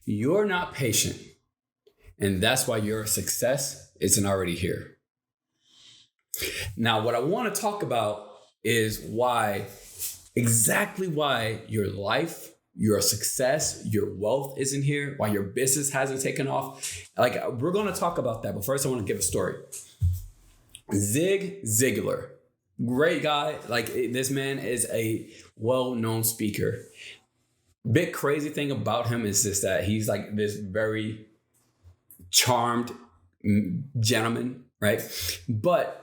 You're not patient. And that's why your success isn't already here. Now, what I want to talk about is exactly why your life, your success, your wealth isn't here, why your business hasn't taken off. Like, we're going to talk about that. But first, I want to give a story. Zig Ziglar, great guy. Like, this man is a well-known speaker. Big crazy thing about him is just that he's like this very charmed gentleman, right? But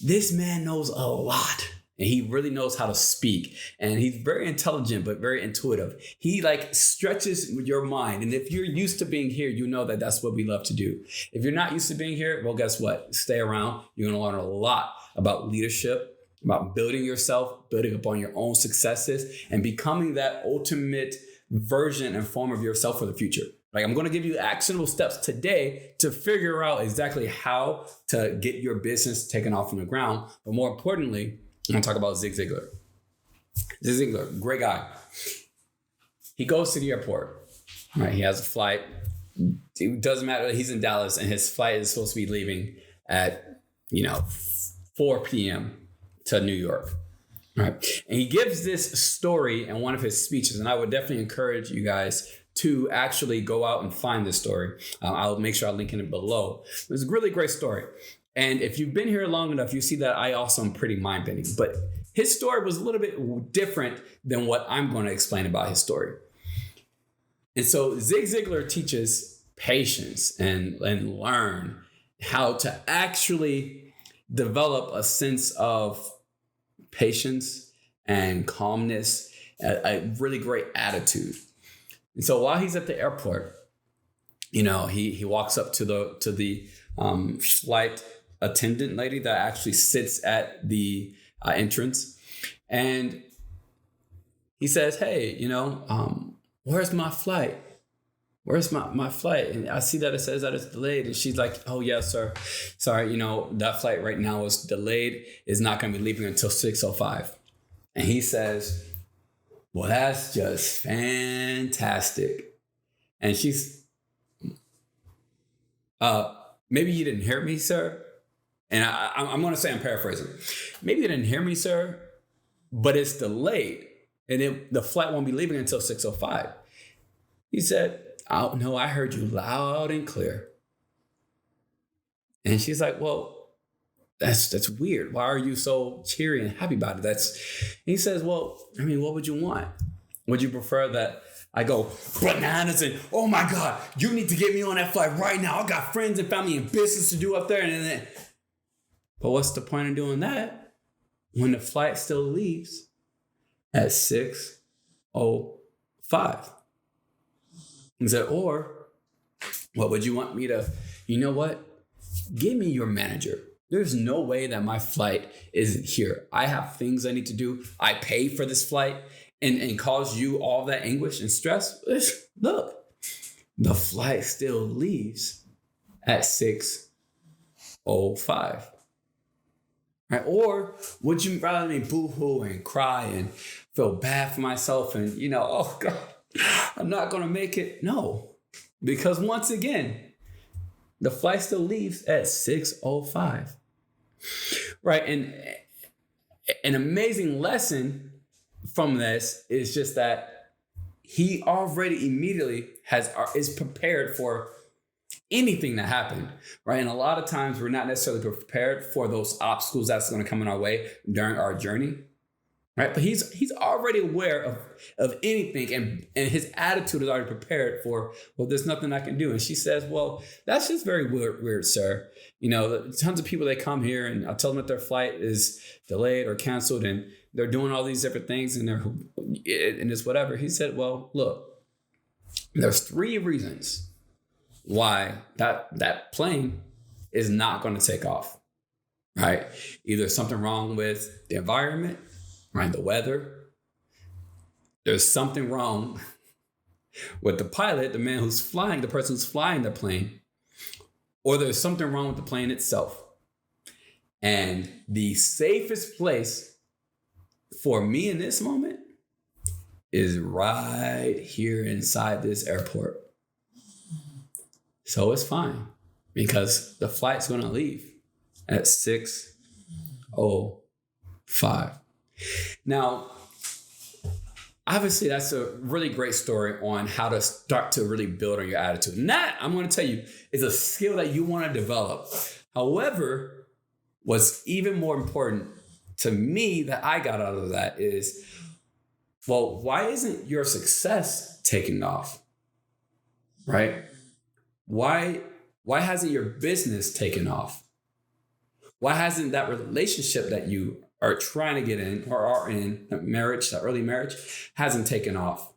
this man knows a lot. And he really knows how to speak. And he's very intelligent, but very intuitive. He like stretches your mind. And if you're used to being here, you know that that's what we love to do. If you're not used to being here, well, guess what? Stay around. You're going to learn a lot about leadership, about building yourself, building upon your own successes, and becoming that ultimate version and form of yourself for the future. Like, I'm going to give you actionable steps today to figure out exactly how to get your business taken off from the ground. But more importantly, I'm going to talk about Zig Ziglar. Zig Ziglar, great guy. He goes to the airport, right? He has a flight. It doesn't matter. He's in Dallas and his flight is supposed to be leaving at, 4 p.m. to New York, right? And he gives this story in one of his speeches. And I would definitely encourage you guys to actually go out and find this story. I'll make sure I link in it below. It's a really great story. And if you've been here long enough, you see that I also am pretty mind-bending. But his story was a little bit different than what I'm going to explain about his story. And so Zig Ziglar teaches patience and learn how to actually develop a sense of patience and calmness, a really great attitude. And so while he's at the airport, he walks up to the flight attendant lady that actually sits at the entrance, and he says, "Hey, where's my flight? Where's my flight?" And I see that it says that it's delayed, and she's like, "Oh yeah, sir. Sorry, that flight right now is delayed. It's not going to be leaving until 6:05." And he says, "Well, that's just fantastic." And she's, "Maybe you didn't hear me, sir." And I'm going to say, I'm paraphrasing. "Maybe you didn't hear me, sir, but it's delayed. And the flight won't be leaving until 6:05. He said, "Oh, no, I heard you loud and clear." And she's like, "Well, that's weird. Why are you so cheery and happy about it?" He says, "Well, what would you want? Would you prefer that I go bananas and, oh my God, you need to get me on that flight right now. I got friends and family and business to do up there. And then, but what's the point of doing that when the flight still leaves at 6:05? He said, "Or what would you want me to, give me your manager. There's no way that my flight isn't here. I have things I need to do. I pay for this flight and cause you all that anguish and stress. Look, the flight still leaves at 6:05. Right? Or would you rather me boo-hoo and cry and feel bad for myself and, oh God, I'm not going to make it?" No, because once again, the flight still leaves at 6:05. Right. And an amazing lesson from this is just that he already immediately is prepared for anything that happened. Right. And a lot of times we're not necessarily prepared for those obstacles that's going to come in our way during our journey. Right. But he's already aware of anything, and his attitude is already prepared for, well, there's nothing I can do. And she says, "Well, that's just very weird, sir. Tons of people, they come here and I tell them that their flight is delayed or canceled and they're doing all these different things and it's whatever." He said, "Well, look, there's 3 reasons why that plane is not going to take off." Right. Either something wrong with the environment, right? The weather. There's something wrong with the pilot, the man who's flying, the person who's flying the plane, or there's something wrong with the plane itself. And the safest place for me in this moment is right here inside this airport. So it's fine because the flight's going to leave at 6:05. Now, obviously, that's a really great story on how to start to really build on your attitude. And that, I'm going to tell you, is a skill that you want to develop. However, what's even more important to me that I got out of that is, well, why isn't your success taking off? Right? Why hasn't your business taken off? Why hasn't that relationship that you are trying to get in or are in, that marriage, that early marriage, hasn't taken off?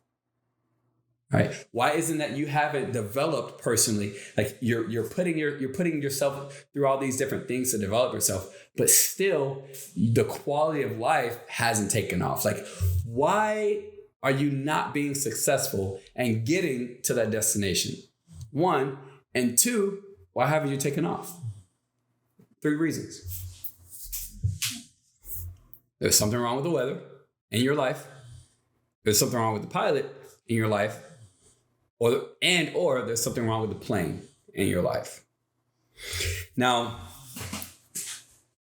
Right? Why isn't that you haven't developed personally? Like you're putting yourself through all these different things to develop yourself, but still the quality of life hasn't taken off. Like, why are you not being successful and getting to that destination? One, and two, why haven't you taken off? 3 reasons. There's something wrong with the weather in your life. There's something wrong with the pilot in your life. Or there's something wrong with the plane in your life. Now,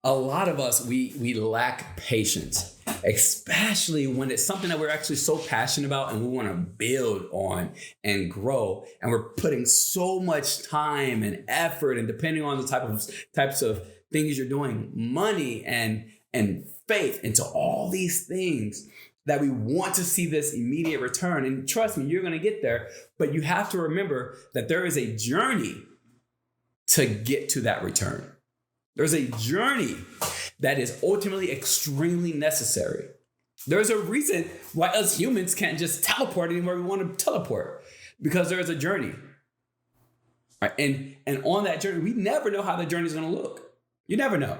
a lot of us, we lack patience, especially when it's something that we're actually so passionate about and we want to build on and grow. And we're putting so much time and effort, and depending on the types of things you're doing, money and faith into all these things, that we want to see this immediate return. And trust me, you're going to get there. But you have to remember that there is a journey to get to that return. There's a journey that is ultimately extremely necessary. There's a reason why us humans can't just teleport anywhere we want to teleport, because there is a journey. Right? And on that journey, we never know how the journey is going to look. You never know.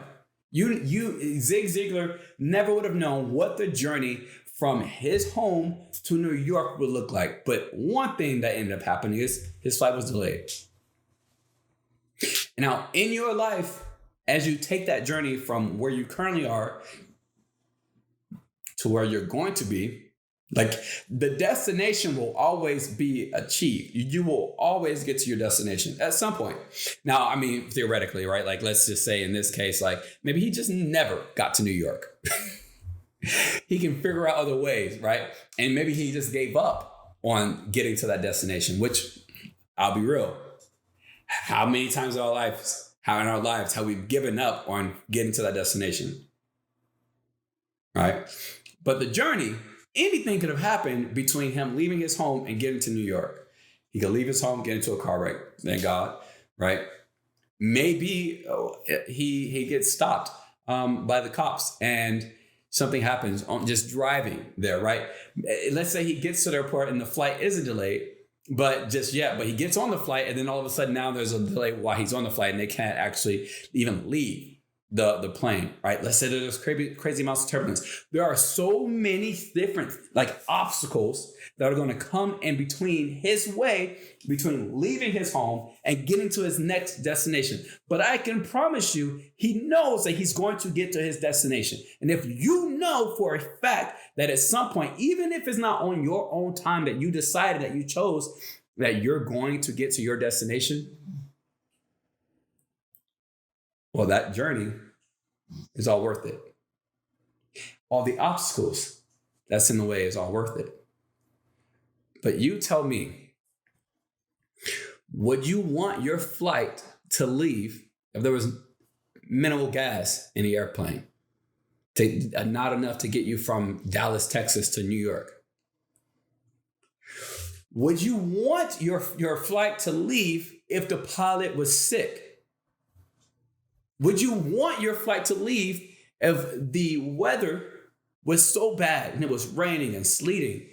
Zig Ziglar never would have known what the journey from his home to New York would look like. But one thing that ended up happening is his flight was delayed. Now, in your life, as you take that journey from where you currently are to where you're going to be, like, the destination will always be achieved. You will always get to your destination at some point. Now, I mean, theoretically, right? Like, let's just say in this case, like, maybe he just never got to New York. He can figure out other ways, right? And maybe he just gave up on getting to that destination, which, I'll be real, how many times in our lives have we given up on getting to that destination? Right? But the journey, anything could have happened between him leaving his home and getting to New York. He could leave his home, get into a car wreck, thank God, right? Maybe he gets stopped by the cops and something happens on just driving there, right? Let's say he gets to the airport and the flight isn't delayed, but he gets on the flight, and then all of a sudden now there's a delay while he's on the flight and they can't actually even leave the plane, right? Let's say there's crazy amounts of turbulence. There are so many different obstacles that are going to come in between between leaving his home and getting to his next destination. But I can promise you, he knows that he's going to get to his destination. And if you know for a fact that at some point, even if it's not on your own time that you decided, that you chose, that you're going to get to your destination, well, that journey is all worth it. All the obstacles that's in the way is all worth it. But you tell me, would you want your flight to leave if there was minimal gas in the airplane? Not enough to get you from Dallas, Texas to New York? Would you want your flight to leave if the pilot was sick? Would you want your flight to leave if the weather was so bad and it was raining and sleeting,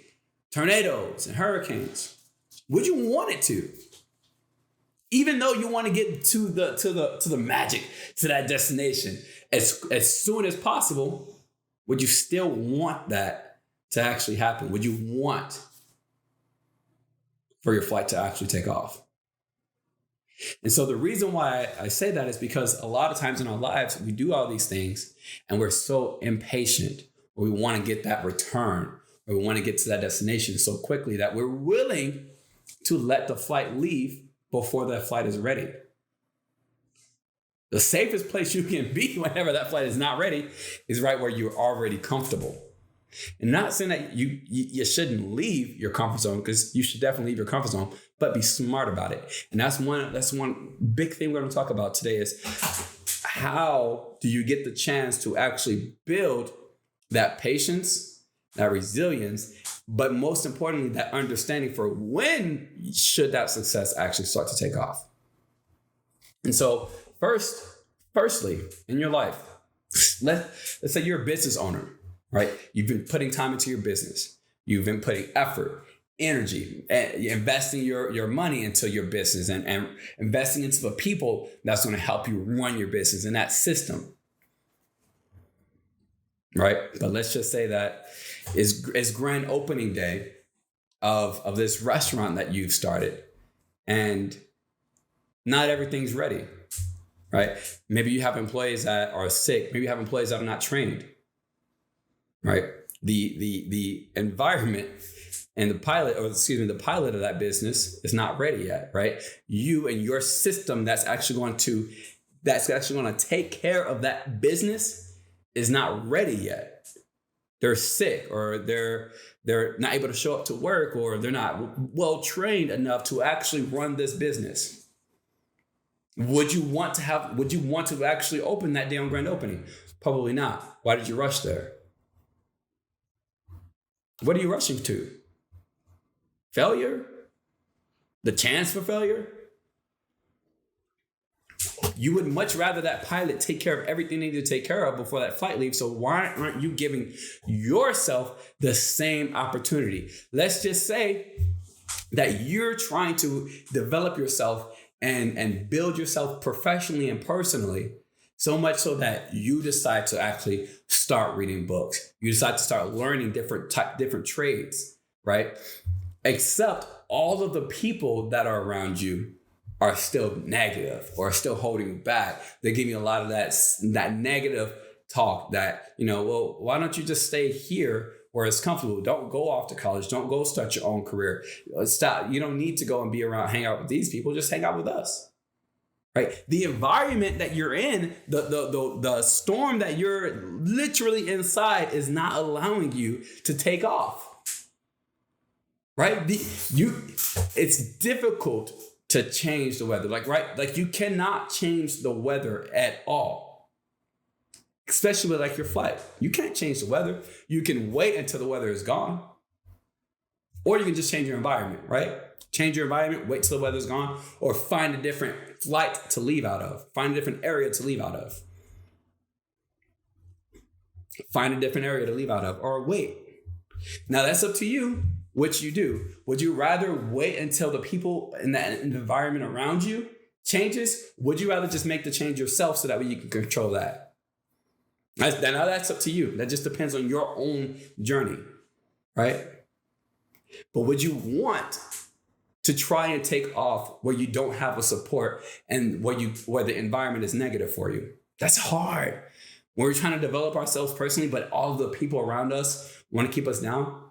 tornadoes and hurricanes? Would you want it to? Even though you want to get to the magic, to that destination as soon as possible, would you still want that to actually happen? Would you want for your flight to actually take off? And so the reason why I say that is because a lot of times in our lives, we do all these things and we're so impatient, or we want to get that return, or we want to get to that destination so quickly that we're willing to let the flight leave before that flight is ready. The safest place you can be whenever that flight is not ready is right where you're already comfortable. And not saying that you shouldn't leave your comfort zone, because you should definitely leave your comfort zone, but be smart about it. And that's one big thing we're going to talk about today is how do you get the chance to actually build that patience, that resilience, but most importantly, that understanding for when should that success actually start to take off. And so firstly, in your life, let's say you're a business owner, right? You've been putting time into your business. You've been putting effort, energy, investing your money into your business and investing into the people that's going to help you run your business in that system, right? But let's just say that it's grand opening day of this restaurant that you've started, and not everything's ready, right? Maybe you have employees that are sick. Maybe you have employees that are not trained, right? The environment and the pilot of that business is not ready yet, right? You and your system that's actually going to take care of that business is not ready yet. They're sick, or they're not able to show up to work, or they're not well trained enough to actually run this business. Would you want to actually open that day on grand opening? Probably not. Why did you rush there? What are you rushing to? Failure? The chance for failure? You would much rather that pilot take care of everything they need to take care of before that flight leaves. So why aren't you giving yourself the same opportunity? Let's just say that you're trying to develop yourself and build yourself professionally and personally, so much so that you decide to actually start reading books. You decide to start learning different trades, right? Except all of the people that are around you are still negative or still holding you back. They give you a lot of that negative talk that, well, why don't you just stay here where it's comfortable? Don't go off to college. Don't go start your own career. Stop. You don't need to go and hang out with these people. Just hang out with us, right? The environment that you're in, the storm that you're literally inside is not allowing you to take off, right? It's difficult to change the weather. Like you cannot change the weather at all, especially with your flight. You can't change the weather. You can wait until the weather is gone, or you can just change your environment, right? Change your environment, wait till the weather's gone, or find a different flight to leave out of. Find a different area to leave out of. Find a different area to leave out of, or wait. Now that's up to you. What you do. Would you rather wait until the people in that environment around you changes? Would you rather just make the change yourself so that way you can control that? Now that's up to you. That just depends on your own journey, right? But would you want to try and take off where you don't have a support and where the environment is negative for you? That's hard. When we're trying to develop ourselves personally, but all the people around us want to keep us down.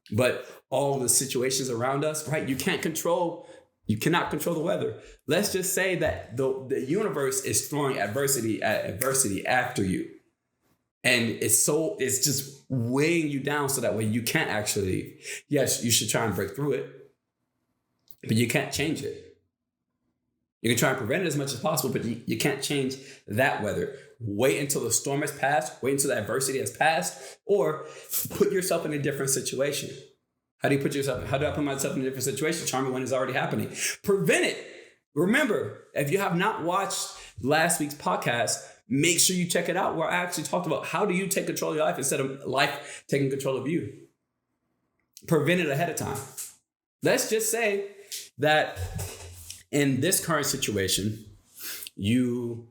But all the situations around us, right? You cannot control the weather. Let's just say that the universe is throwing adversity after you. And it's just weighing you down so that way you can't actually leave. Yes, you should try and break through it, but you can't change it. You can try and prevent it as much as possible, but you can't change that weather. Wait until the storm has passed, wait until the adversity has passed, or put yourself in a different situation. How do I put myself in a different situation? Charming when it's already happening. Prevent it. Remember, if you have not watched last week's podcast, make sure you check it out, where I actually talked about how do you take control of your life instead of life taking control of you. Prevent it ahead of time. Let's just say that in this current situation, you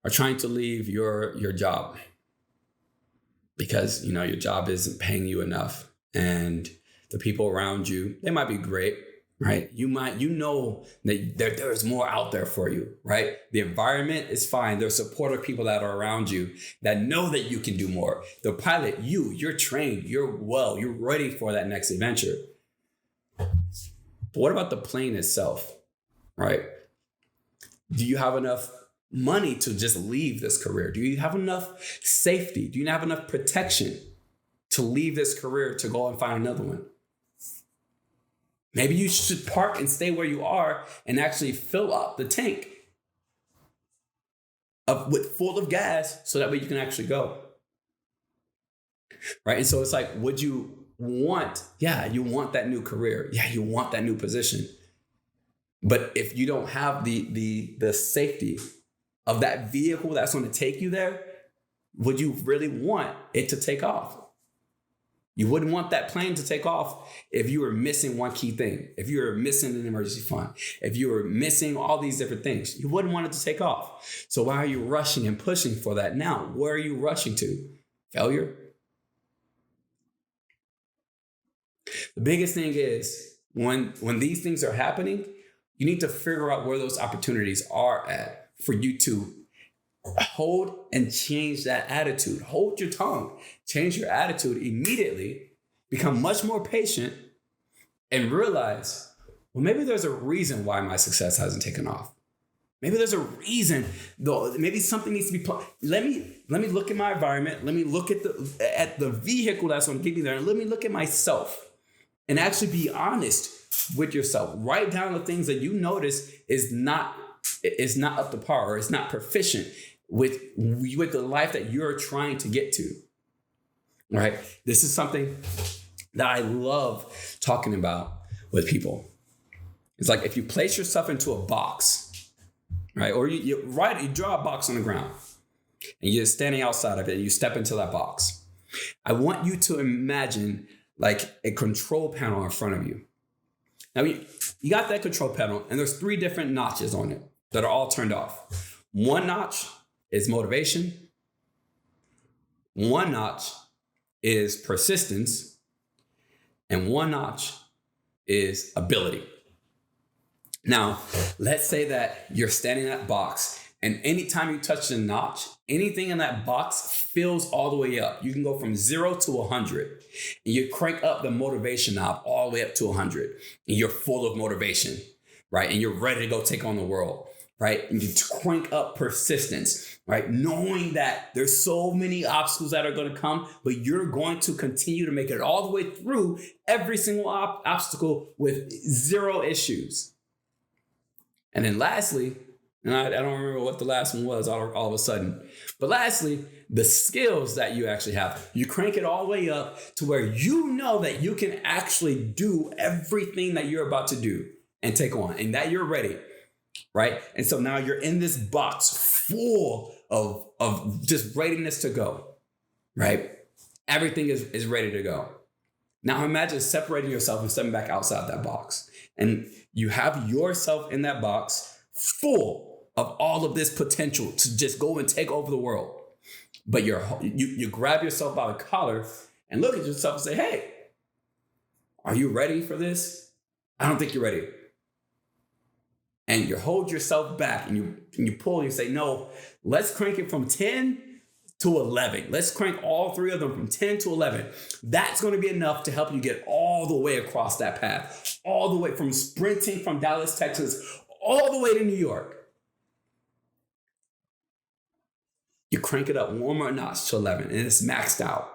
are trying to leave your job because your job isn't paying you enough, and the people around you, they might be great, right? You know that there's more out there for you, right? The environment is fine. There's supportive people that are around you that know that you can do more. The pilot, you're trained, you're ready for that next adventure. But what about the plane itself? right? Do you have enough money to just leave this career? Do you have enough safety? Do you have enough protection to leave this career to go and find another one? Maybe you should park and stay where you are and actually fill up the tank full of gas so that way you can actually go. Right? And so it's like, would you want, you want that new career. Yeah, you want that new position. But if you don't have the safety of that vehicle that's going to take you there, would you really want it to take off? You wouldn't want that plane to take off if you were missing one key thing, if you were missing an emergency fund, if you were missing all these different things. You wouldn't want it to take off. So why are you rushing and pushing for that now? Where are you rushing to? Failure? The biggest thing is when these things are happening, you need to figure out where those opportunities are at for you to hold and change that attitude. Hold your tongue, change your attitude immediately, become much more patient, and realize, well, maybe there's a reason why my success hasn't taken off. Maybe there's a reason, though. Maybe something needs to be. Let me look at my environment. Let me look at the vehicle that's going to get me there, and let me look at myself, and actually be honest with yourself. Write down the things that you notice is not up to par, or it's not proficient with the life that you're trying to get to. Right? This is something that I love talking about with people. It's like if you place yourself into a box, right? Or you draw a box on the ground and you're standing outside of it and you step into that box. I want you to imagine like a control panel in front of you. Now you got that control panel and there's 3 different notches on it that are all turned off. One notch is motivation. One notch is persistence. And one notch is ability. Now, let's say that you're standing in that box and anytime you touch the notch, anything in that box fills all the way up. You can go from 0 to 100 and you crank up the motivation knob all the way up to 100 and you're full of motivation, right? And you're ready to go take on the world, right? And you crank up persistence, right? Knowing that there's so many obstacles that are going to come, but you're going to continue to make it all the way through every single obstacle with 0 issues. And then lastly, and I don't remember what the last one was all of a sudden, but lastly, the skills that you actually have. You crank it all the way up to where you know that you can actually do everything that you're about to do and take on, and that you're ready, right? And so now you're in this box full of just readiness to go, right? Everything is ready to go. Now imagine separating yourself and stepping back outside that box. And you have yourself in that box full of all of this potential to just go and take over the world. But you grab yourself by the collar and look at yourself and say, hey, are you ready for this? I don't think you're ready. And you hold yourself back and you pull and you say, no, let's crank it from 10 to 11. Let's crank all 3 of them from 10 to 11. That's going to be enough to help you get all the way across that path, all the way from sprinting from Dallas, Texas, all the way to New York. You crank it up one more notch to 11 and it's maxed out.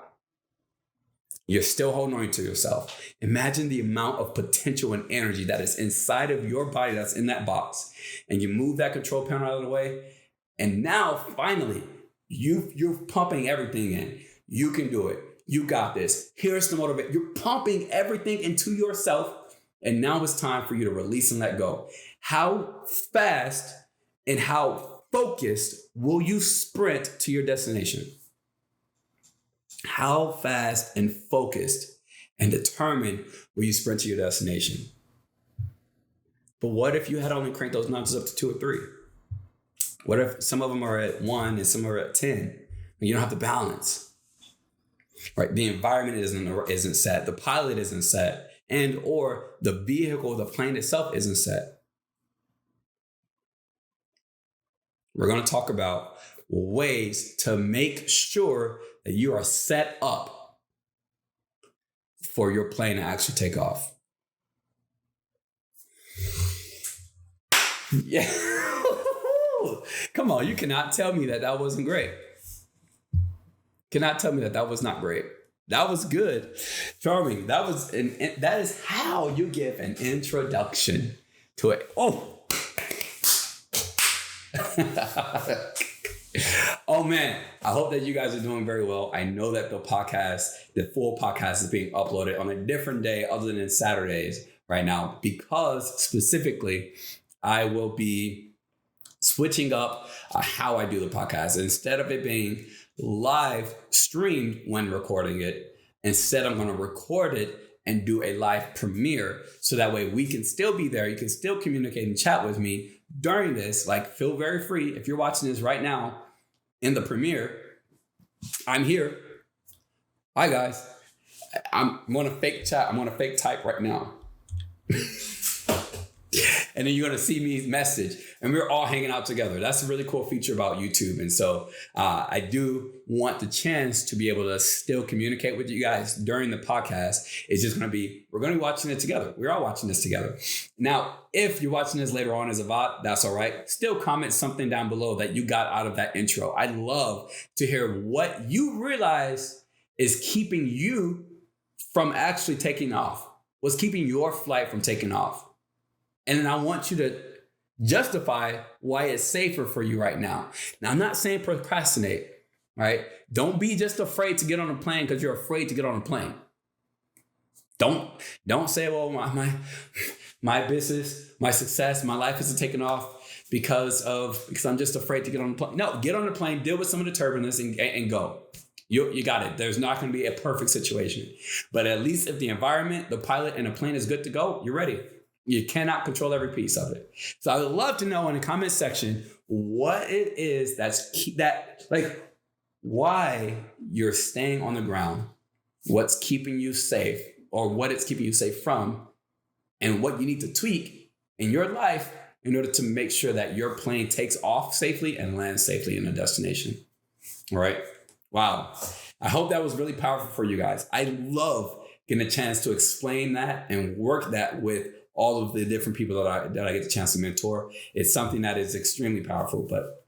You're still holding on to yourself. Imagine the amount of potential and energy that is inside of your body that's in that box. And you move that control panel out of the way. And now, finally, you're pumping everything in. You can do it. You got this. Here's the motivation. You're pumping everything into yourself. And now it's time for you to release and let go. How fast and how focused will you sprint to your destination? How fast and focused and determined will you sprint to your destination? But what if you had only cranked those notches up to 2 or 3? What if some of them are at 1 and some are at 10? And you don't have to balance, right? The environment isn't set. The pilot isn't set. And or the vehicle, the plane itself isn't set. We're going to talk about ways to make sure that you are set up for your plane to actually take off. Yeah. Come on, you cannot tell me that wasn't great. Cannot tell me that was not great. That was good. Charming. That is how you give an introduction to it. Oh. Oh man, I hope that you guys are doing very well. I know that the full podcast is being uploaded on a different day other than Saturdays right now, because specifically I will be switching up how I do the podcast. Instead of it being live streamed when recording it, instead I'm going to record it and do a live premiere, so that way we can still be there. You can still communicate and chat with me during this. Like, feel very free. If you're watching this right now in the premiere, I'm here. Hi guys. I'm going to fake chat. I'm going to fake type right now. And then you're going to see me message, and we're all hanging out together. That's a really cool feature about YouTube. And so I do want the chance to be able to still communicate with you guys during the podcast. It's just going to be, we're going to be watching it together. We're all watching this together. Now, if you're watching this later on as a VOD, that's all right. Still comment something down below that you got out of that intro. I'd love to hear what you realize is keeping you from actually taking off. What's keeping your flight from taking off? And then I want you to justify why it's safer for you right now. Now, I'm not saying procrastinate, right? Don't be just afraid to get on a plane because you're afraid to get on a plane. Don't say, well, my business, my success, my life isn't taking off because I'm just afraid to get on the plane. No, get on the plane, deal with some of the turbulence and go. You got it. There's not going to be a perfect situation. But at least if the environment, the pilot, and the plane is good to go, you're ready. You cannot control every piece of it. So I would love to know in the comment section what it is why you're staying on the ground, what's keeping you safe, or what it's keeping you safe from, and what you need to tweak in your life in order to make sure that your plane takes off safely and lands safely in a destination. All right. Wow. I hope that was really powerful for you guys. I love getting a chance to explain that and work that with all of the different people that I get the chance to mentor. It's something that is extremely powerful. But,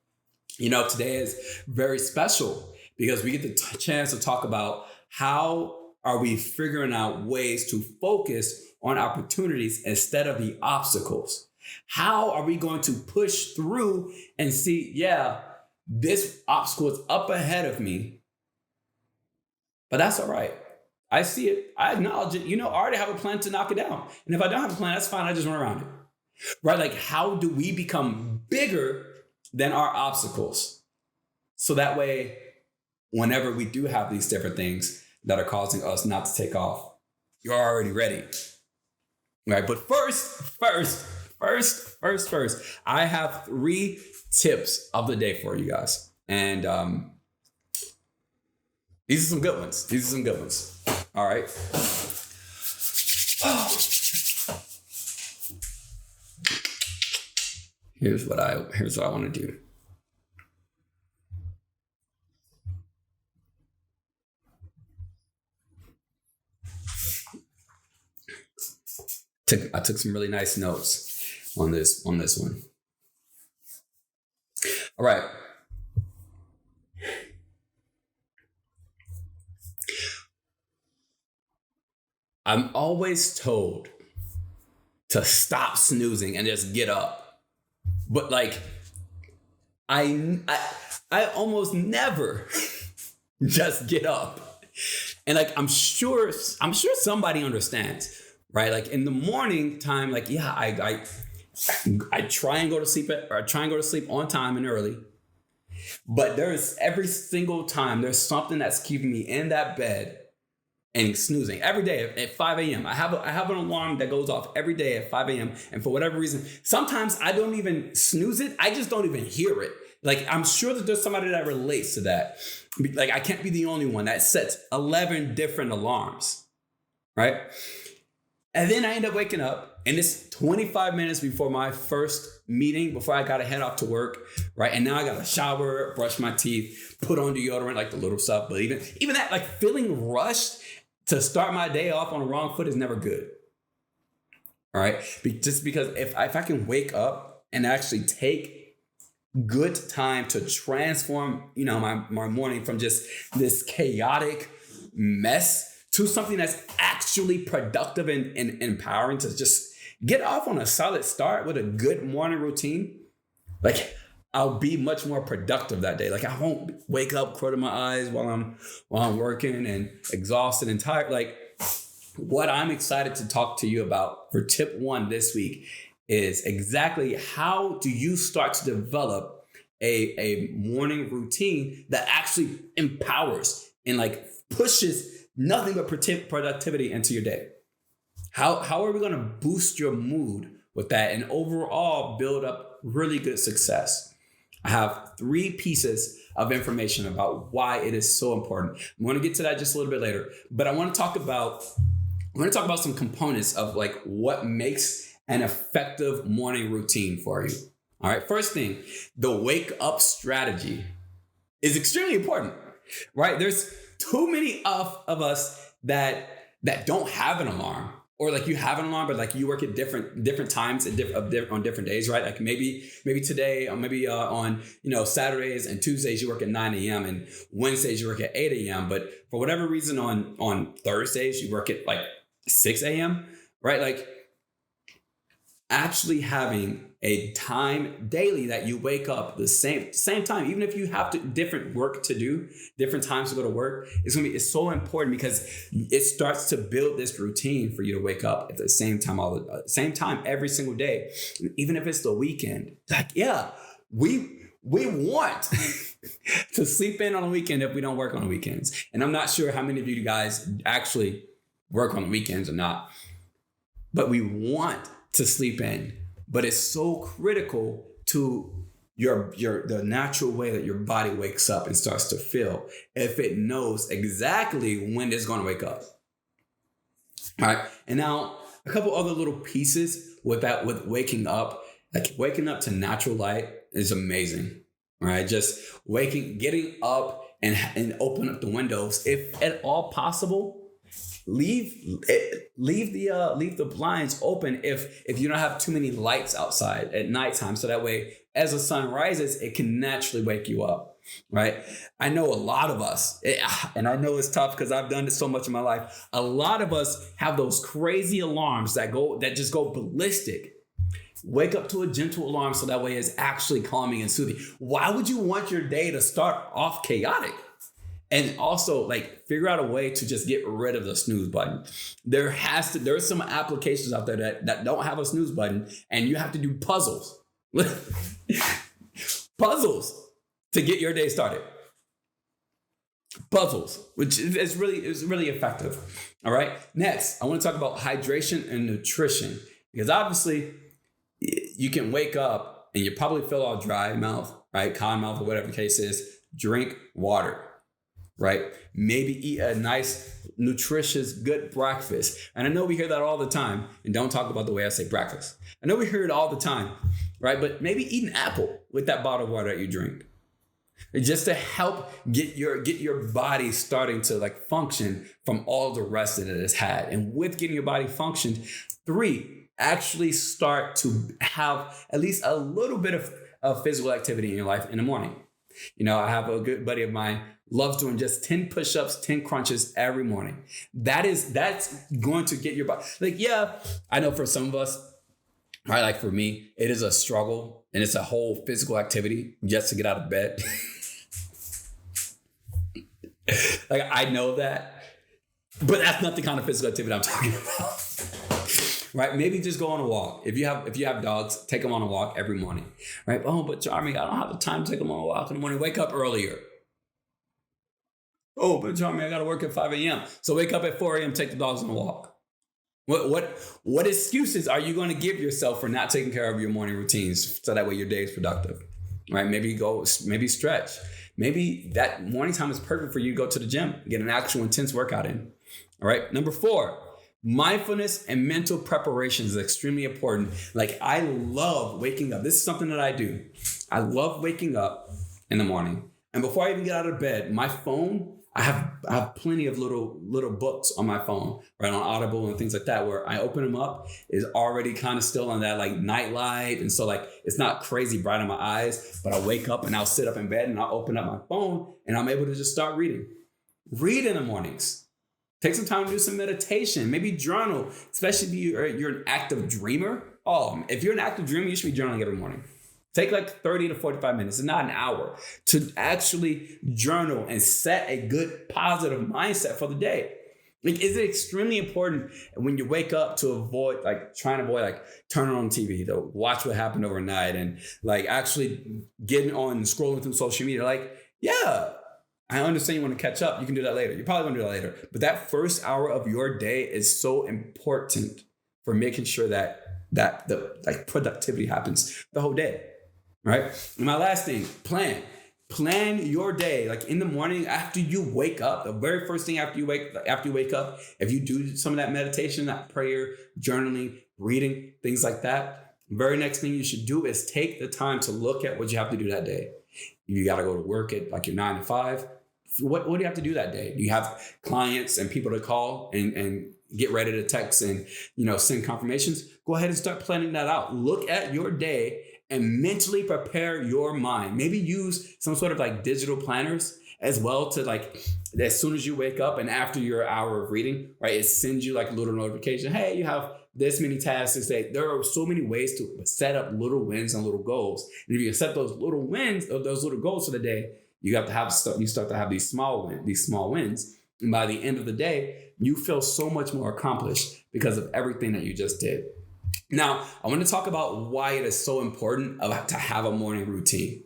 today is very special because we get the chance to talk about how are we figuring out ways to focus on opportunities instead of the obstacles. How are we going to push through and see, this obstacle is up ahead of me, but that's all right. I see it. I acknowledge it. I already have a plan to knock it down. And if I don't have a plan, that's fine. I just run around it. Right? Like, how do we become bigger than our obstacles? So that way, whenever we do have these different things that are causing us not to take off, you're already ready. Right? But first, I have 3 tips of the day for you guys. And these are some good ones. All right. Here's what I want to do. I took some really nice notes on this one. All right. I'm always told to stop snoozing and just get up. But I almost never just get up. And I'm sure somebody understands, right? Like in the morning time, I try and go to sleep on time and early. But there's every single time there's something that's keeping me in that bed and snoozing every day at 5 a.m. I have an alarm that goes off every day at 5 a.m. And for whatever reason, sometimes I don't even snooze it. I just don't even hear it. I'm sure that there's somebody that relates to that. I can't be the only one that sets 11 different alarms, right? And then I end up waking up, and it's 25 minutes before my first meeting, before I got to head off to work, right? And now I got to shower, brush my teeth, put on deodorant, the little stuff. But even that, feeling rushed to start my day off on the wrong foot is never good. All right. Just because if I can wake up and actually take good time to transform, my morning from just this chaotic mess to something that's actually productive and empowering, to just get off on a solid start with a good morning routine, like I'll be much more productive that day. Like I won't wake up, closing my eyes while I'm working and exhausted and tired. Like what I'm excited to talk to you about for tip 1 this week is exactly how do you start to develop a morning routine that actually empowers and like pushes nothing but productivity into your day. How are we going to boost your mood with that and overall build up really good success? I have 3 pieces of information about why it is so important. I'm going to get to that just a little bit later, but I want to talk about some components of like what makes an effective morning routine for you. All right. First thing, the wake up strategy is extremely important, right? There's too many of us that don't have an alarm, or like you have an alarm, but like you work at different times on different days, right? Like maybe today, or maybe on Saturdays and Tuesdays you work at 9 a.m. and Wednesdays you work at 8 a.m. But for whatever reason on Thursdays you work at like 6 a.m., right? Like actually having a time daily that you wake up the same time, even if you have different work to do, different times to go to work, it's so important because it starts to build this routine for you to wake up at the same time every single day, even if it's the weekend. Like, yeah, we want to sleep in on the weekend if we don't work on the weekends. And I'm not sure how many of you guys actually work on the weekends or not, but we want to sleep in. But it's so critical to the natural way that your body wakes up and starts to feel, if it knows exactly when it's going to wake up. All right. And now a couple other little pieces with waking up. Like waking up to natural light is amazing. All right. Just getting up and open up the windows, if at all possible. Leave the blinds open if you don't have too many lights outside at nighttime, so that way as the sun rises it can naturally wake you up, right? I know a lot of us, and I know it's tough because I've done it so much in my life, a lot of us have those crazy alarms that just go ballistic. Wake up to a gentle alarm so that way it's actually calming and soothing. Why would you want your day to start off chaotic? And also, like, figure out a way to just get rid of the snooze button. There's some applications out there that don't have a snooze button, and you have to do puzzles. Puzzles to get your day started. Puzzles, which is really effective. All right. Next, I want to talk about hydration and nutrition, because obviously you can wake up and you probably feel all dry mouth, right? Cotton mouth, or whatever the case is. Drink water. Right? Maybe eat a nice, nutritious, good breakfast. And I know we hear that all the time. And don't talk about the way I say breakfast. I know we hear it all the time, right? But maybe eat an apple with that bottle of water that you drink. Just to help get your body starting to like function from all the rest that it has had. And with getting your body functioned, 3, actually start to have at least a little bit of physical activity in your life in the morning. I have a good buddy of mine, loves doing just 10 push-ups, 10 crunches every morning. That's going to get your body. Like, yeah, I know for some of us, right? Like for me, it is a struggle and it's a whole physical activity just to get out of bed. Like, I know that, but that's not the kind of physical activity I'm talking about. Right? Maybe just go on a walk. If you have dogs, take them on a walk every morning. Right? Oh, but Charmy, I don't have the time to take them on a walk in the morning. Wake up earlier. Oh, but Charmy, I got to work at 5 a.m. So wake up at 4 a.m., take the dogs on a walk. What excuses are you going to give yourself for not taking care of your morning routines so that way your day is productive? Right? Maybe stretch. Maybe that morning time is perfect for you to go to the gym, get an actual intense workout in. All right. Number 4. Mindfulness and mental preparation is extremely important. Like, I love waking up. This is something that I do. I love waking up in the morning. And before I even get out of bed, my phone, I have plenty of little books on my phone, right, on Audible and things like that, where I open them up, is already kind of still on that like night light, and so like it's not crazy bright on my eyes, but I wake up and I'll sit up in bed and I'll open up my phone and I'm able to just start reading. Read in the mornings. Take some time to do some meditation, maybe journal, especially if you're an active dreamer. Oh, if you're an active dreamer, you should be journaling every morning. Take like 30 to 45 minutes, and not an hour, to actually journal and set a good positive mindset for the day. Like, is it extremely important when you wake up to avoid turning on TV, to watch what happened overnight, and like actually getting on and scrolling through social media? Like, yeah, I understand you want to catch up. You can do that later. You're probably going to do that later. But that first hour of your day is so important for making sure that the like productivity happens the whole day. Right. And my last thing, plan your day. Like in the morning, after you wake up, the very first thing after you wake up, if you do some of that meditation, that prayer, journaling, reading, things like that, very next thing you should do is take the time to look at what you have to do that day. You got to go to work at like your 9 to 5. What do you have to do that day? Do you have clients and people to call and get ready to text and, send confirmations? Go ahead and start planning that out. Look at your day and mentally prepare your mind. Maybe use some sort of like digital planners as well, to like, as soon as you wake up and after your hour of reading, right, it sends you like a little notification. Hey, you have this many tasks to say. There are so many ways to set up little wins and little goals. And if you set those little wins or those little goals for the day, you start to have these small wins. And by the end of the day, you feel so much more accomplished because of everything that you just did. Now, I want to talk about why it is so important to have a morning routine.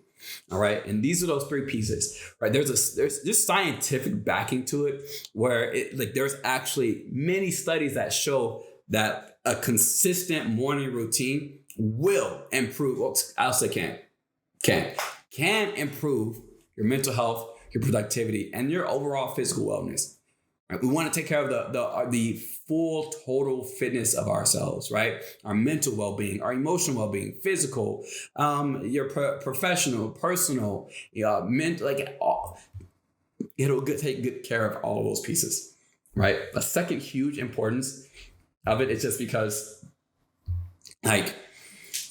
All right. And these are those 3 pieces, right? There's just scientific backing to it, where there's actually many studies that show that a consistent morning routine will improve. Well, I'll say can improve your mental health, your productivity, and your overall physical wellness. Right? We want to take care of the full total fitness of ourselves, right? Our mental well-being, our emotional well-being, physical, your professional, personal, mental, it'll take good care of all of those pieces, right? A second huge importance of it is just because, like,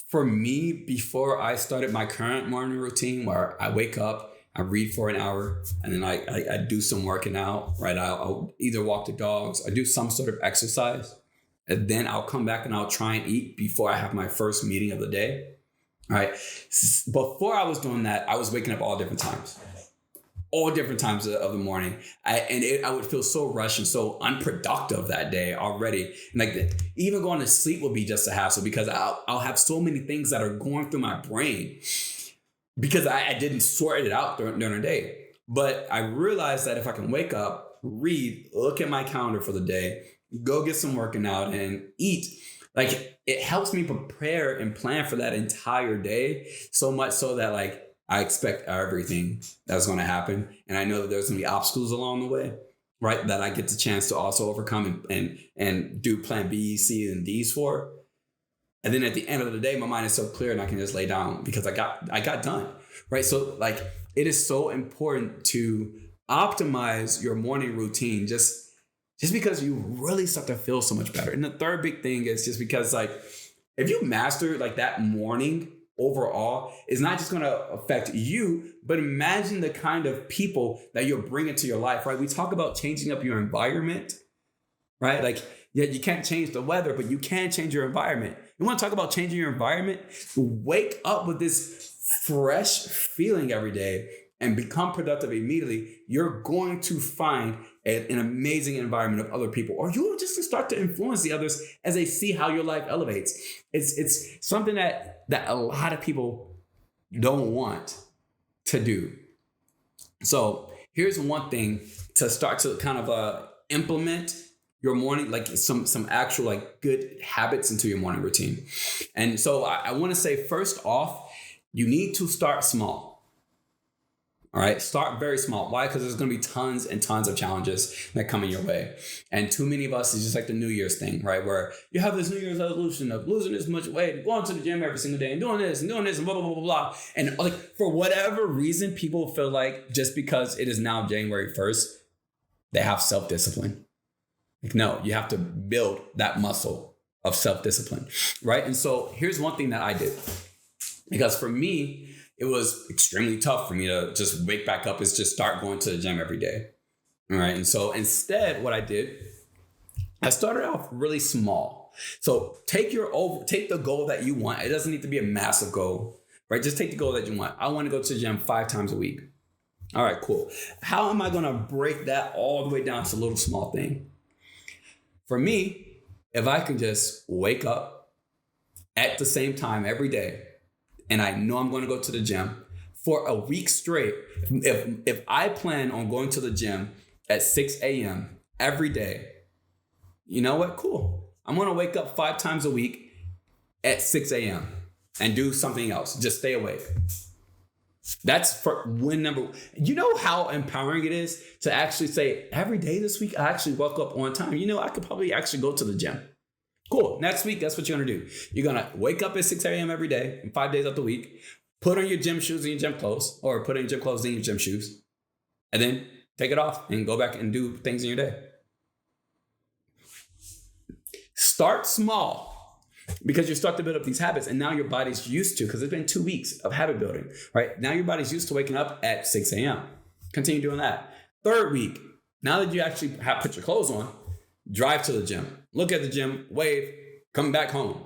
for me, before I started my current morning routine, where I wake up, I read for an hour, and then I do some working out, right? I'll either walk the dogs or do some sort of exercise. And then I'll come back and I'll try and eat before I have my first meeting of the day, right? Before I was doing that, I was waking up all different times of the morning. I would feel so rushed and so unproductive that day already. And even going to sleep would be just a hassle, because I'll have so many things that are going through my brain, because I didn't sort it out during the day. But I realized that if I can wake up, read, look at my calendar for the day, go get some working out and eat, it helps me prepare and plan for that entire day, so much so that I expect everything that's going to happen. And I know that there's going to be obstacles along the way, right, that I get the chance to also overcome and do plan B, C, and D's for. And then at the end of the day, my mind is so clear and I can just lay down because I got done, right? So it is so important to optimize your morning routine just because you really start to feel so much better. And the third big thing is just because if you master that morning overall, it's not just going to affect you, but imagine the kind of people that you're bringing to your life, right? We talk about changing up your environment, right? Yeah, you can't change the weather, but you can change your environment. You want to talk about changing your environment? Wake up with this fresh feeling every day and become productive immediately. You're going to find an amazing environment of other people, or you will just start to influence the others as they see how your life elevates. It's something that a lot of people don't want to do. So here's one thing to start to kind of implement your morning, some actual good habits into your morning routine. And so I want to say, first off, you need to start small. All right, start very small. Why? Because there's going to be tons and tons of challenges that come in your way. And too many of us is just like the New Year's thing, right? Where you have this New Year's resolution of losing this much weight, going to the gym every single day and doing this and blah, blah, blah, blah, blah. And for whatever reason, people feel like just because it is now January 1st, they have self-discipline. Like, no, you have to build that muscle of self-discipline, right? And so here's one thing that I did. Because for me, it was extremely tough for me to just wake back up and just start going to the gym every day. All right. And so instead, what I did, I started off really small. So take the goal that you want. It doesn't need to be a massive goal, right? Just take the goal that you want. I want to go to the gym 5 times a week. All right, cool. How am I going to break that all the way down to a little small thing? For me, if I can just wake up at the same time every day, and I know I'm going to go to the gym for a week straight, if I plan on going to the gym at 6 a.m. every day, you know what? Cool. I'm going to wake up 5 times a week at 6 a.m. and do something else. Just stay awake. That's for win number one. You know how empowering it is to actually say, every day this week, I actually woke up on time. You know, I could probably actually go to the gym. Cool. Next week, that's what you're going to do. You're going to wake up at 6 a.m. every day, 5 days of the week, put on your gym shoes and your gym clothes, or put on your gym clothes and your gym shoes, and then take it off and go back and do things in your day. Start small, because you start to build up these habits, and now your body's used to, because it's been 2 weeks of habit building, right? Now your body's used to waking up at 6 a.m. Continue doing that. 3rd week, now that you actually have put your clothes on, drive to the gym, look at the gym, wave, come back home.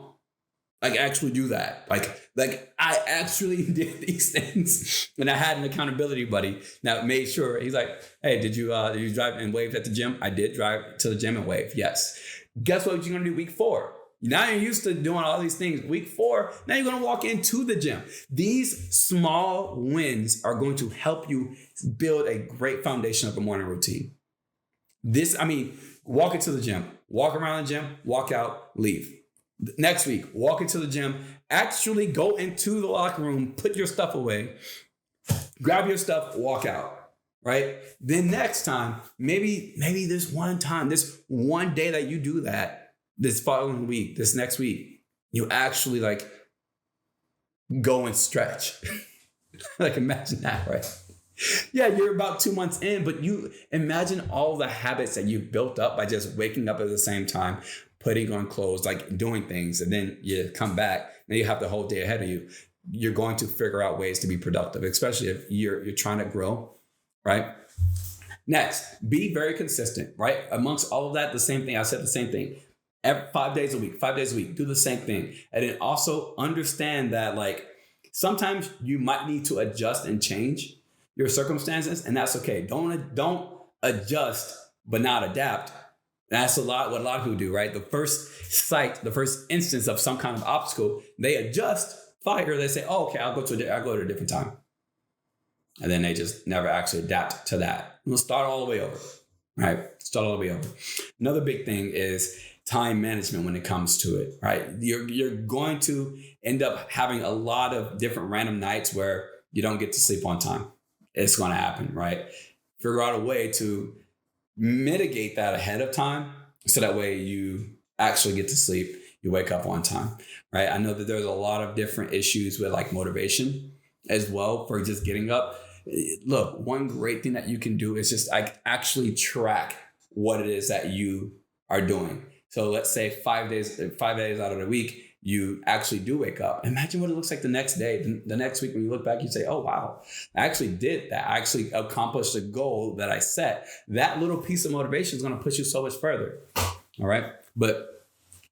Like, actually do that. Like I actually did these things, and I had an accountability buddy that made sure. He's like, hey, did you drive and wave at the gym? I did drive to the gym and wave. Yes. Guess what you're going to do week 4? Now you're used to doing all these things. Week 4, now you're going to walk into the gym. These small wins are going to help you build a great foundation of a morning routine. Walk into the gym, walk around the gym, walk out, leave. Next week, walk into the gym, actually go into the locker room, put your stuff away, grab your stuff, walk out, right? Then next time, maybe this one day that you do that, this following week, this next week, you actually go and stretch. Imagine that, right? Yeah, you're about 2 months in, but you imagine all the habits that you've built up by just waking up at the same time, putting on clothes, doing things, and then you come back, and you have the whole day ahead of you. You're going to figure out ways to be productive, especially if you're trying to grow, right? Next, be very consistent, right? Amongst all of that, the same thing. I said the same thing. 5 days a week, do the same thing. And then also understand that sometimes you might need to adjust and change your circumstances, and that's okay. Don't adjust but not adapt. That's what a lot of people do, right? The first instance of some kind of obstacle, they adjust, fire, they say, oh, okay, I'll go to a different time. And then they just never actually adapt to that. We'll start all the way over, right? Another big thing is time management when it comes to it, right? You're going to end up having a lot of different random nights where you don't get to sleep on time. It's going to happen, right? Figure out a way to mitigate that ahead of time, so that way you actually get to sleep, you wake up on time, right? I know that there's a lot of different issues with motivation as well for just getting up. Look, one great thing that you can do is just actually track what it is that you are doing. So let's say 5 days out of the week, you actually do wake up. Imagine what it looks like the next day. The next week, when you look back, you say, oh, wow, I actually did that. I actually accomplished the goal that I set. That little piece of motivation is going to push you so much further. All right. But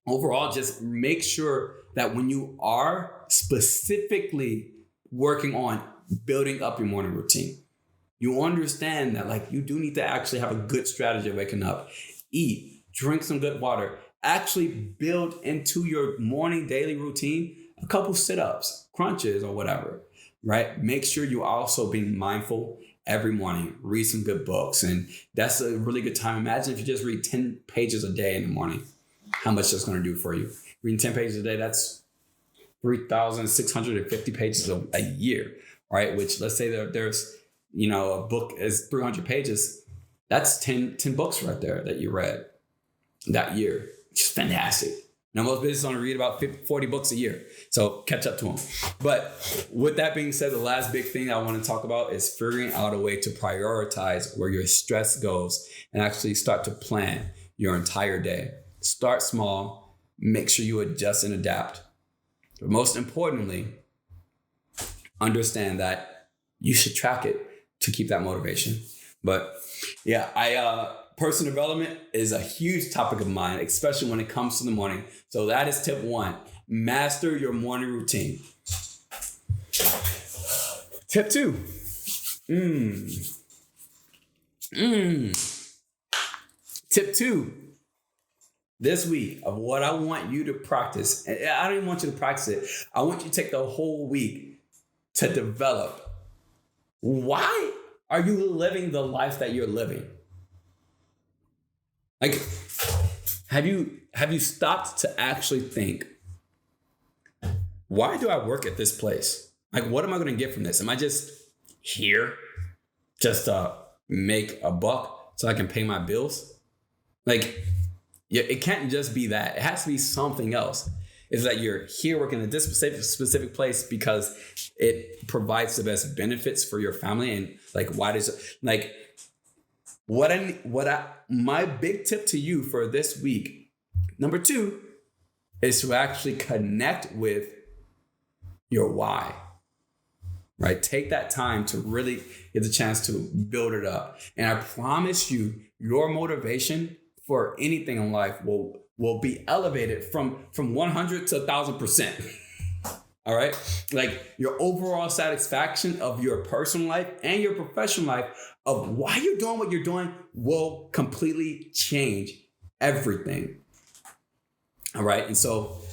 overall, just make sure that when you are specifically working on building up your morning routine, you understand that you do need to actually have a good strategy of waking up, eat, drink some good water, actually build into your morning daily routine a couple sit-ups, crunches, or whatever, right? Make sure you're also being mindful every morning. Read some good books. And that's a really good time. Imagine if you just read 10 pages a day in the morning, how much that's going to do for you. Reading 10 pages a day, that's 3,650 pages a year, right? Which, let's say that there's, a book is 300 pages. That's 10 books right there that you read that year. It's fantastic. Now, most businesses only read about 40 books a year. So catch up to them. But with that being said, the last big thing I want to talk about is figuring out a way to prioritize where your stress goes and actually start to plan your entire day. Start small, make sure you adjust and adapt. But most importantly, understand that you should track it to keep that motivation. But yeah, personal development is a huge topic of mine, especially when it comes to the morning. So that is tip 1. Master your morning routine. Tip 2. Tip 2. This week of what I want you to practice. And I don't even want you to practice it. I want you to take the whole week to develop. Why are you living the life that you're living? Like, have you stopped to actually think, why do I work at this place? Like, what am I going to get from this? Am I just here just to make a buck so I can pay my bills? Like, yeah, it can't just be that. It has to be something else. Is that you're here working at this specific place because it provides the best benefits for your family, and like, why does it, like, my big tip to you for this week, number 2, is to actually connect with your why, right? Take that time to really get the chance to build it up. And I promise you, your motivation for anything in life will be elevated from 100 to 1,000%. All right. Like, your overall satisfaction of your personal life and your professional life of why you're doing what you're doing will completely change everything. All right. And so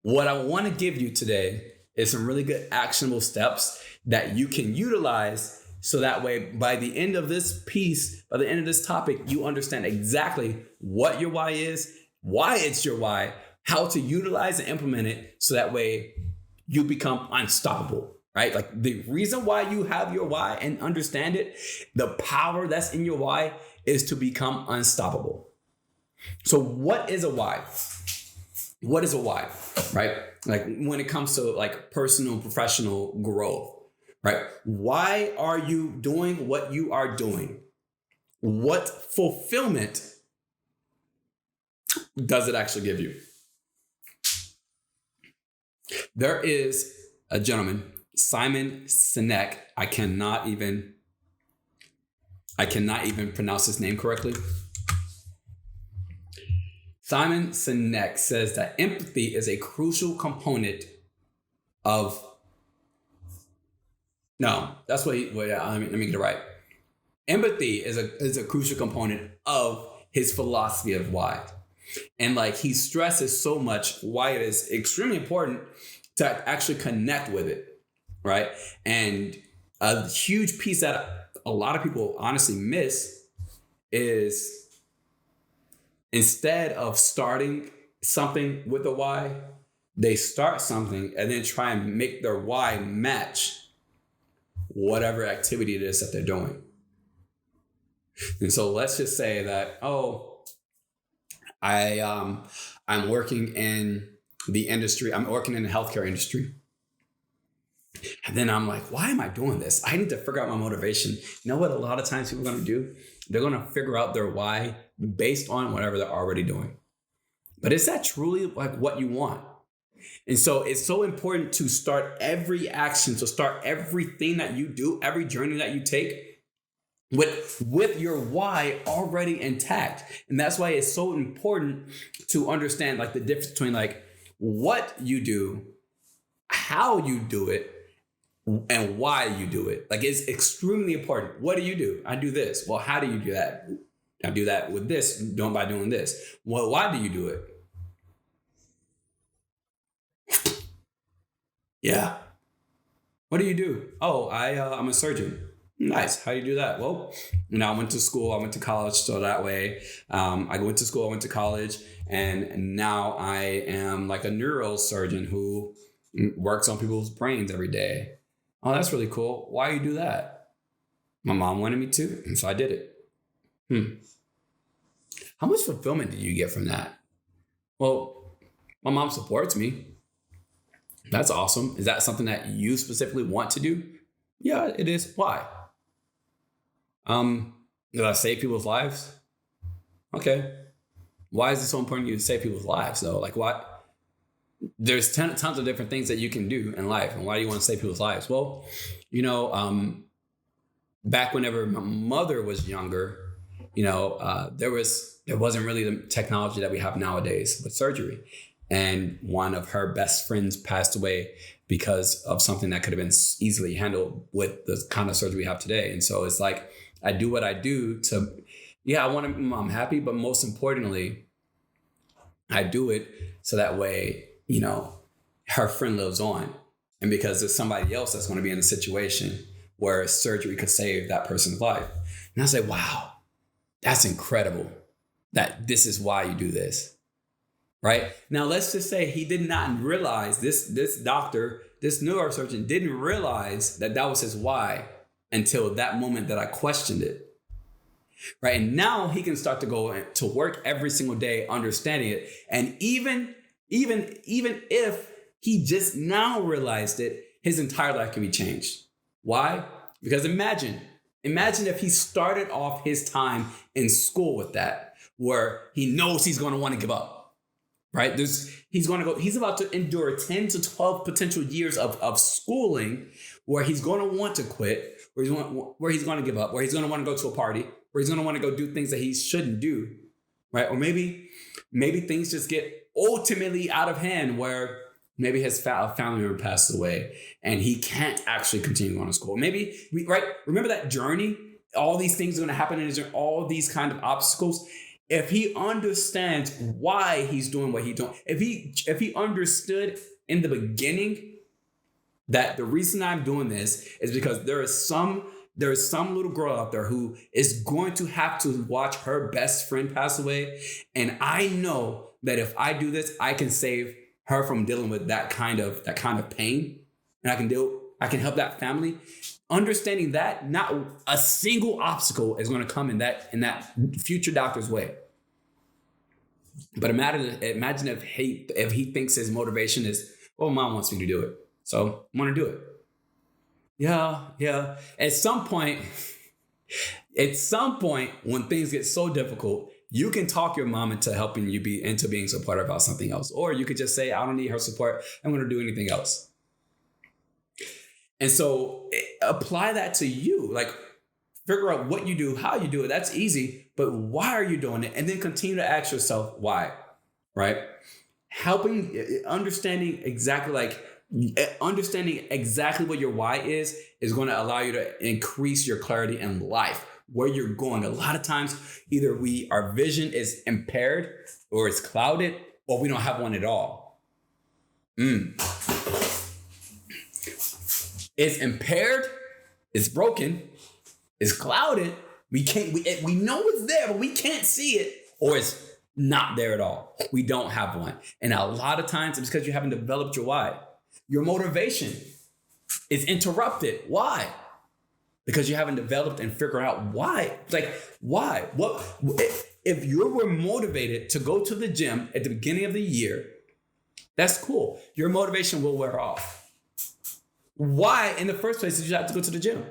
what I want to give you today is some really good actionable steps that you can utilize. So that way, by the end of this piece, by the end of this topic, you understand exactly what your why is, why it's your why, how to utilize and implement it. So that way you become unstoppable, right? Like, the reason why you have your why and understand it, the power that's in your why is to become unstoppable. So what is a why? What is a why, right? Like, when it comes to like personal, professional growth, right? Why are you doing what you are doing? What fulfillment does it actually give you? There is a gentleman, Simon Sinek. I cannot even pronounce his name correctly. Simon Sinek says that empathy is a crucial component of. No, that's what let me get it right. Empathy is a crucial component of his philosophy of why. And like, he stresses so much why it is extremely important to actually connect with it, right? And a huge piece that a lot of people honestly miss is, instead of starting something with a why, they start something and then try and make their why match whatever activity it is that they're doing. And so let's just say that, I'm working in the industry. I'm working in the healthcare industry. And then I'm like, why am I doing this? I need to figure out my motivation. You know what a lot of times people are going to do? They're going to figure out their why based on whatever they're already doing. But is that truly like what you want? And so it's so important to start every action, to start everything that you do, every journey that you take with your why already intact. And that's why it's so important to understand like the difference between like what you do, how you do it, and why you do it. Like, it's extremely important. What do you do? I do this. Well, how do you do that? I do that with this, by doing this. Well, why do you do it? Yeah. What do you do? Oh, I'm a surgeon. Nice. How do you do that? Well, I went to school, I went to college. So that way, I went to school, I went to college, and now I am like a neurosurgeon who works on people's brains every day. Oh, that's really cool. Why do you do that? My mom wanted me to, and so I did it. How much fulfillment did you get from that? Well, My mom supports me. That's awesome. Is that something that you specifically want to do? Yeah, it is. Why? Did I save people's lives? Okay. Why is it so important to you to save people's lives though? Like why? There's tons of different things that you can do in life. And why do you want to save people's lives? Well, back whenever my mother was younger, there wasn't really the technology that we have nowadays with surgery. And one of her best friends passed away because of something that could have been easily handled with the kind of surgery we have today. And so it's like, I do what I do I want to make my mom happy, but most importantly, I do it so that way, her friend lives on. And because there's somebody else that's going to be in a situation where surgery could save that person's life. And I say, wow, that's incredible that this is why you do this. Right? Now, let's just say he did not realize this doctor, this neurosurgeon didn't realize that was his why until that moment that I questioned it. Right? And now he can start to go to work every single day, understanding it. And even if he just now realized it, his entire life can be changed. Why? Because imagine if he started off his time in school with that, where he knows he's going to want to give up. Right? He's about to endure 10 to 12 potential years of schooling where he's going to want to quit, where he's going to give up, where he's going to want to go to a party, where he's going to want to go do things that he shouldn't do. Right? Or maybe things just get ultimately out of hand where maybe his family member passed away and he can't actually continue going to school. Remember that journey? All these things are going to happen in his journey, all these kind of obstacles. If he understands why he's doing what he's doing, if he understood in the beginning that the reason I'm doing this is because there is some little girl out there who is going to have to watch her best friend pass away. And I know that if I do this, I can save her from dealing with that kind of pain. And I can help that family. Understanding that not a single obstacle is going to come in that future doctor's way. But imagine if he thinks his motivation is, well, mom wants me to do it, so I want to do it. Yeah. At some point, when things get so difficult, you can talk your mom into helping you into being supportive about something else. Or you could just say, I don't need her support. I'm going to do anything else. And so apply that to you. Like, figure out what you do, how you do it. That's easy. But why are you doing it? And then continue to ask yourself why, right? Understanding exactly what your why is going to allow you to increase your clarity in life, where you're going. A lot of times, either our vision is impaired or it's clouded, or we don't have one at all. It's impaired, it's broken, it's clouded. We know it's there, but we can't see it, or it's not there at all. We don't have one. And a lot of times it's because you haven't developed your why. Your motivation is interrupted. Why? Because you haven't developed and figured out why. Like, why? What if you were motivated to go to the gym at the beginning of the year? That's cool. Your motivation will wear off. Why, in the first place, did you have to go to the gym?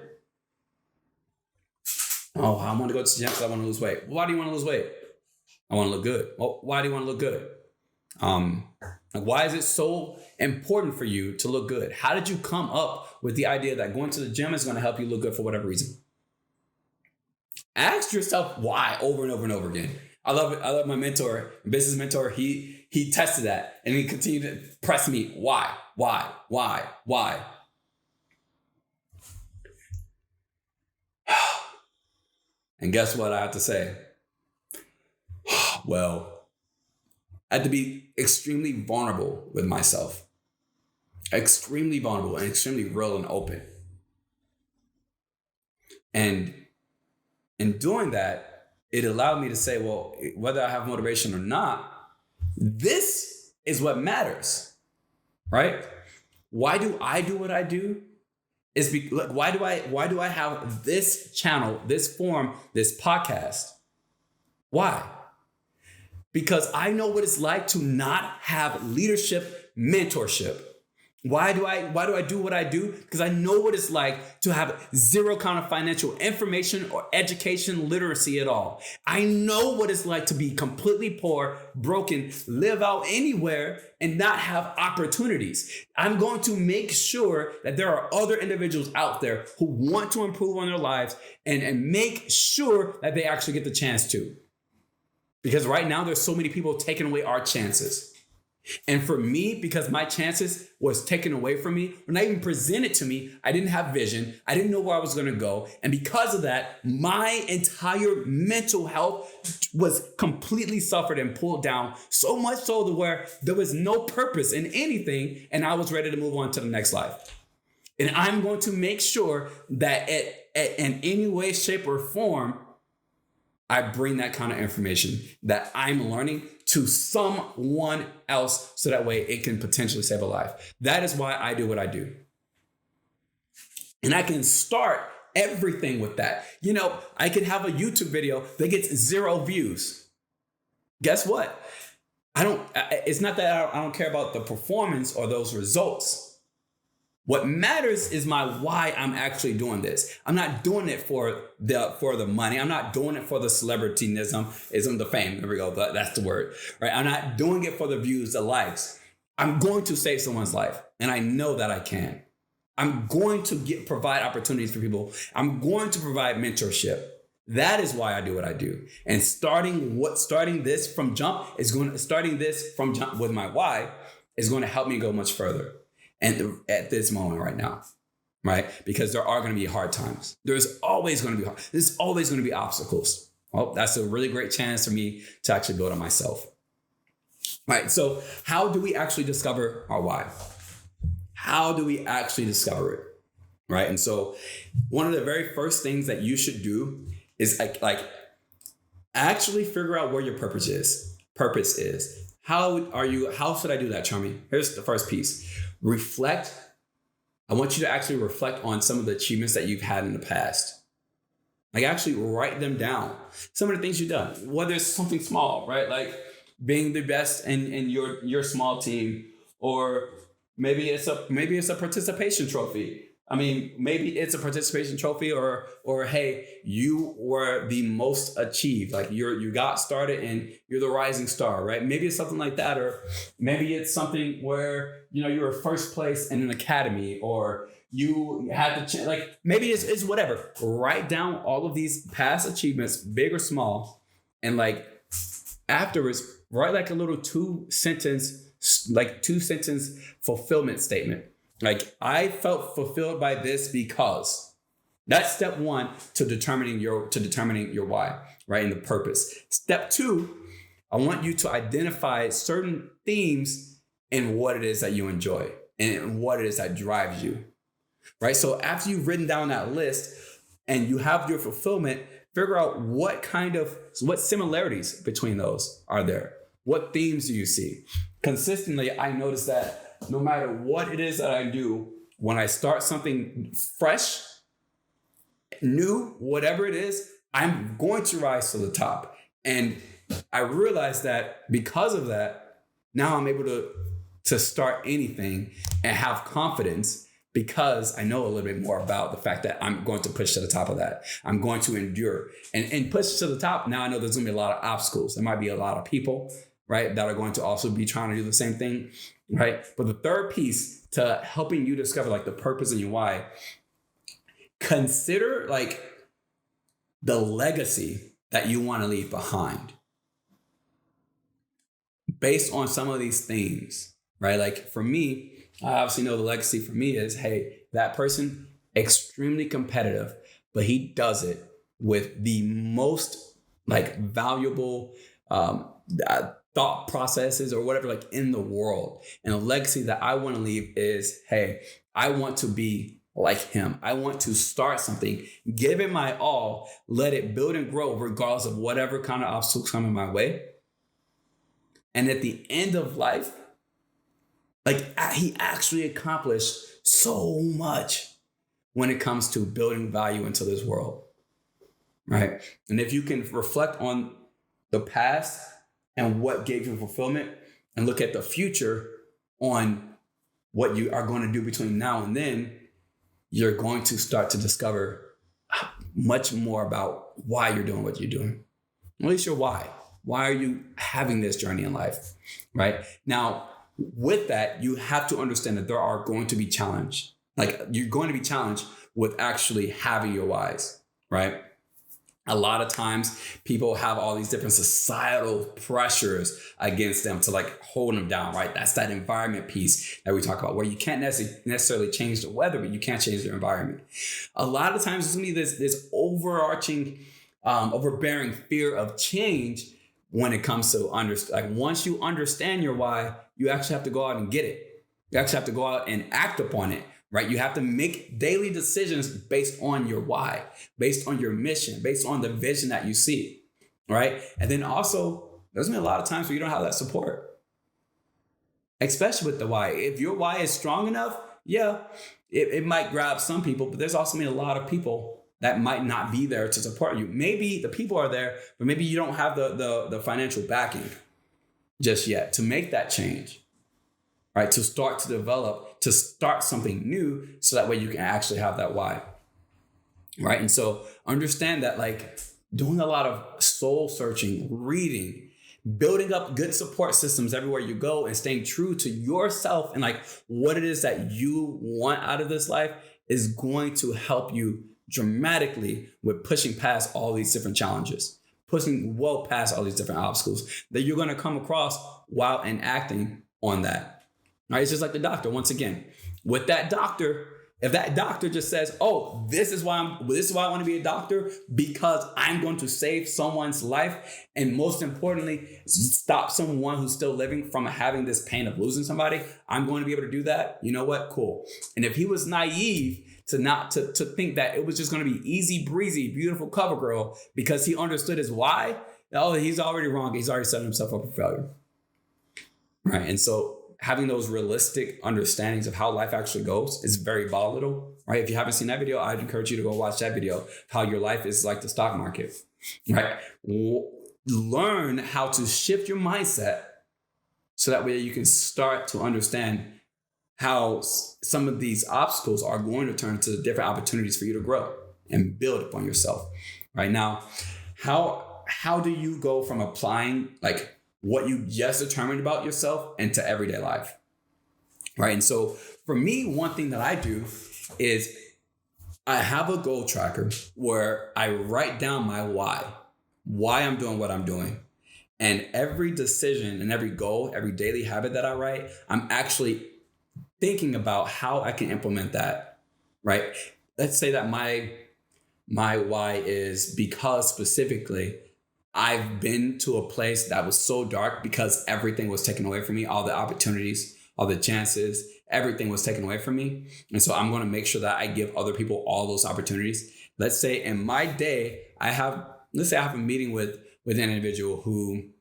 Oh, I want to go to the gym because I want to lose weight. Why do you want to lose weight? I want to look good. Well, why do you want to look good? Why is it so important for you to look good? How did you come up with the idea that going to the gym is going to help you look good for whatever reason? Ask yourself why over and over and over again. I love it. I love my mentor, business mentor. He tested that and he continued to press me. Why? And guess what I have to say? Well, I had to be extremely vulnerable with myself. Extremely vulnerable and extremely real and open. And in doing that, it allowed me to say, well, whether I have motivation or not, this is what matters, right? Why do I do what I do? Why do I have this channel, this forum, this podcast? Why? because I know what it's like to not have leadership mentorship. Why do I do what I do? Because I know what it's like to have zero kind of financial information or education literacy at all. I know what it's like to be completely poor, broken, live out anywhere and not have opportunities. I'm going to make sure that there are other individuals out there who want to improve on their lives and make sure that they actually get the chance to. Because right now there's so many people taking away our chances. And for me, because my chances was taken away from me, or not even presented to me, I didn't have vision. I didn't know where I was going to go. And because of that, my entire mental health was completely suffered and pulled down, so much so to where there was no purpose in anything. And I was ready to move on to the next life. And I'm going to make sure that in any way, shape, or form, I bring that kind of information that I'm learning to someone else so that way it can potentially save a life. That is why I do what I do. And I can start everything with that. You know, I can have a YouTube video that gets 0 views. Guess what? It's not that I don't care about the performance or those results. What matters is my why I'm actually doing this. I'm not doing it for the money. I'm not doing it for the celebrityism, the fame. There we go. That's the word, right? I'm not doing it for the views, the likes. I'm going to save someone's life, and I know that I can. I'm going to provide opportunities for people. I'm going to provide mentorship. That is why I do what I do. And starting this from jump with my why is going to help me go much further. And at this moment right now, right? Because there are going to be hard times. There's always going to be There's always going to be obstacles. Well, that's a really great chance for me to actually build on myself. Right. So how do we actually discover our why? How do we actually discover it? Right. And so one of the very first things that you should do is like actually figure out where your purpose is. How should I do that, Charmy? Here's the first piece. Reflect. I want you to actually reflect on some of the achievements that you've had in the past. Like actually write them down. Some of the things you've done, whether it's something small, right? Like being the best in your small team, or maybe it's a participation trophy. I mean, maybe it's a participation trophy or hey, you were the most achieved. Like you got started and you're the rising star, right? Maybe it's something like that, or maybe it's something where you were first place in an academy, or you had the chance. Like maybe it's whatever. Write down all of these past achievements, big or small, and like afterwards, write like a little two sentence fulfillment statement. Like I felt fulfilled by this because. That's step one to determining your why, right? And the purpose. Step two, I want you to identify certain themes in what it is that you enjoy and what it is that drives you, right? So after you've written down that list and you have your fulfillment, figure out what similarities between those are there. What themes do you see? Consistently, I notice that no matter what it is that I do, when I start something fresh, new, whatever it is, I'm going to rise to the top. And I realized that because of that, now I'm able to start anything and have confidence because I know a little bit more about the fact that I'm going to push to the top of that. I'm going to endure and push to the top. Now I know there's going to be a lot of obstacles. There might be a lot of people, right, that are going to also be trying to do the same thing, right? But the third piece to helping you discover like the purpose and your why, consider like the legacy that you want to leave behind based on some of these themes, right? Like for me, I obviously know the legacy for me is, hey, that person extremely competitive, but he does it with the most like valuable thought processes or whatever, like in the world. And a legacy that I want to leave is, hey, I want to be like him. I want to start something, give it my all, let it build and grow regardless of whatever kind of obstacles come in my way. And at the end of life, like he actually accomplished so much when it comes to building value into this world, right? And if you can reflect on the past and what gave you fulfillment, and look at the future on what you are going to do between now and then, you're going to start to discover much more about why you're doing what you're doing. At least your why. Why are you having this journey in life, right? Now, with that, you have to understand that there are going to be challenged. Like, you're going to be challenged with actually having your whys, right? A lot of times people have all these different societal pressures against them to like hold them down, right? That's that environment piece that we talk about, where you can't necessarily change the weather, but you can't change the environment. A lot of times there's going to be this overarching, overbearing fear of change when it comes to once you understand your why, you actually have to go out and get it. You actually have to go out and act upon it. Right? You have to make daily decisions based on your why, based on your mission, based on the vision that you see. Right? And then also, there's gonna be a lot of times where you don't have that support, especially with the why. If your why is strong enough, yeah, it might grab some people, but there's also gonna be a lot of people that might not be there to support you. Maybe the people are there, but maybe you don't have the financial backing just yet to make that change. Right? To start to develop, to start something new, so that way you can actually have that why. Right? And so understand that, like, doing a lot of soul searching, reading, building up good support systems everywhere you go, and staying true to yourself and like what it is that you want out of this life is going to help you dramatically with pushing past all these different challenges, pushing well past all these different obstacles that you're going to come across while enacting on that. Right? It's just like the doctor. Once again, with that doctor, if that doctor just says, "Oh, this is why I want to be a doctor, because I'm going to save someone's life, and most importantly, stop someone who's still living from having this pain of losing somebody. I'm going to be able to do that." You know what? Cool. And if he was naive to think that it was just going to be easy breezy, beautiful cover girl because he understood his why, oh, he's already wrong. He's already setting himself up for failure. Right? And so having those realistic understandings of how life actually goes is very volatile, right? If you haven't seen that video, I'd encourage you to go watch that video, how your life is like the stock market, right? Learn how to shift your mindset so that way you can start to understand how some of these obstacles are going to turn into different opportunities for you to grow and build upon yourself. Right? Now, how do you go from applying like what you just determined about yourself into everyday life? Right? And so for me, one thing that I do is I have a goal tracker where I write down my why I'm doing what I'm doing. And every decision and every goal, every daily habit that I write, I'm actually thinking about how I can implement that, right? Let's say that my why is because specifically I've been to a place that was so dark because everything was taken away from me, all the opportunities, all the chances, everything was taken away from me. And so I'm going to make sure that I give other people all those opportunities. Let's say in my day, I have a meeting with an individual who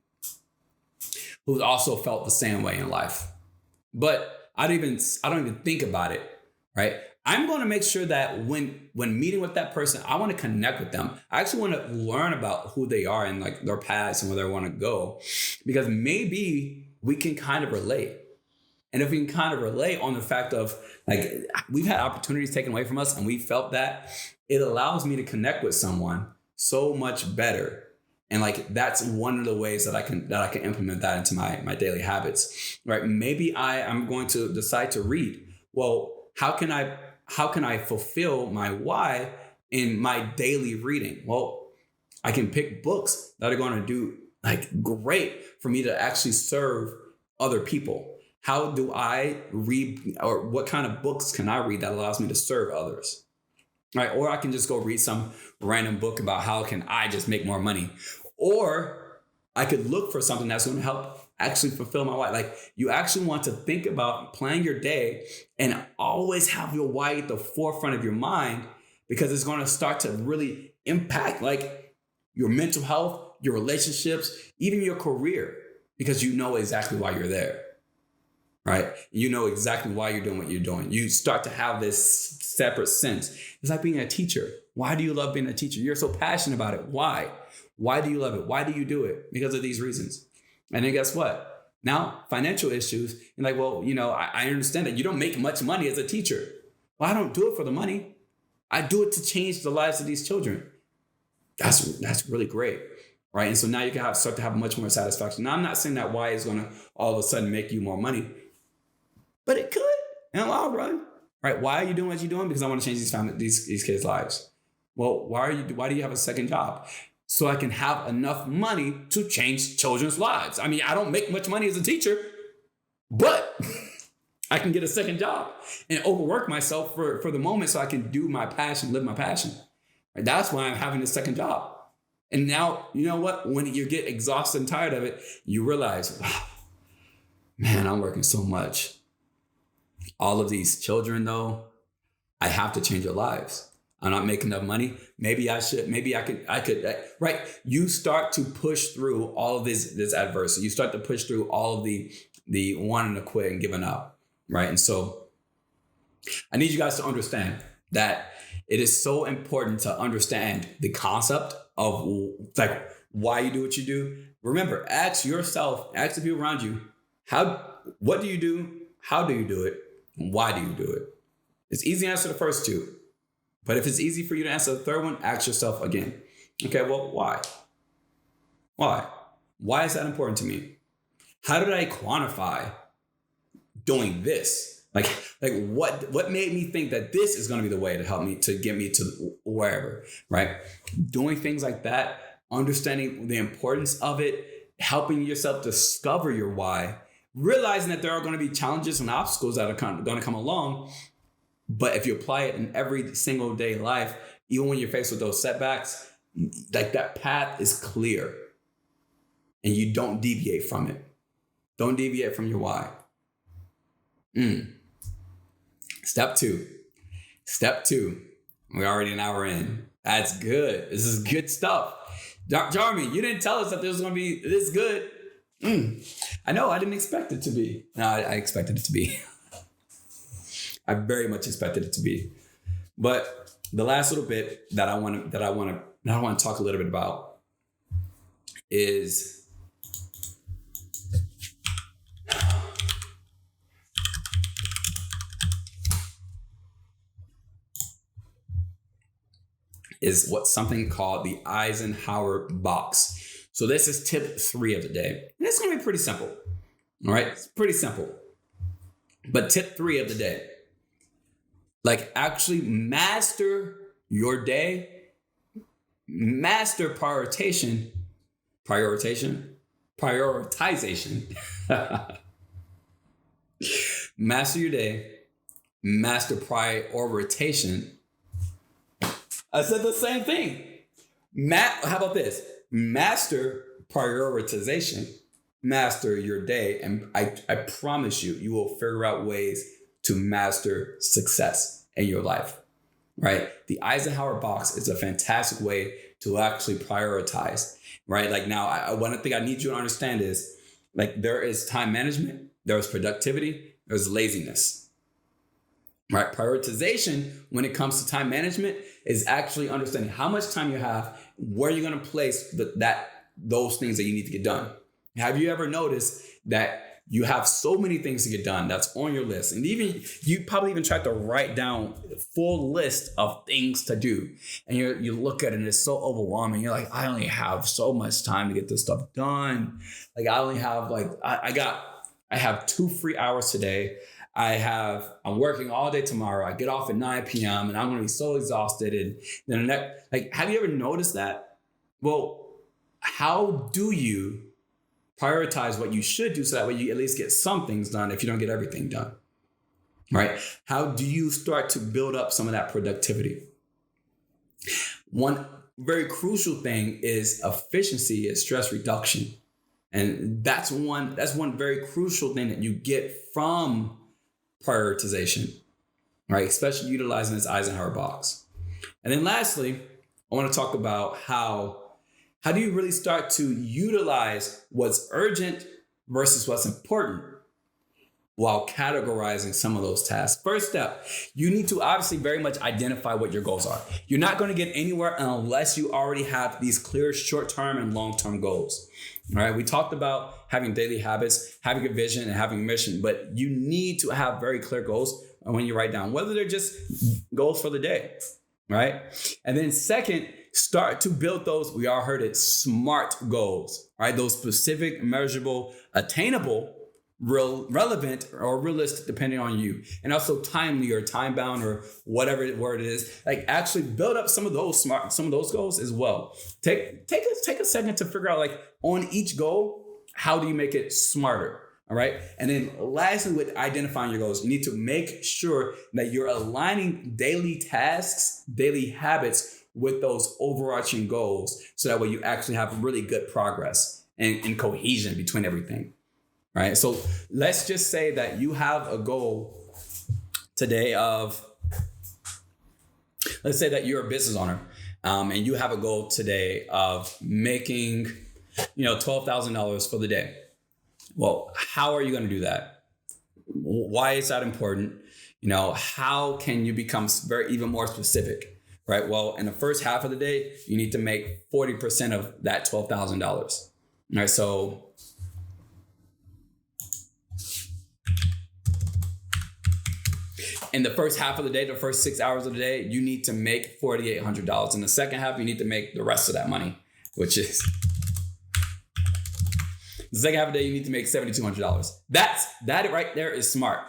also felt the same way in life. But I don't even think about it, right? I'm going to make sure that when meeting with that person, I want to connect with them. I actually want to learn about who they are and like their paths and where they want to go, because maybe we can kind of relate. And if we can kind of relate on the fact of like, we've had opportunities taken away from us and we felt that, it allows me to connect with someone so much better. And like, that's one of the ways that I can implement that into my daily habits, right? Maybe I'm going to decide to read. Well, how can I fulfill my why in my daily reading? Well, I can pick books that are going to do like great for me to actually serve other people. How do I read, or what kind of books can I read that allows me to serve others? Right? Or I can just go read some random book about how can I just make more money. Or I could look for something that's going to help actually fulfill my why. Like, you actually want to think about plan your day and always have your why at the forefront of your mind, because it's going to start to really impact like your mental health, your relationships, even your career, because you know exactly why you're there. Right? You know exactly why you're doing what you're doing. You start to have this separate sense. It's like being a teacher. Why do you love being a teacher? You're so passionate about it. Why? Why do you love it? Why do you do it? Because of these reasons. And then guess what? Now, financial issues. You're like, well, I understand that you don't make much money as a teacher. Well, I don't do it for the money. I do it to change the lives of these children. That's really great, right? And so now you can start to have much more satisfaction. Now, I'm not saying that Y is going to all of a sudden make you more money, but it could in the long run, right? Why are you doing what you're doing? Because I want to change these kids' lives. Well, why do you have a second job? So I can have enough money to change children's lives. I mean, I don't make much money as a teacher, but I can get a second job and overwork myself for the moment so I can do my passion, live my passion. Right? That's why I'm having a second job. And now, you know what? When you get exhausted and tired of it, you realize, wow, man, I'm working so much. All of these children, though, I have to change their lives. I'm not making enough money. Maybe I should. Maybe I could. Right? You start to push through all of this adversity. You start to push through all of the wanting to quit and giving up. Right? And so I need you guys to understand that it is so important to understand the concept of like why you do what you do. Remember, ask yourself, ask the people around you, what do you do? How do you do it? And why do you do it? It's easy to answer the first two. But if it's easy for you to answer the third one, ask yourself again. Okay, well, why? Why? Why is that important to me? How did I quantify doing this? Like what made me think that this is going to be the way to help me to get me to wherever, right? Doing things like that, understanding the importance of it, helping yourself discover your why, realizing that there are going to be challenges and obstacles that are going to come along. But if you apply it in every single day life, even when you're faced with those setbacks, like that path is clear and you don't deviate from it. Don't deviate from your why. Step two. We're already an hour in. That's good. This is good stuff. Jeremy, you didn't tell us that this was going to be this good. I know. I didn't expect it to be. No, I expected it to be. I very much expected it to be. But the last little bit that I want to talk a little bit about is what's something called the Eisenhower box. So this is tip 3 of the day. And it's going to be pretty simple. All right. It's pretty simple. But tip 3 of the day, like actually master your day, master prioritization, master your day, master prioritization. I said the same thing. How about this? Master prioritization, master your day. And I promise you will figure out ways to master success in your life, right? The Eisenhower box is a fantastic way to actually prioritize, right? Like now, one thing I need you to understand is like there is time management, there's productivity, there's laziness, right? Prioritization when it comes to time management is actually understanding how much time you have, where you're going to place those things that you need to get done. Have you ever noticed that you have so many things to get done that's on your list? And even you probably even tried to write down a full list of things to do. And you look at it and it's so overwhelming. You're like, I only have so much time to get this stuff done. Like I only have I have 2 free hours today. I'm working all day tomorrow. I get off at 9 p.m. and I'm going to be so exhausted. And then have you ever noticed that? Well, how do you prioritize what you should do so that way you at least get some things done if you don't get everything done, right? How do you start to build up some of that productivity? One very crucial thing is efficiency is stress reduction. And that's one very crucial thing that you get from prioritization, right? Especially utilizing this Eisenhower box. And then lastly, I want to talk about how do you really start to utilize what's urgent versus what's important? while categorizing some of those tasks. First step, you need to obviously very much identify what your goals are. You're not going to get anywhere unless you already have these clear short-term and long-term goals. All right, we talked about having daily habits, having a vision, and having a mission, but you need to have very clear goals when you write down, whether they're just goals for the day, right? And then second, start to build those, we all heard it, SMART goals, right? Those specific, measurable, attainable, relevant or realistic, depending on you, and also timely or time bound or whatever word it is. Like actually build up some of those goals as well. Take a second to figure out, like, on each goal, how do you make it smarter? All right. And then lastly, with identifying your goals, you need to make sure that you're aligning daily tasks, daily habits with those overarching goals, so that way you actually have really good progress and cohesion between everything. Right. So let's just say that you have a goal today of, let's say that you're a business owner, and you have a goal today of making, $12,000 for the day. Well, how are you going to do that? Why is that important? How can you become even more specific? Right. Well, in the first half of the day, you need to make 40% of that $12,000. All right. So in the first half of the day, the first 6 hours of the day, you need to make $4,800. In the second half, you need to make the rest of that money, which is the second half of the day, you need to make $7,200. That right there is smart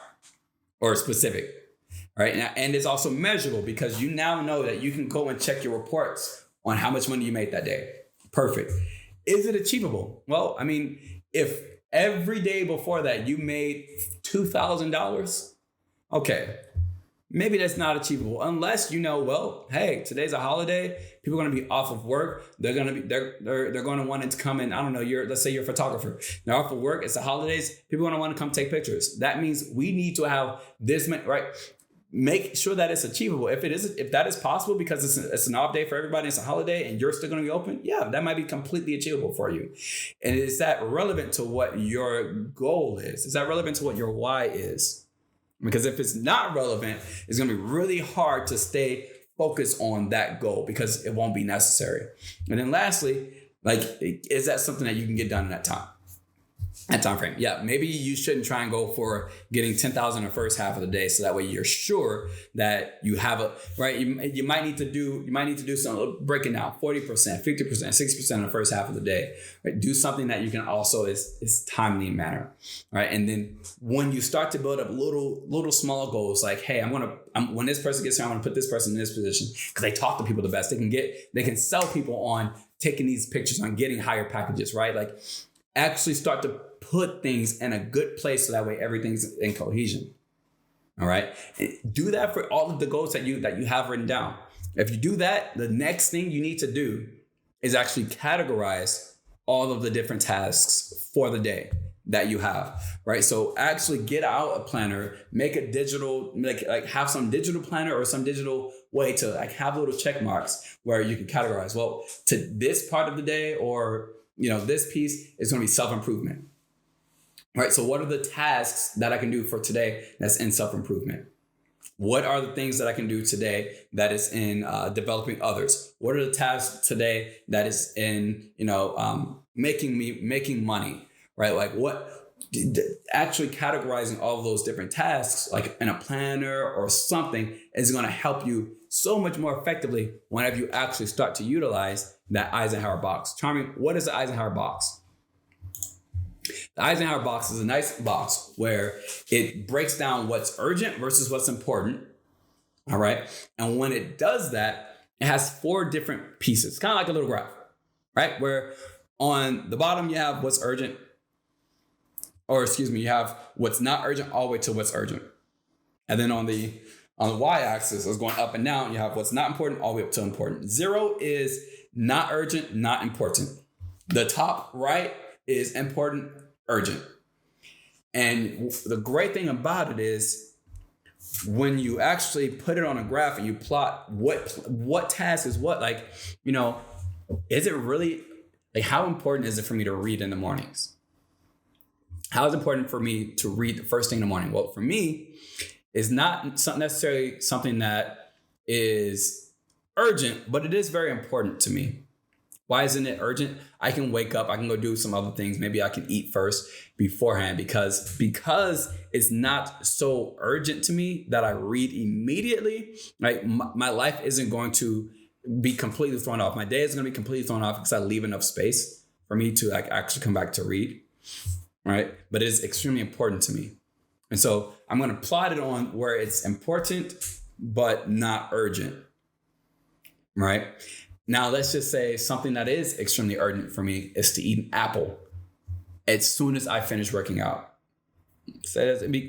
or specific, right? And it's also measurable, because you now know that you can go and check your reports on how much money you made that day. Perfect. Is it achievable? Well, I mean, if every day before that you made $2,000, okay, maybe that's not achievable, unless well, hey, today's a holiday. People are going to be off of work. They're going to want to come in. I don't know. Let's say you're a photographer. They're off of work. It's the holidays. People are going to want to come take pictures. That means we need to have this, right? Make sure that it's achievable. If that is possible, because it's an off day for everybody, it's a holiday, and you're still going to be open. Yeah, that might be completely achievable for you. And is that relevant to what your goal is? Is that relevant to what your why is? Because if it's not relevant, it's going to be really hard to stay focused on that goal, because it won't be necessary. And then lastly, is that something that you can get done in that time frame? Yeah, maybe you shouldn't try and go for getting 10,000 in the first half of the day, so that way you're sure that you have right. You might need to do some breaking down 40%, 50%, 60% in the first half of the day. Right? Do something that you can also is timely in manner. Right. And then when you start to build up little small goals, like, hey, when this person gets here, I'm gonna put this person in this position, because they talk to people the best. They can sell people on taking these pictures, on getting higher packages, right? Like, actually start to put things in a good place, so that way everything's in cohesion. All right. Do that for all of the goals that you have written down. If you do that, the next thing you need to do is actually categorize all of the different tasks for the day that you have, right? So actually get out a planner, make a digital, have some digital planner or some digital way to have little check marks where you can categorize, well, to this part of the day, or this piece is going to be self-improvement. All right. So what are the tasks that I can do for today that's in self-improvement? What are the things that I can do today that is in developing others? What are the tasks today that is in, making money, right? Like, what actually categorizing all of those different tasks, like in a planner or something, is going to help you so much more effectively whenever you actually start to utilize that Eisenhower box. Charming, what is the Eisenhower box? The Eisenhower box is a nice box where it breaks down what's urgent versus what's important. All right. And when it does that, it has 4 different pieces, kind of like a little graph, right? Where on the bottom, you have what's urgent, you have what's not urgent all the way to what's urgent. And then on the y-axis is going up and down. You have what's not important all the way up to important. 0 is not urgent, not important. The top right is important, urgent. And the great thing about it is, when you actually put it on a graph and you plot what task is what, is it really, how important is it for me to read in the mornings? How is it important for me to read the first thing in the morning? Well, for me, it's not necessarily something that is urgent, but it is very important to me. Why isn't it urgent? I can wake up, I can go do some other things. Maybe I can eat first beforehand because it's not so urgent to me that I read immediately. Right? My life isn't going to be completely thrown off. My day is going to be completely thrown off because I leave enough space for me to like actually come back to read. Right? But it is extremely important to me. And so I'm going to plot it on where it's important, but not urgent. Right? Now, let's just say something that is extremely urgent for me is to eat an apple as soon as I finish working out.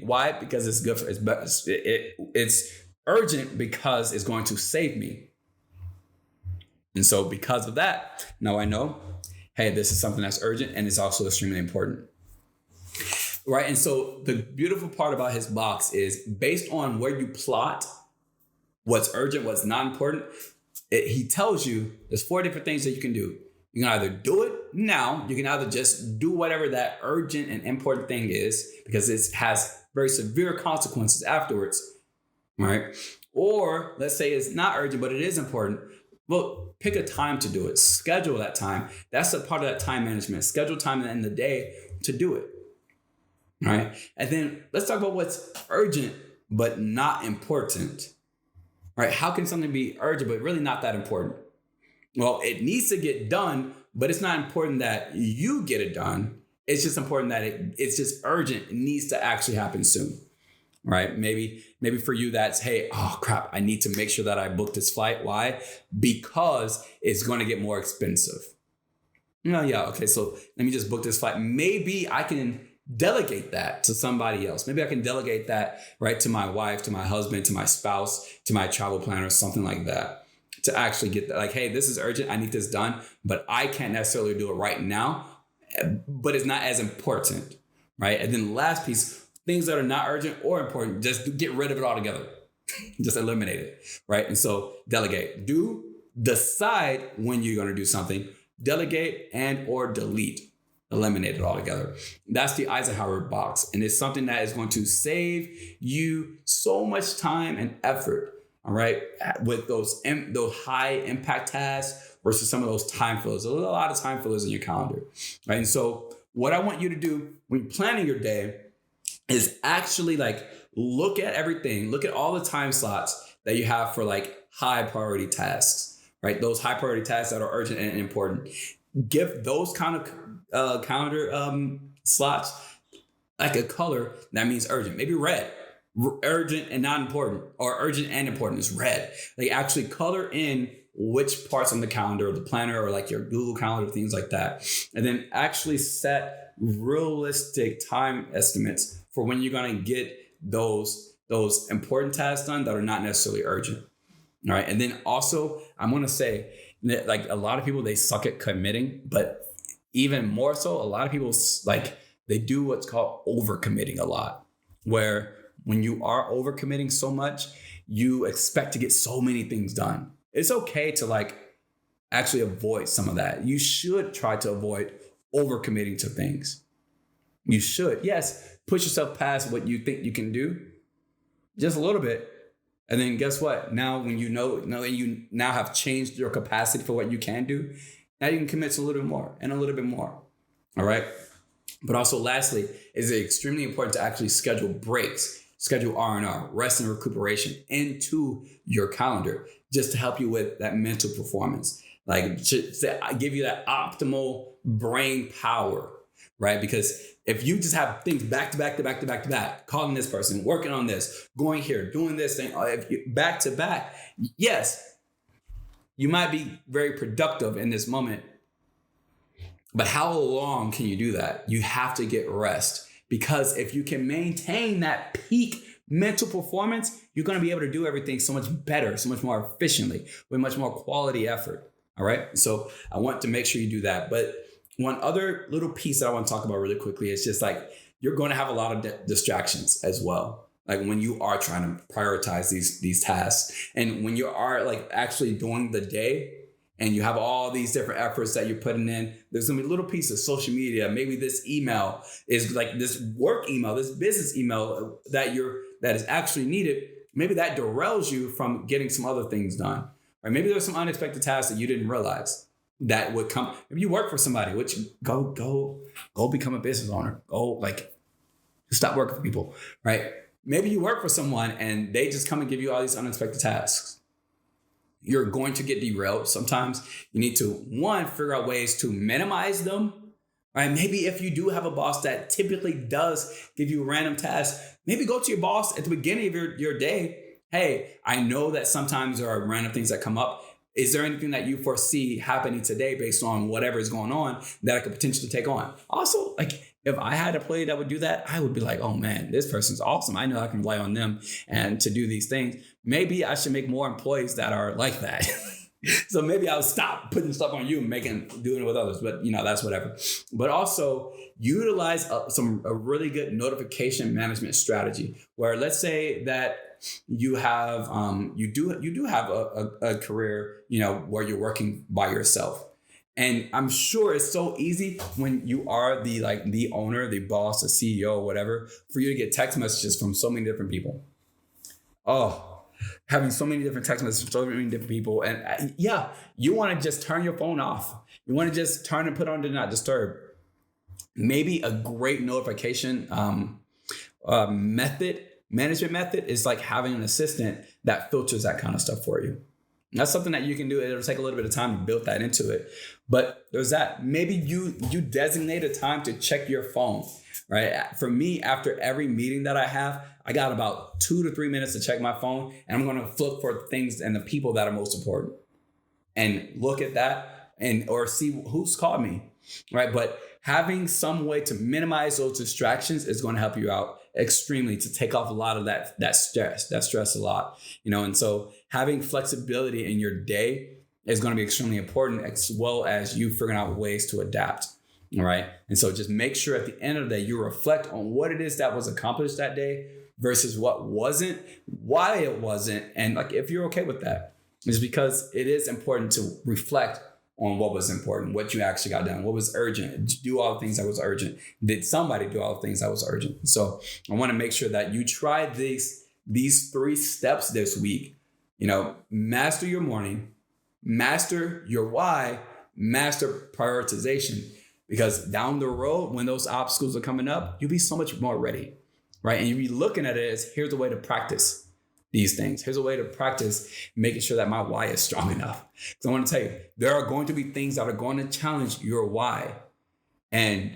Why? Because it's good for it's urgent because it's going to save me. And so because of that, now I know, hey, this is something that's urgent and it's also extremely important. Right. And so the beautiful part about his box is based on where you plot what's urgent, what's not important. He tells you there's 4 different things that you can do. You can either do it now. You can either just do whatever that urgent and important thing is because it has very severe consequences afterwards. Right. Or let's say it's not urgent, but it is important. Well, pick a time to do it. Schedule that time. That's a part of that time management. Schedule time at the end of the day to do it. Right. And then let's talk about what's urgent, but not important. Right? How can something be urgent, but really not that important? Well, it needs to get done, but it's not important that you get it done. It's just important that it's just urgent. It needs to actually happen soon. Right? Maybe for you, that's, hey, oh crap, I need to make sure that I book this flight. Why? Because it's going to get more expensive. Yeah, okay, so let me just book this flight. Maybe I can delegate that to somebody else. Maybe I can delegate that right to my wife, to my husband, to my spouse, to my travel planner, something like that, to actually get that. Like, hey, this is urgent. I need this done, but I can't necessarily do it right now, but it's not as important. Right. And then the last piece, things that are not urgent or important, just get rid of it altogether. Just eliminate it. Right. And so delegate, decide when you're going to do something, delegate and or delete. Eliminate it altogether. That's the Eisenhower box. And it's something that is going to save you so much time and effort. All right. With those high impact tasks versus some of those time fillers. There's a lot of time fillers in your calendar. Right. And so what I want you to do when you're planning your day is actually like look at everything. Look at all the time slots that you have for like high priority tasks. Right. Those high priority tasks that are urgent and important. Give those kind of calendar slots like a color that means urgent. Maybe red, urgent and not important, or urgent and important is red. Like actually color in which parts on the calendar or the planner or like your Google Calendar, things like that. And then actually set realistic time estimates for when you're going to get those important tasks done that are not necessarily urgent. All right. And then also I'm going to say that like a lot of people, they suck at committing, but even more so, a lot of people like they do what's called overcommitting a lot, where when you are overcommitting so much, you expect to get so many things done. It's okay to like actually avoid some of that. You should try to avoid overcommitting to things. You should, yes, push yourself past what you think you can do, just a little bit. And then guess what? Now, when you know that you now have changed your capacity for what you can do, now you can commit to a little bit more and a little bit more. All right. But also lastly, is it extremely important to actually schedule breaks, schedule R&R, rest and recuperation into your calendar just to help you with that mental performance. Like to give you that optimal brain power, right? Because if you just have things back to back, calling this person, working on this, going here, doing this thing, if you back to back, yes, you might be very productive in this moment, but how long can you do that? You have to get rest, because if you can maintain that peak mental performance, you're going to be able to do everything so much better, so much more efficiently, with much more quality effort. All right. So I want to make sure you do that. But one other little piece that I want to talk about really quickly is just like, you're going to have a lot of distractions as well. Like when you are trying to prioritize these tasks, and when you are like actually doing the day and you have all these different efforts that you're putting in. There's gonna be a little piece of social media. Maybe this email is like this work email, this business email that is actually needed. Maybe that derails you from getting some other things done. Or maybe there's some unexpected tasks that you didn't realize that would come. Maybe you work for somebody, which go become a business owner. Go stop working for people, right? Maybe you work for someone and they just come and give you all these unexpected tasks. You're going to get derailed. Sometimes you need to, one, figure out ways to minimize them, right? Maybe if you do have a boss that typically does give you random tasks, maybe go to your boss at the beginning of your day. Hey, I know that sometimes there are random things that come up. Is there anything that you foresee happening today based on whatever is going on that I could potentially take on? Also, if I had a employee that would do that, I would be like, oh man, this person's awesome. I know I can rely on them and to do these things. Maybe I should make more employees that are like that. So maybe I'll stop putting stuff on you and doing it with others, but that's whatever. But also utilize a really good notification management strategy where, let's say that you have you do have a career, where you're working by yourself. And I'm sure it's so easy when you are the owner, the boss, the CEO, whatever, for you to get text messages from so many different people. Oh, having so many different text messages from so many different people. And you want to just turn your phone off. You want to just turn and put on Do Not Disturb. Maybe a great notification management method is like having an assistant that filters that kind of stuff for you. That's something that you can do. It'll take a little bit of time to build that into it. But there's that. Maybe you designate a time to check your phone, right? For me, after every meeting that I have, I got about 2 to 3 minutes to check my phone. And I'm going to look for things and the people that are most important and look at that or see who's called me, right? But having some way to minimize those distractions is going to help you out extremely, to take off a lot of that stress a lot, and so having flexibility in your day is going to be extremely important, as well as you figuring out ways to adapt. All right. And so just make sure at the end of the day, you reflect on what it is that was accomplished that day versus what wasn't, why it wasn't. And if you're okay with that, it's because it is important to reflect on what was important, what you actually got done, what was urgent. Did you do all the things that was urgent? Did somebody do all the things that was urgent? So I want to make sure that you try these 3 steps this week. Master your morning, master your why, master prioritization, because down the road, when those obstacles are coming up, you'll be so much more ready, right? And you'll be looking at it as, here's a way to practice these things. Here's a way to practice making sure that my why is strong enough. So I want to tell you, there are going to be things that are going to challenge your why. And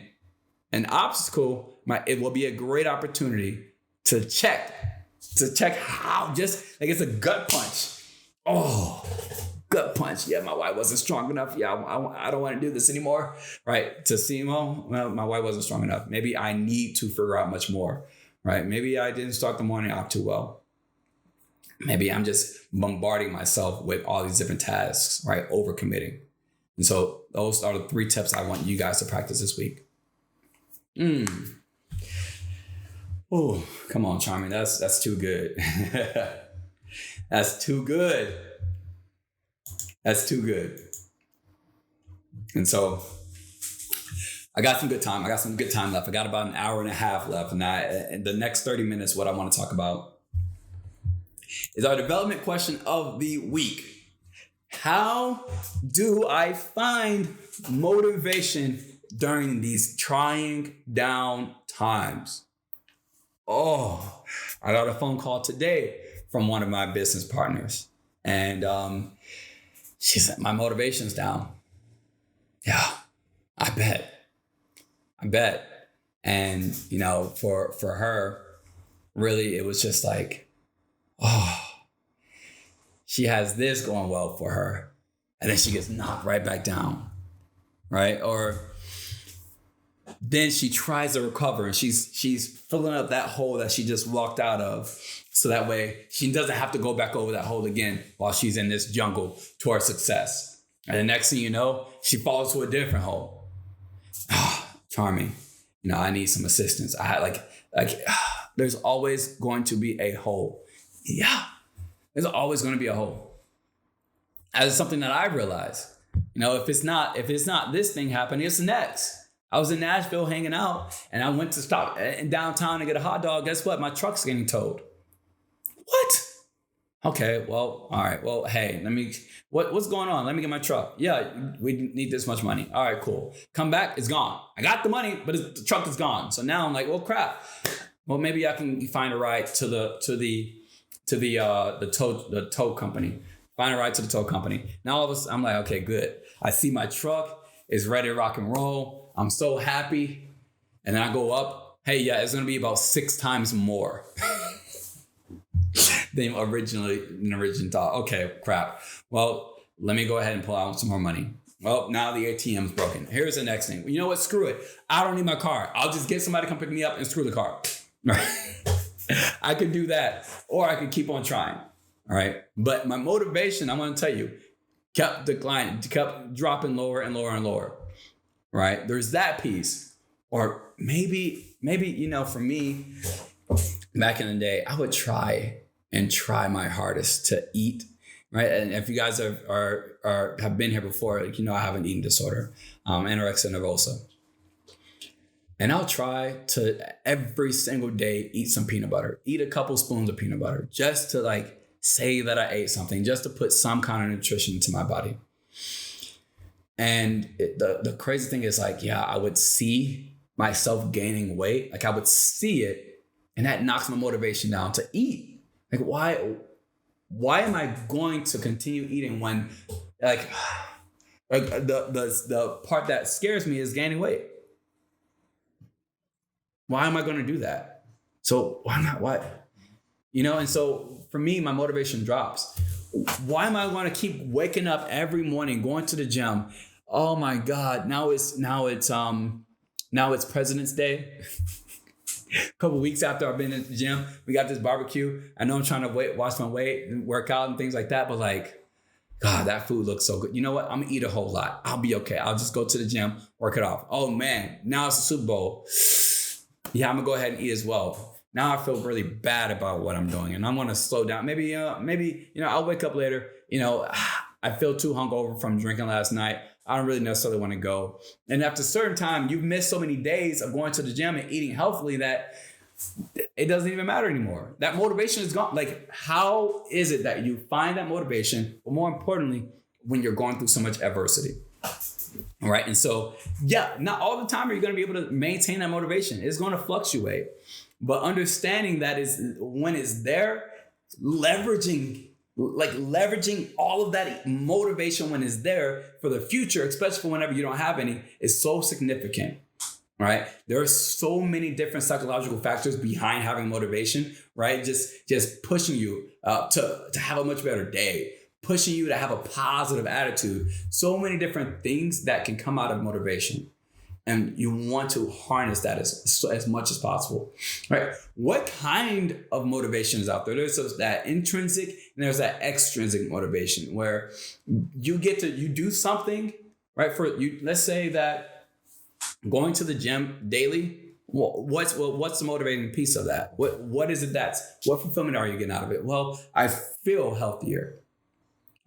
an obstacle, it will be a great opportunity to check how, just like it's a gut punch. Oh, gut punch. Yeah, my why wasn't strong enough. Yeah, I don't want to do this anymore. Right? To see, well, my why wasn't strong enough. Maybe I need to figure out much more. Right? Maybe I didn't start the morning off too well. Maybe I'm just bombarding myself with all these different tasks, right? Overcommitting. And so those are the 3 tips I want you guys to practice this week. Oh, come on, Charming. That's too good. That's too good. That's too good. And so I got some good time. left. I got about an hour and a half left. And the next 30 minutes, what I want to talk about is our development question of the week. How do I find motivation during these trying down times? Oh, I got a phone call today from one of my business partners. And she said, my motivation's down. Yeah, I bet. And, for her, really, it was just like, oh, she has this going well for her, and then she gets knocked right back down, right? Or then she tries to recover, and she's filling up that hole that she just walked out of, so that way she doesn't have to go back over that hole again while she's in this jungle towards success. And the next thing you know, she falls to a different hole. Charming, I need some assistance. There's always going to be a hole. Yeah, there's always going to be a hole. As something that I realized, If it's not this thing happening, it's next. I was in Nashville hanging out, and I went to stop in downtown to get a hot dog. Guess what? My truck's getting towed. What? Okay, well, all right. Well, hey, what's going on? Let me get my truck. Yeah, we need this much money. All right, cool. Come back, it's gone. I got the money, but the truck is gone. So now I'm like, well, crap. Well, maybe I can find a ride to the tow company. Find a ride to the tow company. Now all of a sudden, I'm like, okay, good. I see my truck is ready to rock and roll. I'm so happy. And then I go up. Hey, yeah, it's gonna be about 6 times more than originally thought. Okay, crap. Well, let me go ahead and pull out some more money. Well, now the ATM's broken. Here's the next thing. You know what? Screw it. I don't need my car. I'll just get somebody to come pick me up and screw the car. I could do that, or I could keep on trying. All right. But my motivation, I'm going to tell you, kept declining, kept dropping lower and lower and lower. Right. There's that piece. Or maybe, for me, back in the day, I would try my hardest to eat. Right. And if you guys have been here before, I have an eating disorder, anorexia nervosa. And I'll try to every single day eat some peanut butter, eat a couple spoons of peanut butter, just to say that I ate something, just to put some kind of nutrition into my body. And the crazy thing is I would see myself gaining weight. I would see it, and that knocks my motivation down to eat. Why am I going to continue eating when the part that scares me is gaining weight? Why am I going to do that? So why not? Why? And so for me, my motivation drops. Why am I going to keep waking up every morning, going to the gym? Oh my God. Now it's President's Day. A couple weeks after I've been in the gym, we got this barbecue. I know I'm trying to watch my weight and work out and things like that. But God, that food looks so good. You know what? I'm going to eat a whole lot. I'll be okay. I'll just go to the gym, work it off. Oh man, now it's the Super Bowl. Yeah, I'm gonna go ahead and eat as well. Now I feel really bad about what I'm doing, and I'm gonna slow down. Maybe I'll wake up later. I feel too hungover from drinking last night. I don't really necessarily want to go. And after a certain time, you've missed so many days of going to the gym and eating healthily that it doesn't even matter anymore. That motivation is gone. How is it that you find that motivation, but more importantly, when you're going through so much adversity? All right. And so, not all the time are you going to be able to maintain that motivation. It's going to fluctuate. But understanding that is when it's there, leveraging all of that motivation when it's there for the future, especially for whenever you don't have any, is so significant. Right. There are so many different psychological factors behind having motivation. Right. Just pushing you to have a much better day. Pushing you to have a positive attitude. So many different things that can come out of motivation. And you want to harness that as much as possible. Right? What kind of motivation is out there? There's that intrinsic and there's that extrinsic motivation where you do something, right? For you, let's say that going to the gym daily, what's the motivating piece of that? What is it what fulfillment are you getting out of it? Well, I feel healthier.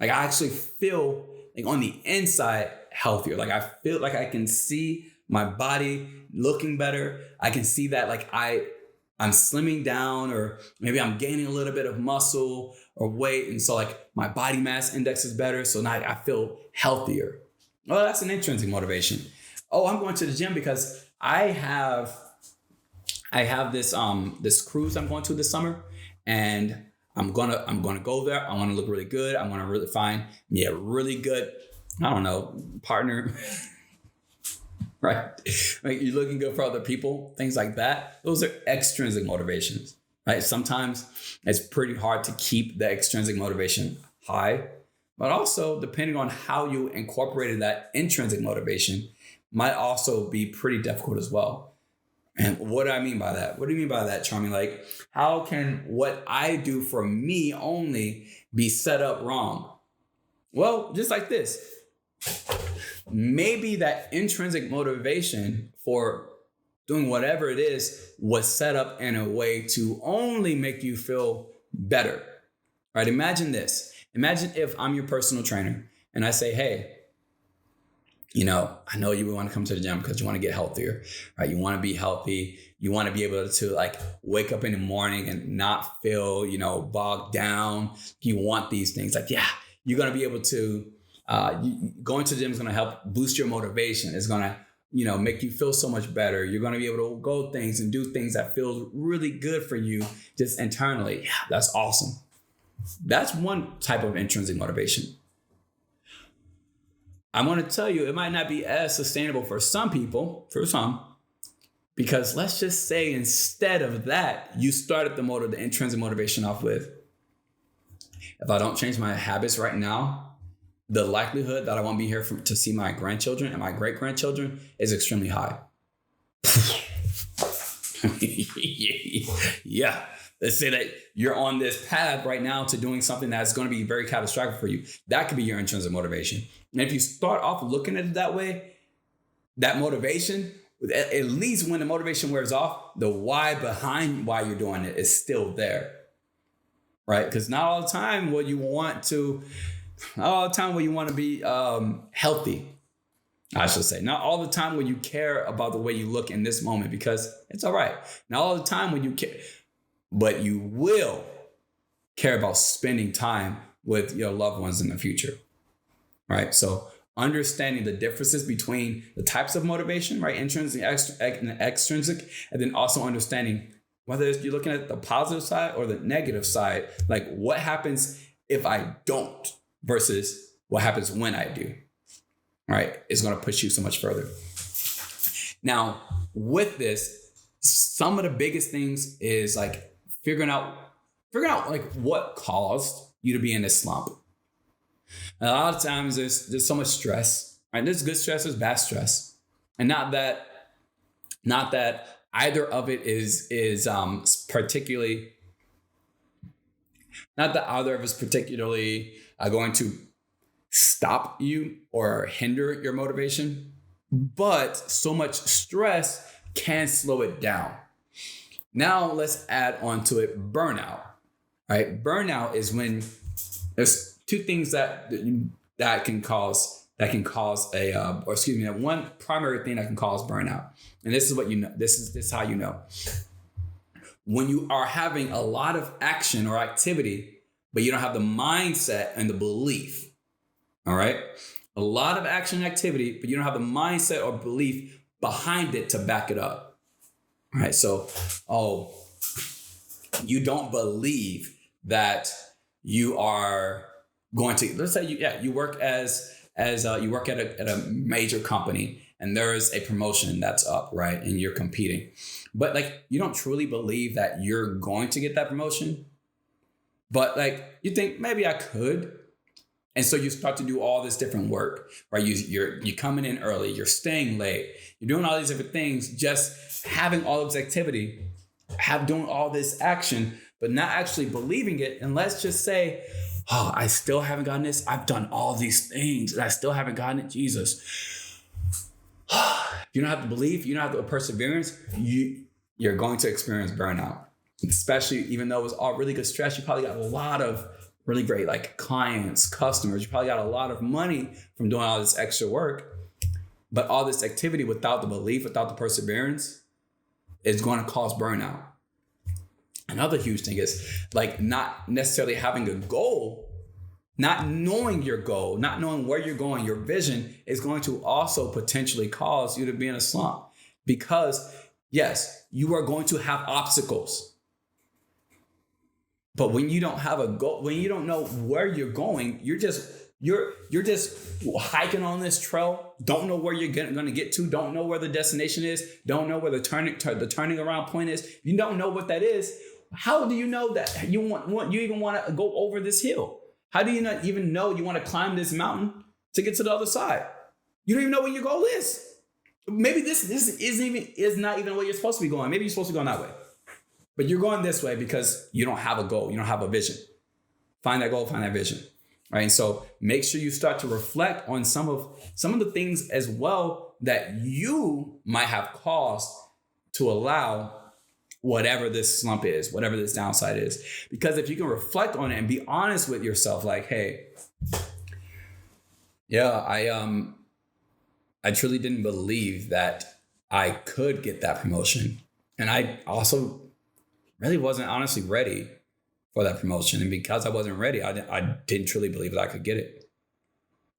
I actually feel on the inside healthier. I feel like I can see my body looking better. I can see that I'm slimming down, or maybe I'm gaining a little bit of muscle or weight. And so my body mass index is better. So now I feel healthier. Well, that's an intrinsic motivation. Oh, I'm going to the gym because I have this cruise I'm going to this summer, and I'm gonna go there. I want to look really good. I want to really find me a really good, partner. Right? You're looking good for other people, things like that. Those are extrinsic motivations, right? Sometimes it's pretty hard to keep the extrinsic motivation high, but also depending on how you incorporated that intrinsic motivation might also be pretty difficult as well. And what do I mean by that? What do you mean by that, Charmy? How can what I do for me only be set up wrong? Well, just like this. Maybe that intrinsic motivation for doing whatever it is was set up in a way to only make you feel better. Right? Imagine this. Imagine if I'm your personal trainer and I say, hey, I know you want to come to the gym because you want to get healthier, right? You want to be healthy. You want to be able to like wake up in the morning and not feel, bogged down. You want these things like, yeah, you're going to be able to, going to the gym is going to help boost your motivation. It's going to, make you feel so much better. You're going to be able to go things and do things that feel really good for you just internally. Yeah, that's awesome. That's one type of intrinsic motivation. I want to tell you, it might not be as sustainable for some people, because let's just say instead of that, you started the intrinsic motivation off with, if I don't change my habits right now, the likelihood that I won't be here to see my grandchildren and my great-grandchildren is extremely high. Yeah. Let's say that you're on this path right now to doing something that's going to be very catastrophic for you. That could be your intrinsic motivation. And if you start off looking at it that way, that motivation, at least when the motivation wears off, the why behind why you're doing it is still there, right? Because not all the time will you want to be healthy. I should say, not all the time will you care about the way you look in this moment, because it's all right. Not all the time will you care. But you will care about spending time with your loved ones in the future, right? So understanding the differences between the types of motivation, right? Intrinsic and extrinsic, and then also understanding whether you're looking at the positive side or the negative side, like what happens if I don't versus what happens when I do, right? It's going to push you so much further. Now, with this, some of the biggest things is like, figuring out like what caused you to be in this slump. And a lot of times there's so much stress, right? There's good stress, there's bad stress. And not that either of it is particularly going to stop you or hinder your motivation, but so much stress can slow it down. Now let's add on to it burnout, right? Burnout is when there's two things that can cause one primary thing that can cause burnout. And this is what you know. This is how you know. When you are having a lot of action or activity, but you don't have the mindset and the belief. All right. A lot of action and activity, but you don't have the mindset or belief behind it to back it up. All right, so, you don't believe that you are going to. Let's say you work you work at a major company, and there is a promotion that's up, right, and you're competing, but like you don't truly believe that you're going to get that promotion, but like you think maybe I could. And so you start to do all this different work, right? You're coming in early, you're staying late, you're doing all these different things, just having all this activity, doing all this action, but not actually believing it. And let's just say, I still haven't gotten this. I've done all these things and I still haven't gotten it. Jesus. You don't have the belief, you don't have the perseverance, you're going to experience burnout. Especially even though it was all really good stress, you probably got a lot of really great like clients, customers. You probably got a lot of money from doing all this extra work, but all this activity without the belief, without the perseverance is going to cause burnout. Another huge thing is like not necessarily having a goal, not knowing your goal, not knowing where you're going, your vision is going to also potentially cause you to be in a slump, because yes, you are going to have obstacles. But when you don't have a goal, when you don't know where you're going, you're just hiking on this trail, don't know where you're going to get to, don't know where the destination is, don't know where the turning around point is. You don't know what that is. How do you know that you even want to go over this hill? How do you not even know you want to climb this mountain to get to the other side? You don't even know where your goal is. Maybe this is not even where you're supposed to be going. Maybe you're supposed to be going that way. But you're going this way because you don't have a goal. You don't have a vision. Find that goal, find that vision. Right. And so make sure you start to reflect on some of the things as well that you might have caused to allow whatever this slump is, whatever this downside is. Because if you can reflect on it and be honest with yourself, like, hey, yeah, I truly didn't believe that I could get that promotion. And I also really wasn't honestly ready for that promotion. And because I wasn't ready, I didn't truly believe that I could get it.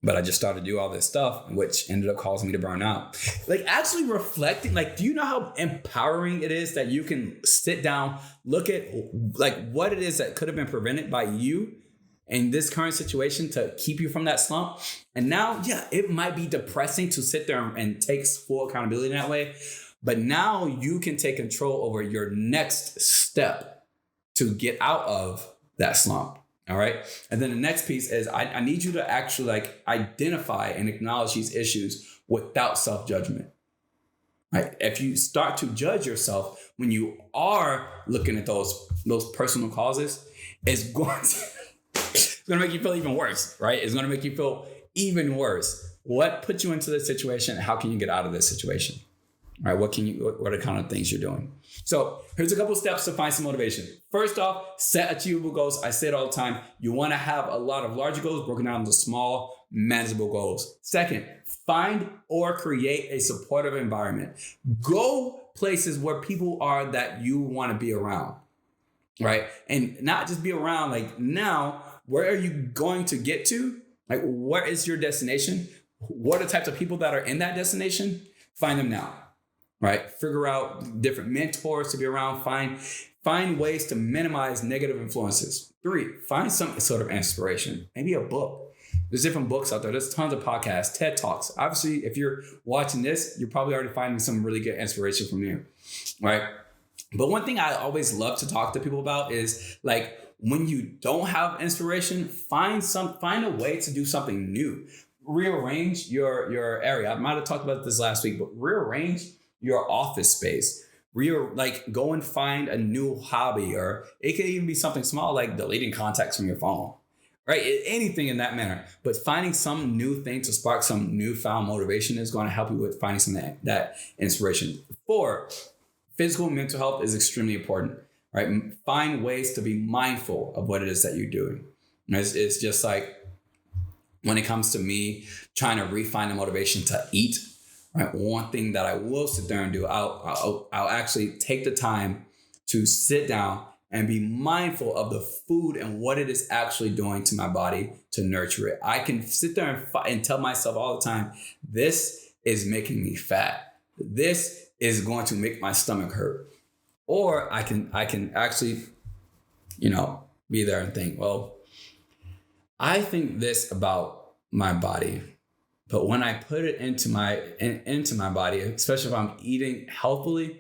But I just started to do all this stuff, which ended up causing me to burn out. Like actually reflecting, like, do you know how empowering it is that you can sit down, look at like what it is that could have been prevented by you in this current situation to keep you from that slump? And now, yeah, it might be depressing to sit there and take full accountability in that way. But now you can take control over your next step to get out of that slump. All right. And then the next piece is I need you to actually like identify and acknowledge these issues without self-judgment. Right. If you start to judge yourself when you are looking at those personal causes, it's going to make you feel even worse. Right. It's going to make you feel even worse. What put you into this situation? How can you get out of this situation? All right. What are the kind of things you're doing? So here's a couple steps to find some motivation. First off, set achievable goals. I say it all the time. You want to have a lot of larger goals broken down into small, manageable goals. Second, find or create a supportive environment. Go places where people are that you want to be around, right? And not just be around, like now, where are you going to get to? Like, where is your destination? What are the types of people that are in that destination? Find them now. Right? Figure out different mentors to be around. Find ways to minimize negative influences. 3, find some sort of inspiration. Maybe a book. There's different books out there. There's tons of podcasts, TED Talks. Obviously, if you're watching this, you're probably already finding some really good inspiration from here. Right? But one thing I always love to talk to people about is like when you don't have inspiration, find a way to do something new. Rearrange your area. I might have talked about this last week, but rearrange your office space. Go and find a new hobby, or it could even be something small like deleting contacts from your phone, right? Anything in that manner. But finding some new thing to spark some newfound motivation is going to help you with finding some that inspiration. 4, physical and mental health is extremely important, right? Find ways to be mindful of what it is that you're doing. It's just like when it comes to me trying to refine the motivation to eat. Right. One thing that I will sit there and do, I'll actually take the time to sit down and be mindful of the food and what it is actually doing to my body to nurture it. I can sit there and tell myself all the time, this is making me fat. This is going to make my stomach hurt. Or I can actually, be there and think, well, I think this about my body. But when I put it into my body, especially if I'm eating healthily,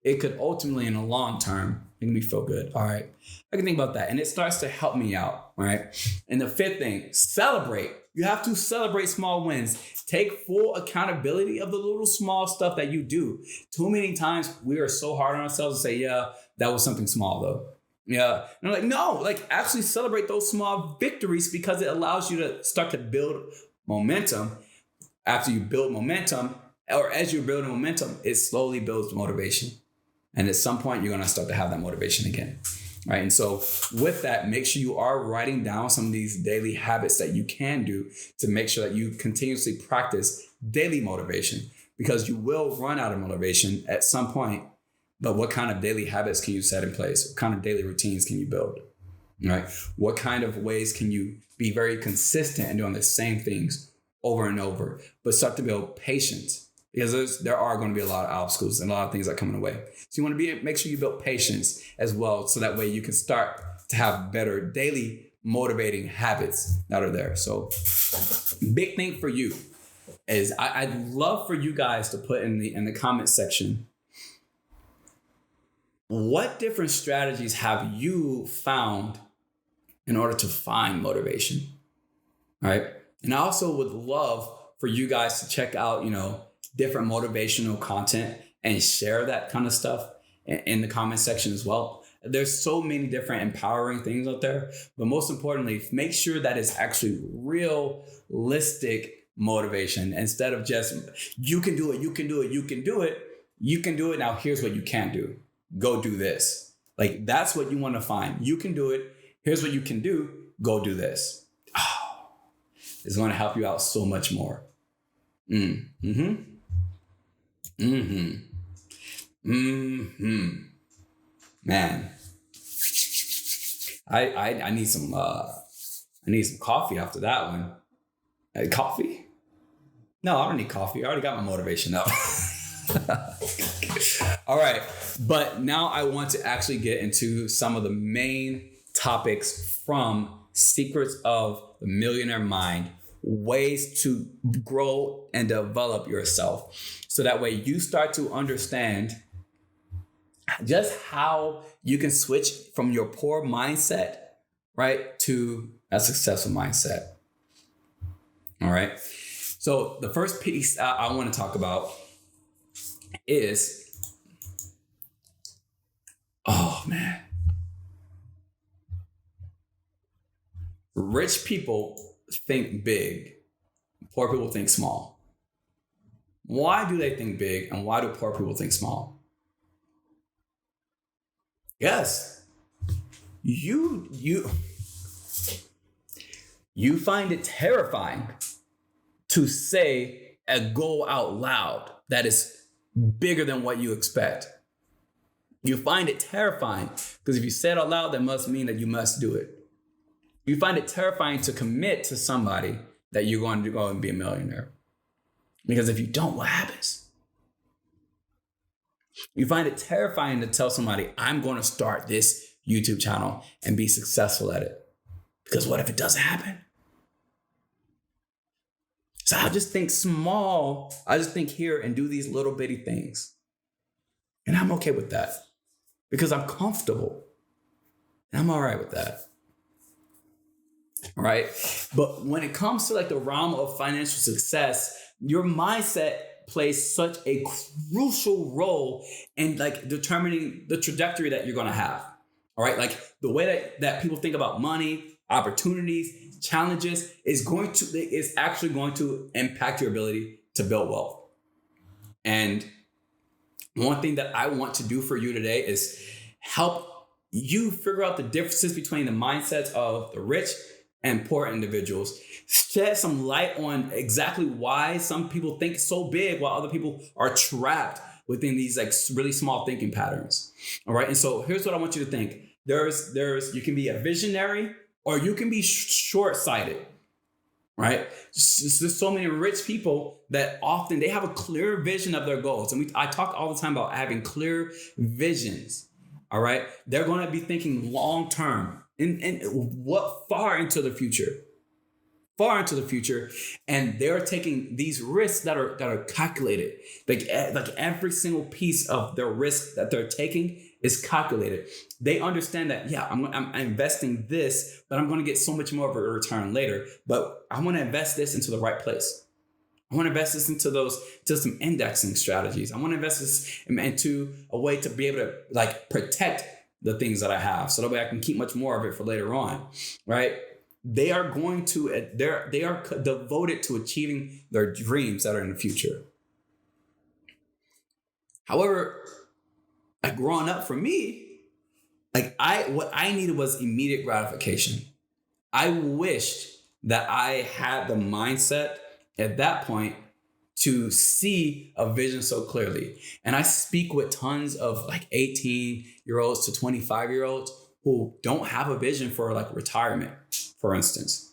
it could ultimately, in the long term, make me feel good. All right, I can think about that, and it starts to help me out. Right. And the 5th thing, celebrate. You have to celebrate small wins. Take full accountability of the little small stuff that you do. Too many times we are so hard on ourselves to say, yeah, that was something small though. Yeah. And I'm like, no, like actually celebrate those small victories because it allows you to start to build momentum. After you build momentum, or as you're building momentum, it slowly builds motivation. And at some point, you're going to start to have that motivation again. Right. And so with that, make sure you are writing down some of these daily habits that you can do to make sure that you continuously practice daily motivation, because you will run out of motivation at some point. But what kind of daily habits can you set in place? What kind of daily routines can you build? Right? What kind of ways can you be very consistent in doing the same things over and over, but start to build patience, because there are going to be a lot of obstacles and a lot of things that come in the way. So you want to make sure you build patience as well, so that way you can start to have better daily motivating habits that are there. So big thing for you is I'd love for you guys to put in the comment section, what different strategies have you found in order to find motivation? All right. And I also would love for you guys to check out, different motivational content and share that kind of stuff in the comment section as well. There's so many different empowering things out there, but most importantly, make sure that it's actually realistic motivation, instead of just, you can do it, you can do it, you can do it, you can do it. Now here's what you can't do. Go do this. Like, that's what you want to find. You can do it. Here's what you can do. Go do this. It's going to help you out so much more. Mm. Mm-hmm. Mm-hmm. Mm-hmm. Man, I need some coffee after that one. Coffee? No, I don't need coffee. I already got my motivation up. All right. But now I want to actually get into some of the main topics from Secrets of the Millionaire Mind, ways to grow and develop yourself. So that way you start to understand just how you can switch from your poor mindset, right, to a successful mindset. All right. So the first piece I want to talk about is, oh man, rich people think big, poor people think small. Why do they think big and why do poor people think small? Yes, you you find it terrifying to say a goal out loud that is bigger than what you expect. You find it terrifying because if you say it out loud, that must mean that you must do it. You find it terrifying to commit to somebody that you're going to go and be a millionaire. Because if you don't, what happens? You find it terrifying to tell somebody, I'm going to start this YouTube channel and be successful at it. Because what if it doesn't happen? So I just think small. I just think here and do these little bitty things. And I'm okay with that because I'm comfortable. And I'm all right with that. All right. But when it comes to like the realm of financial success, your mindset plays such a crucial role in like determining the trajectory that you're going to have. All right. Like the way that people think about money, opportunities, challenges is actually going to impact your ability to build wealth. And one thing that I want to do for you today is help you figure out the differences between the mindsets of the rich and poor individuals, shed some light on exactly why some people think so big while other people are trapped within these like really small thinking patterns. All right. And so here's what I want you to think. You can be a visionary or you can be short-sighted, right? There's so many rich people that often they have a clear vision of their goals. And I talk all the time about having clear visions. All right. They're going to be thinking long-term and what far into the future. And they're taking these risks that are calculated. Like every single piece of their risk that they're taking is calculated. They understand that, yeah, I'm investing this, but I'm going to get so much more of a return later. But I want to invest this into the right place. I want to invest this to some indexing strategies. I want to invest this into a way to be able to like protect the things that I have, so that way I can keep much more of it for later on, right? They are devoted to achieving their dreams that are in the future. However, like growing up for me, what I needed was immediate gratification. I wished that I had the mindset at that point to see a vision so clearly. And I speak with tons of like 18-year-olds to 25-year-olds who don't have a vision for like retirement, for instance.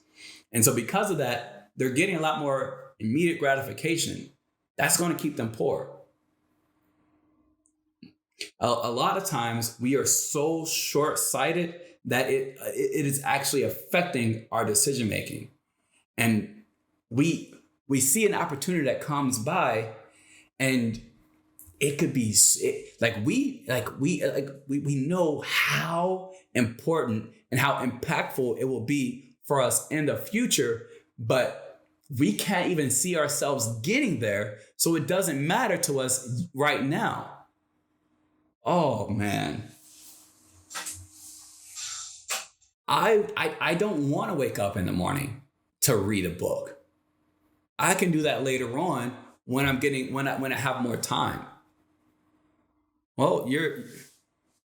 And so because of that, they're getting a lot more immediate gratification. That's going to keep them poor. A lot of times we are so short-sighted that it is actually affecting our decision making. And we see an opportunity that comes by, and it could be we know how important and how impactful it will be for us in the future, but we can't even see ourselves getting there, so it doesn't matter to us right now. Oh man. I don't want to wake up in the morning to read a book. I can do that later on when I have more time. Well,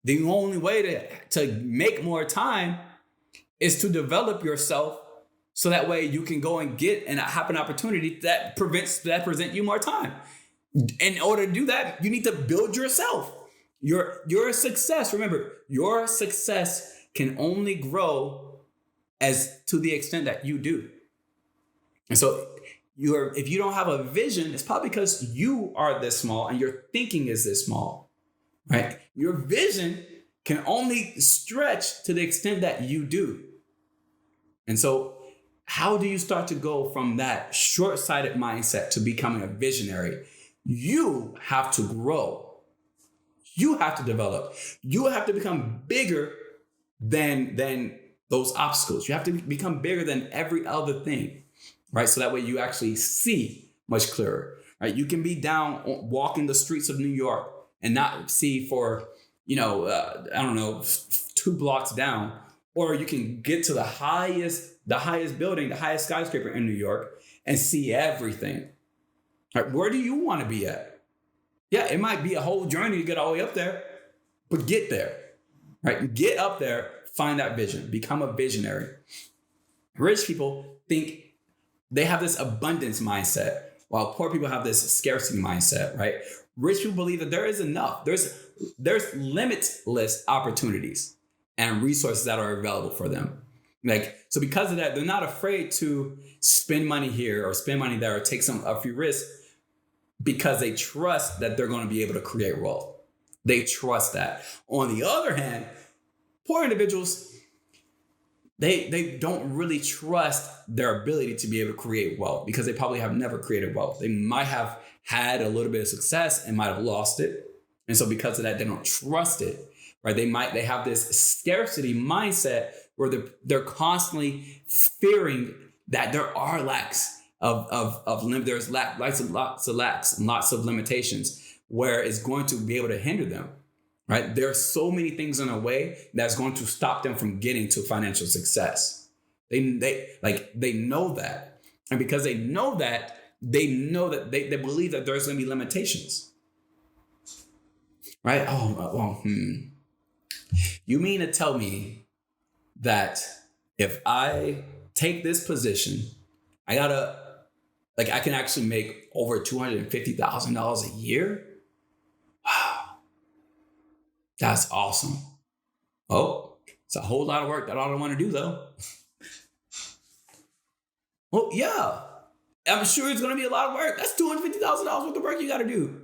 the only way to make more time is to develop yourself so that way you can go and get and have an opportunity that present you more time. In order to do that, you need to build yourself. Your success, remember, your success can only grow as to the extent that you do. And so if you don't have a vision, it's probably because you are this small and your thinking is this small, right? Your vision can only stretch to the extent that you do. And so how do you start to go from that short-sighted mindset to becoming a visionary? You have to grow. You have to develop. You have to become bigger than those obstacles. You have to become bigger than every other thing, right? So that way you actually see much clearer, right? You can be down walking the streets of New York and not see for, 2 blocks down, or you can get to the highest building, the highest skyscraper in New York and see everything. Right? Where do you want to be at? Yeah, it might be a whole journey to get all the way up there, but get there, right? Get up there, find that vision, become a visionary. Rich people think they have this abundance mindset, while poor people have this scarcity mindset, right? Rich people believe that there is enough. There's limitless opportunities and resources that are available for them. So because of that, they're not afraid to spend money here or spend money there or take a few risks because they trust that they're going to be able to create wealth. They trust that. On the other hand, poor individuals, they don't really trust their ability to be able to create wealth because they probably have never created wealth. They might have had a little bit of success and might have lost it. And so because of that, they don't trust it, right? They have this scarcity mindset where they're constantly fearing that there are lacks there's lots of lacks and lots of limitations where it's going to be able to hinder them, right? There are so many things in a way that's going to stop them from getting to financial success. They know that. And because they know that they believe that there's going to be limitations, right? You mean to tell me that if I take this position, I can actually make over $250,000 a year? Wow. That's awesome. Oh, it's a whole lot of work that I don't want to do though. Well, yeah, I'm sure it's going to be a lot of work. That's $250,000 worth of work you got to do.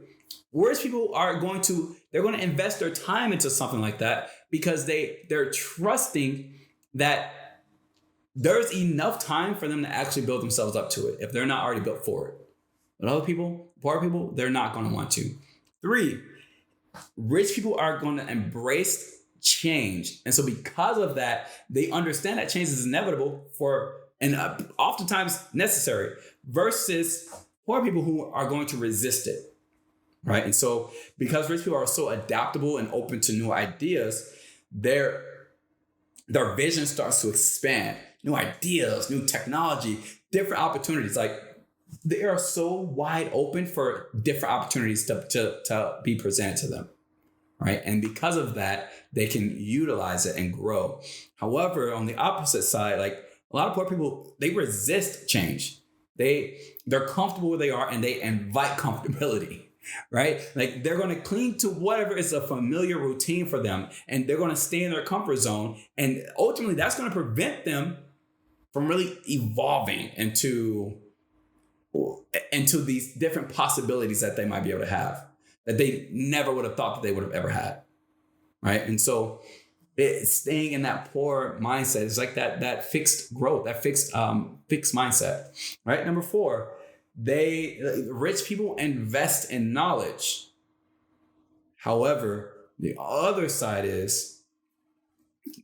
Rich people they're going to invest their time into something like that because they're trusting that there's enough time for them to actually build themselves up to it if they're not already built for it. But poor people, they're not going to want to. 3, rich people are going to embrace change. And so because of that, they understand that change is inevitable and oftentimes necessary versus poor people who are going to resist it, right? And so because rich people are so adaptable and open to new ideas, their vision starts to expand. New ideas, new technology, different opportunities. Like they are so wide open for different opportunities to be presented to them, right? And because of that, they can utilize it and grow. However, on the opposite side, like a lot of poor people, they resist change. They're comfortable where they are and they invite comfortability, right? Like they're going to cling to whatever is a familiar routine for them and they're going to stay in their comfort zone. And ultimately that's going to prevent them from really evolving into these different possibilities that they might be able to have that they never would have thought that they would have ever had, right? And so staying in that poor mindset is like that fixed growth, that fixed mindset, right? Number 4, rich people invest in knowledge. However, the other side is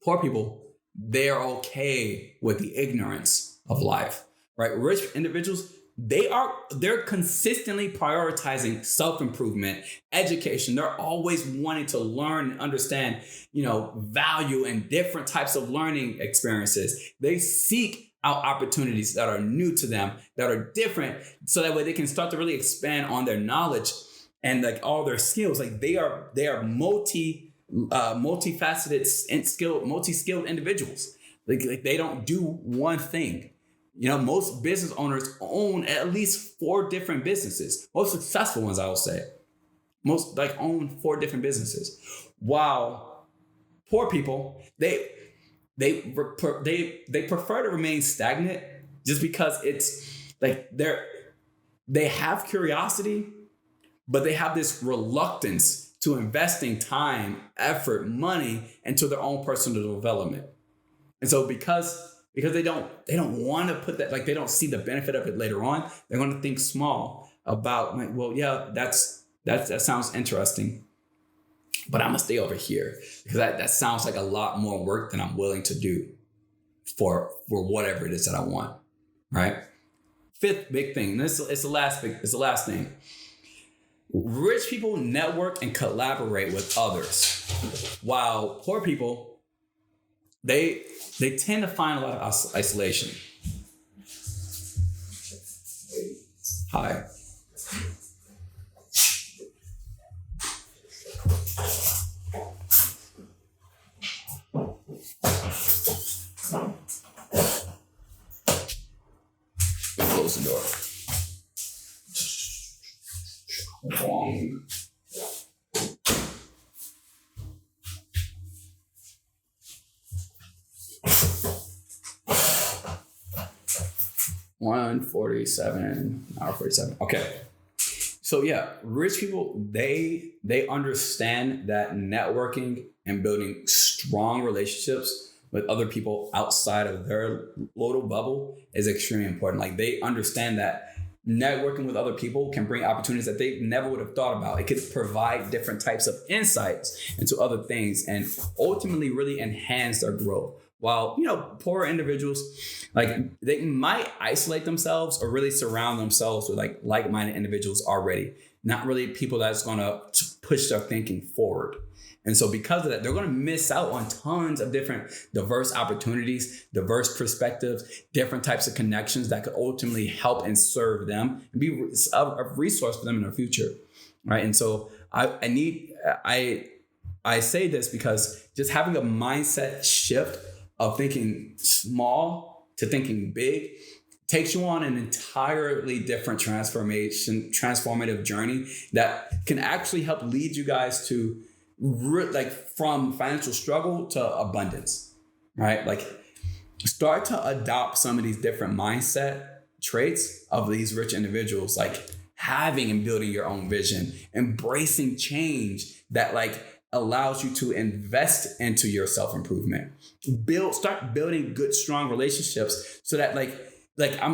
poor people, they're okay with the ignorance of life, right? Rich individuals, they're consistently prioritizing self-improvement, education. They're always wanting to learn and understand, value and different types of learning experiences. They seek out opportunities that are new to them, that are different, so that way they can start to really expand on their knowledge and like all their skills. Like they are multifaceted and multi-skilled individuals. Like they don't do one thing. Most business owners own at least 4 different businesses. Most successful ones, I will say. Most own 4 different businesses. While poor people, they prefer to remain stagnant just because it's they have curiosity, but they have this reluctance to investing time, effort, money into their own personal development. And so because they don't want to put that, they don't see the benefit of it later on, they're going to think small about that sounds interesting, but I'm gonna stay over here because that sounds like a lot more work than I'm willing to do for whatever it is that I want, right? 5th big thing, and it's the last thing. Rich people network and collaborate with others, while poor people, they tend to find a lot of isolation. Hi. Close the door. Wrong. Hour 47. Okay. So yeah, rich people, they understand that networking and building strong relationships with other people outside of their little bubble is extremely important. They understand that networking with other people can bring opportunities that they never would have thought about. It could provide different types of insights into other things and ultimately really enhance their growth. While, poorer individuals, they might isolate themselves or really surround themselves with like-minded individuals already, not really people that's going to push their thinking forward. And so because of that, they're going to miss out on tons of different diverse opportunities, diverse perspectives, different types of connections that could ultimately help and serve them and be a resource for them in the future. Right. And so I say this because just having a mindset shift of thinking small to thinking big takes you on an entirely different transformative journey that can actually help lead you guys to from financial struggle to abundance, right? Start to adopt some of these different mindset traits of these rich individuals, having and building your own vision, embracing change that allows you to invest into your self-improvement, start building good, strong relationships so that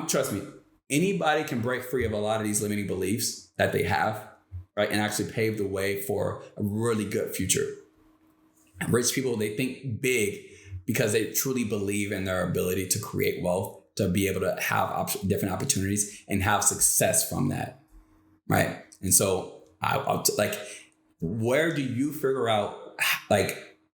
trust me, anybody can break free of a lot of these limiting beliefs that they have, right? And actually pave the way for a really good future. And rich people, they think big because they truly believe in their ability to create wealth, to be able to have different opportunities and have success from that, right? And so where do you figure out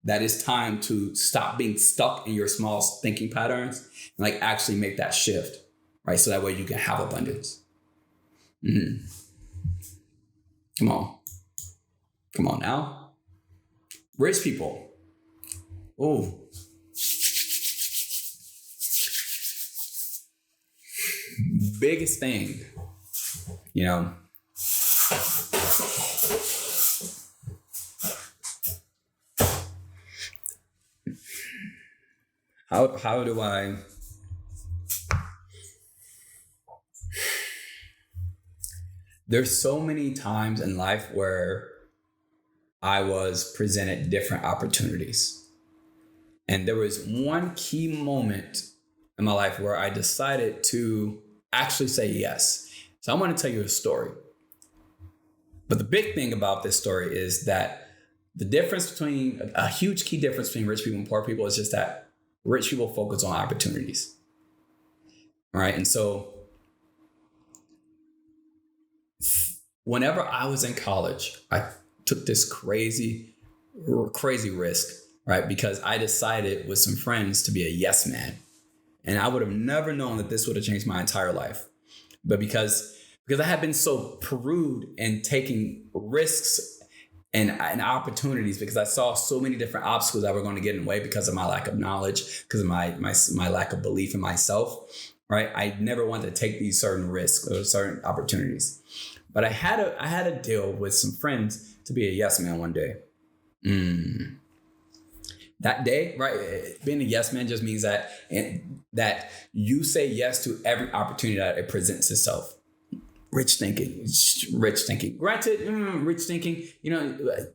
that it's time to stop being stuck in your small thinking patterns and actually make that shift, right? So that way you can have abundance. Mm-hmm. Come on now. Rich people. Oh. Biggest thing, How do I there's so many times in life where I was presented different opportunities. And there was one key moment in my life where I decided to actually say yes. So I want to tell you a story. But the big thing about this story is that a huge key difference between rich people and poor people is just that rich people focus on opportunities. All right. And so whenever I was in college, I took this crazy risk, right? Because I decided with some friends to be a yes man. And I would have never known that this would have changed my entire life. But because I had been so prude in taking risks and opportunities, because I saw so many different obstacles that were going to get in the way because of my lack of knowledge, because of my lack of belief in myself, right? I never wanted to take these certain risks or certain opportunities. But I had a deal with some friends to be a yes man one day. That day, right? Being a yes man just means that you say yes to every opportunity that it presents itself. Rich thinking. Granted, rich thinking,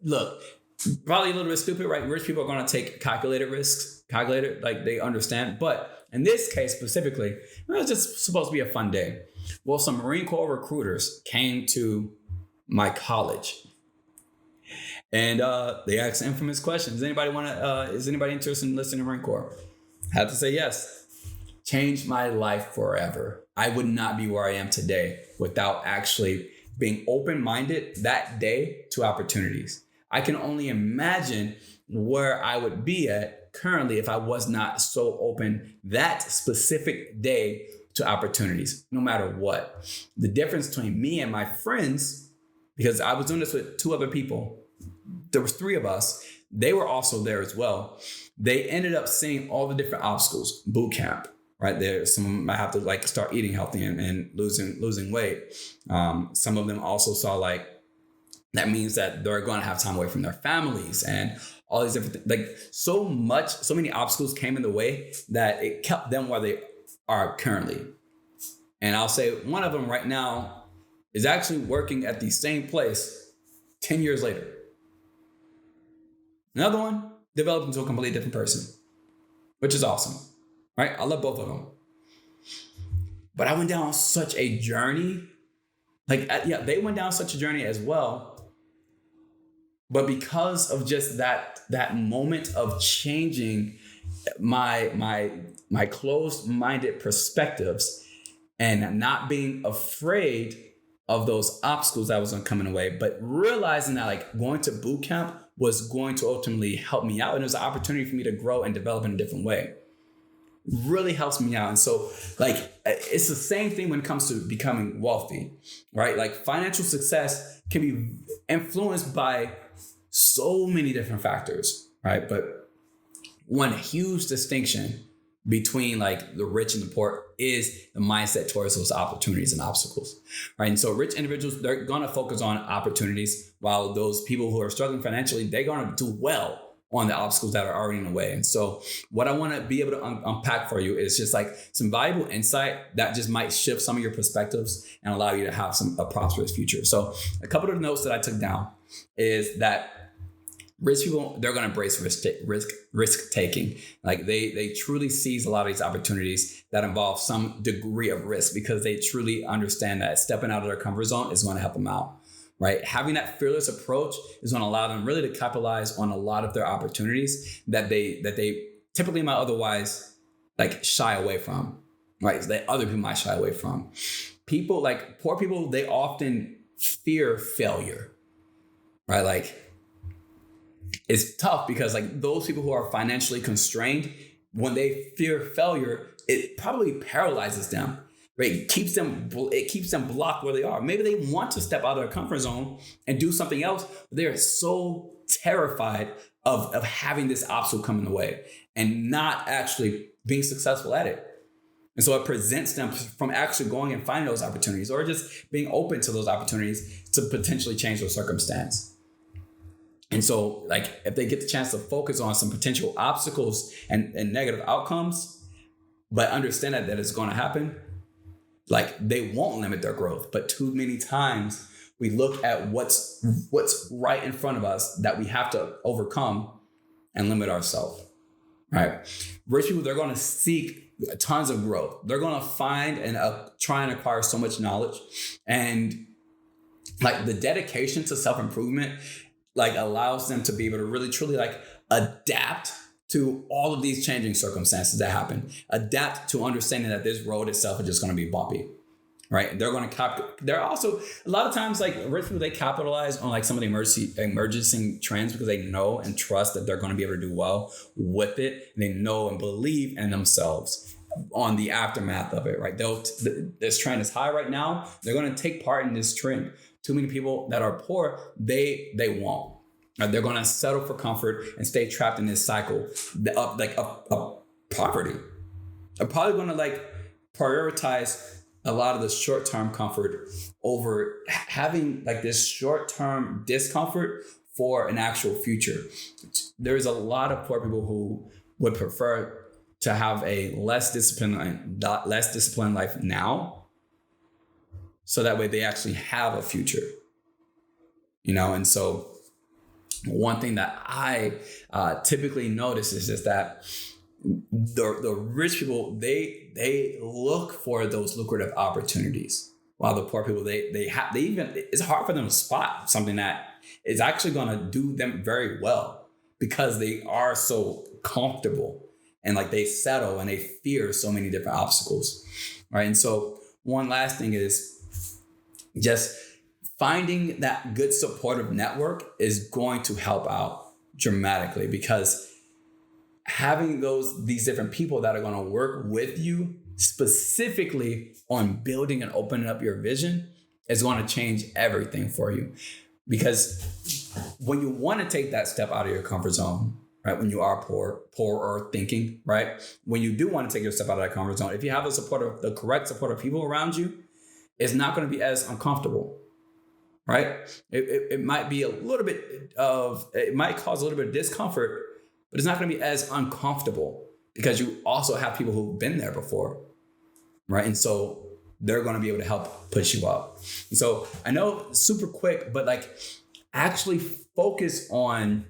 look, probably a little bit stupid, right? Rich people are going to take calculated risks, like they understand. But in this case specifically, it was just supposed to be a fun day. Well, some Marine Corps recruiters came to my college. And they asked infamous questions. Is anybody interested in listening to Marine Corps? I had to say yes. Changed my life forever. I would not be where I am today without actually being open-minded that day to opportunities. I can only imagine where I would be at currently if I was not so open that specific day to opportunities, no matter what. The difference between me and my friends, because I was doing this with 2 other people, there was 3 of us. They were also there as well. They ended up seeing all the different obstacles, boot camp, right? There, some I have to start eating healthy and losing weight. Some of them also saw that means that they're going to have time away from their families and all these different so many obstacles came in the way that it kept them where they are currently. And I'll say one of them right now is actually working at the same place 10 years later. Another one developed into a completely different person, which is awesome, right? I love both of them. But I went down such a journey. They went down such a journey as well. But because of just that moment of changing my closed-minded perspectives and not being afraid of those obstacles that was going to come in the way, but realizing that going to boot camp was going to ultimately help me out. And it was an opportunity for me to grow and develop in a different way. Really helps me out. And so it's the same thing when it comes to becoming wealthy, right? Financial success can be influenced by so many different factors, right? But one huge distinction between the rich and the poor is the mindset towards those opportunities and obstacles, right? And so rich individuals, they're going to focus on opportunities, while those people who are struggling financially, they're going to do well on the obstacles that are already in the way. And so what I want to be able to unpack for you is just some valuable insight that just might shift some of your perspectives and allow you to have a prosperous future. So a couple of the notes that I took down is that rich people, they're going to embrace risk taking. They truly seize a lot of these opportunities that involve some degree of risk because they truly understand that stepping out of their comfort zone is going to help them out, right? Having that fearless approach is going to allow them really to capitalize on a lot of their opportunities that they typically might otherwise shy away from, right? That other people might shy away from. People poor people, they often fear failure, right? It's tough because those people who are financially constrained, when they fear failure, it probably paralyzes them, right? It keeps them blocked where they are. Maybe they want to step out of their comfort zone and do something else, but they're so terrified of having this obstacle come in the way and not actually being successful at it. And so it presents them from actually going and finding those opportunities or just being open to those opportunities to potentially change their circumstance. And so if they get the chance to focus on some potential obstacles and negative outcomes, but understand that it's going to happen, they won't limit their growth. But too many times we look at what's right in front of us that we have to overcome and limit ourselves, right? Rich people, they're going to seek tons of growth. They're going to find and try and acquire so much knowledge, and the dedication to self-improvement allows them to be able to really truly adapt to all of these changing circumstances that happen. Adapt to understanding that this road itself is just going to be bumpy, right? They're going to they're also a lot of times rich people, they capitalize on some of the emerging trends because they know and trust that they're going to be able to do well with it. And they know and believe in themselves on the aftermath of it, right? This trend is high right now. They're going to take part in this trend. Too many people that are poor, they won't. They're going to settle for comfort and stay trapped in this cycle of poverty. They're probably going to prioritize a lot of the short-term comfort over having like this short-term discomfort for an actual future. There's a lot of poor people who would prefer to have a less disciplined life now, so that way they actually have a future, And so one thing that I typically notice is just that the rich people, they look for those lucrative opportunities, while the poor people, they even, it's hard for them to spot something that is actually going to do them very well, because they are so comfortable and like they settle and they fear so many different obstacles, right? And so one last thing is just finding that good supportive network is going to help out dramatically, because having these different people that are going to work with you specifically on building and opening up your vision is going to change everything for you. Because when you want to take that step out of your comfort zone, right? When you are poor or thinking, right? When you do want to take your step out of that comfort zone, if you have the correct supportive people around you, it's not going to be as uncomfortable, right? It might be it might cause a little bit of discomfort, but it's not going to be as uncomfortable because you also have people who've been there before, right? And so they're going to be able to help push you up. And so I know super quick, but like actually focus on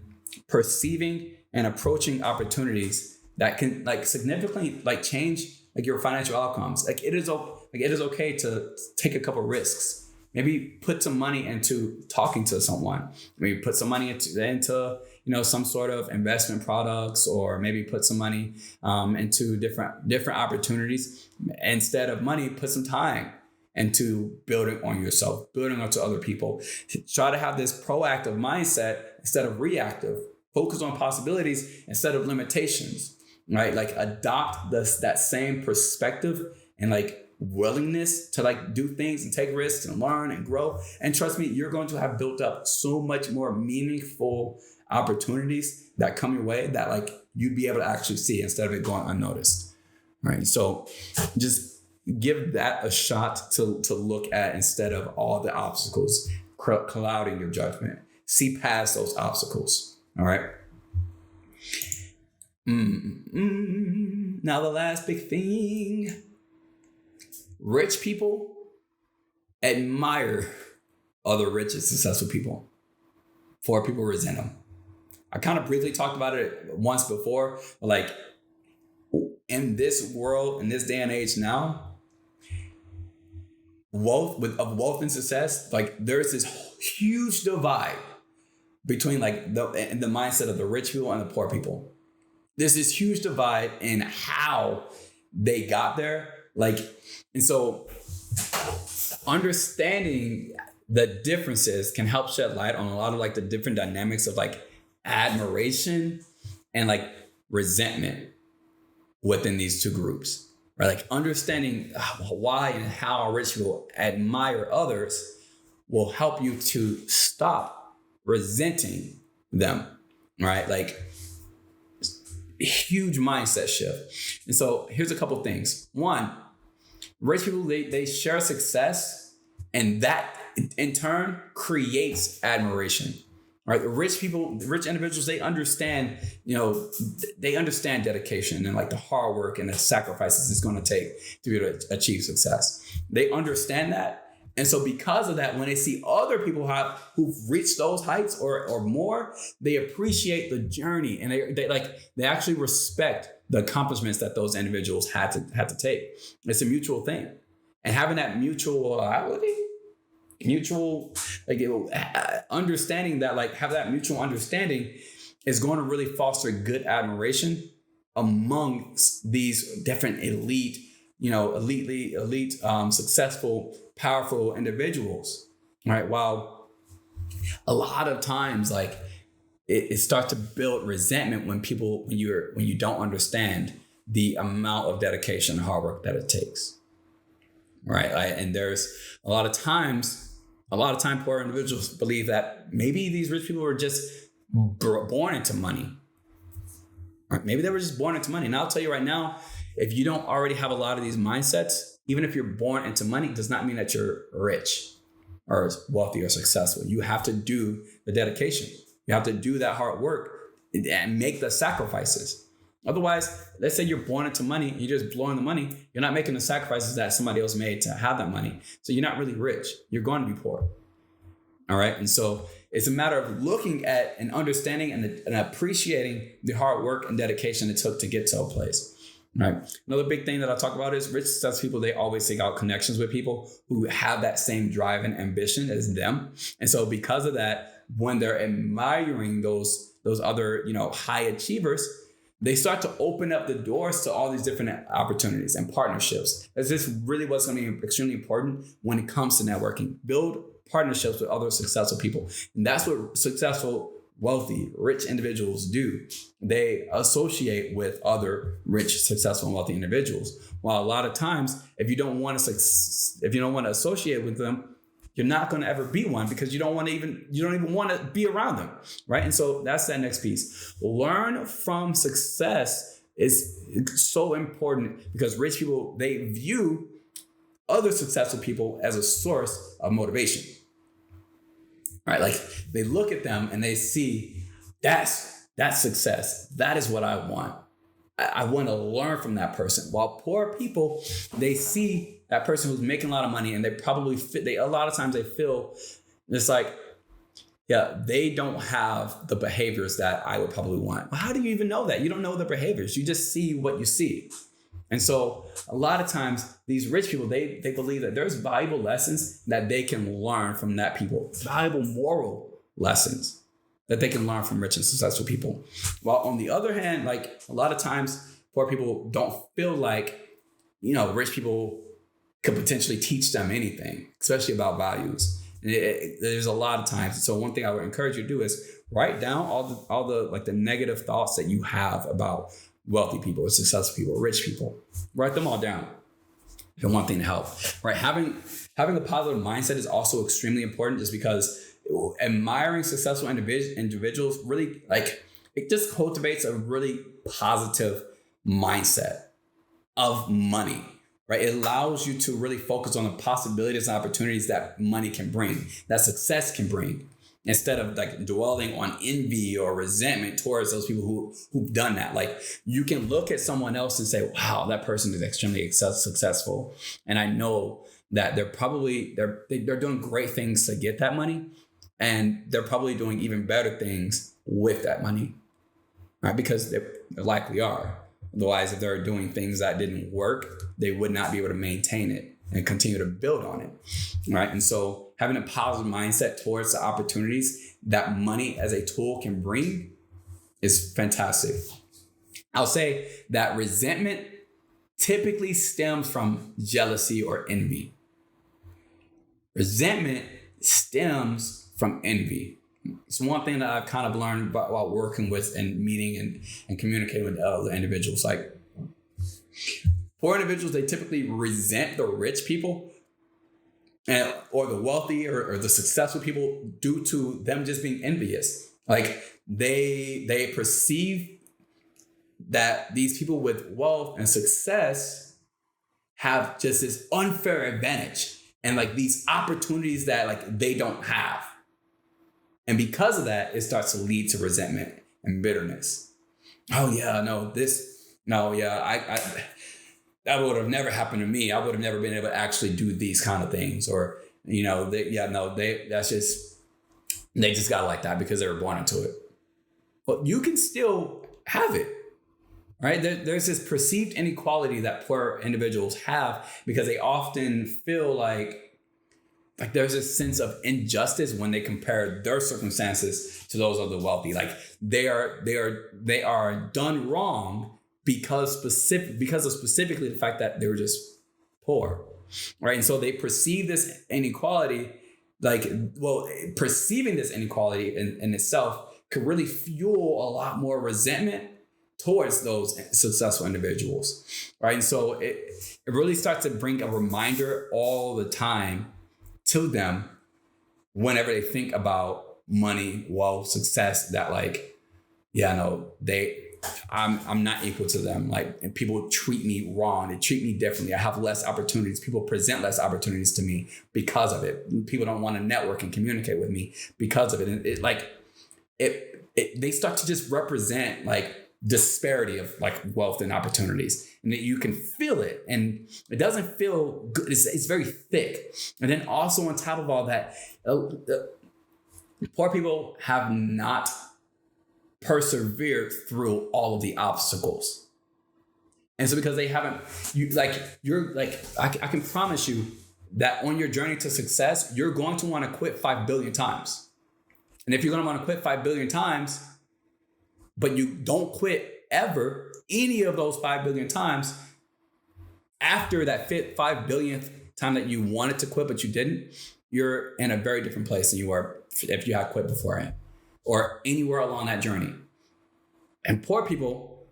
perceiving and approaching opportunities that can like significantly like change like your financial outcomes. Like it is okay to take a couple risks. Maybe put some money into talking to someone. Maybe put some money into some sort of investment products, or maybe put some money into different opportunities. Instead of money, put some time into building on yourself, building onto other people. Try to have this proactive mindset instead of reactive. Focus on possibilities instead of limitations, right? Like adopt that same perspective and like willingness to like do things and take risks and learn and grow. And trust me, you're going to have built up so much more meaningful opportunities that come your way that like you'd be able to actually see instead of it going unnoticed, right? So just give that a shot to look at instead of all the obstacles clouding your judgment. See past those obstacles. All right. Now the last big thing. Rich people admire other rich and successful people. Poor people resent them. I kind of briefly talked about it once before, but like in this world, in this day and age now, wealth and success, like there's this huge divide between like the mindset of the rich people and the poor people. There's this huge divide in how they got there. Like, and so understanding the differences can help shed light on a lot of like the different dynamics of like admiration and like resentment within these two groups, right? Like understanding why and how rich people admire others will help you to stop resenting them, right? Like huge mindset shift. And so here's a couple things. One, rich people, they share success, and that in turn creates admiration, right? Rich individuals, they understand dedication and like the hard work and the sacrifices it's going to take to be able to achieve success. They understand that. And so because of that, when they see other people who've reached those heights or more, they appreciate the journey, and they actually respect the accomplishments that those individuals had to take. It's a mutual thing. And having that understanding that like have that mutual understanding is going to really foster good admiration amongst these different elite, successful, powerful individuals, right? While a lot of times, like it starts to build resentment when you don't understand the amount of dedication and hard work that it takes, right? And there's a lot of time poor individuals believe that maybe these rich people were just born into money, right? Maybe they were just born into money. And I'll tell you right now, if you don't already have a lot of these mindsets, even if you're born into money, does not mean that you're rich or wealthy or successful. You have to do the dedication. You have to do that hard work and make the sacrifices. Otherwise, let's say you're born into money, you're just blowing the money. You're not making the sacrifices that somebody else made to have that money. So you're not really rich. You're going to be poor. All right. And so it's a matter of looking at and understanding and appreciating the hard work and dedication it took to get to a place. Right. Another big thing that I talk about is rich, successful people. They always seek out connections with people who have that same drive and ambition as them. And so because of that, when they're admiring those other, high achievers, they start to open up the doors to all these different opportunities and partnerships. That's just really what's going to be extremely important when it comes to networking. Build partnerships with other successful people. And that's what successful, wealthy, rich individuals do. They associate with other rich, successful, and wealthy individuals. While a lot of times, if you don't want to associate with them, you're not going to ever be one because you don't even want to be around them, right? And so that's that next piece. Learn from success is so important because rich people, they view other successful people as a source of motivation, right? Like they look at them and they see that's success. That is what I want. I want to learn from that person. While poor people, they see that person who's making a lot of money and a lot of times they feel it's like, yeah, they don't have the behaviors that I would probably want. Well, how do you even know that? You don't know the behaviors. You just see what you see. And so a lot of times these rich people, they believe that there's valuable lessons that they can learn from that people, valuable moral lessons that they can learn from rich and successful people. While on the other hand, like a lot of times poor people don't feel like, rich people could potentially teach them anything, especially about values. And there's a lot of times. So one thing I would encourage you to do is write down all the negative thoughts that you have about wealthy people, or successful people, or rich people. Write them all down. And one thing to help, right? Having a positive mindset is also extremely important, just because admiring successful individuals really, like, it just cultivates a really positive mindset of money, right? It allows you to really focus on the possibilities and opportunities that money can bring, that success can bring, instead of like dwelling on envy or resentment towards those people who've done that. Like you can look at someone else and say, wow, that person is extremely successful. And I know that they're doing great things to get that money. And they're probably doing even better things with that money, right? Because they likely are. Otherwise, if they're doing things that didn't work, they would not be able to maintain it and continue to build on it, right? And so having a positive mindset towards the opportunities that money as a tool can bring is fantastic. I'll say that resentment typically stems from jealousy or envy. Resentment stems from envy. It's one thing that I've kind of learned while working with and meeting and communicating with other individuals. Like poor individuals, they typically resent the rich people or the wealthy or the successful people due to them just being envious. Like they perceive that these people with wealth and success have just this unfair advantage and like these opportunities that like they don't have. And because of that, it starts to lead to resentment and bitterness. Oh yeah, that would have never happened to me. I would have never been able to actually do these kind of things. Or, they just got like that because they were born into it. But you can still have it, right? There's this perceived inequality that poor individuals have because they often feel like there's a sense of injustice when they compare their circumstances to those of the wealthy. Like they are done wrong because of specifically the fact that they were just poor, right? And so they perceive this inequality, perceiving this inequality in itself could really fuel a lot more resentment towards those successful individuals, right? And so it really starts to bring a reminder all the time to them whenever they think about money, wealth, success, that I'm not equal to them. Like, and people treat me wrong. They treat me differently. I have less opportunities. People present less opportunities to me because of it. People don't want to network and communicate with me because of it. And they start to just represent like disparity of like wealth and opportunities, and that you can feel it, and it doesn't feel good. It's very thick. And then also on top of all that, poor people have not persevered through all of the obstacles. And so because they haven't, I can promise you that on your journey to success, you're going to want to quit 5 billion times. And if you're going to want to quit 5 billion times, but you don't quit ever, any of those 5 billion times, after that 5 billionth time that you wanted to quit, but you didn't, you're in a very different place than you were if you had quit beforehand or anywhere along that journey. And poor people,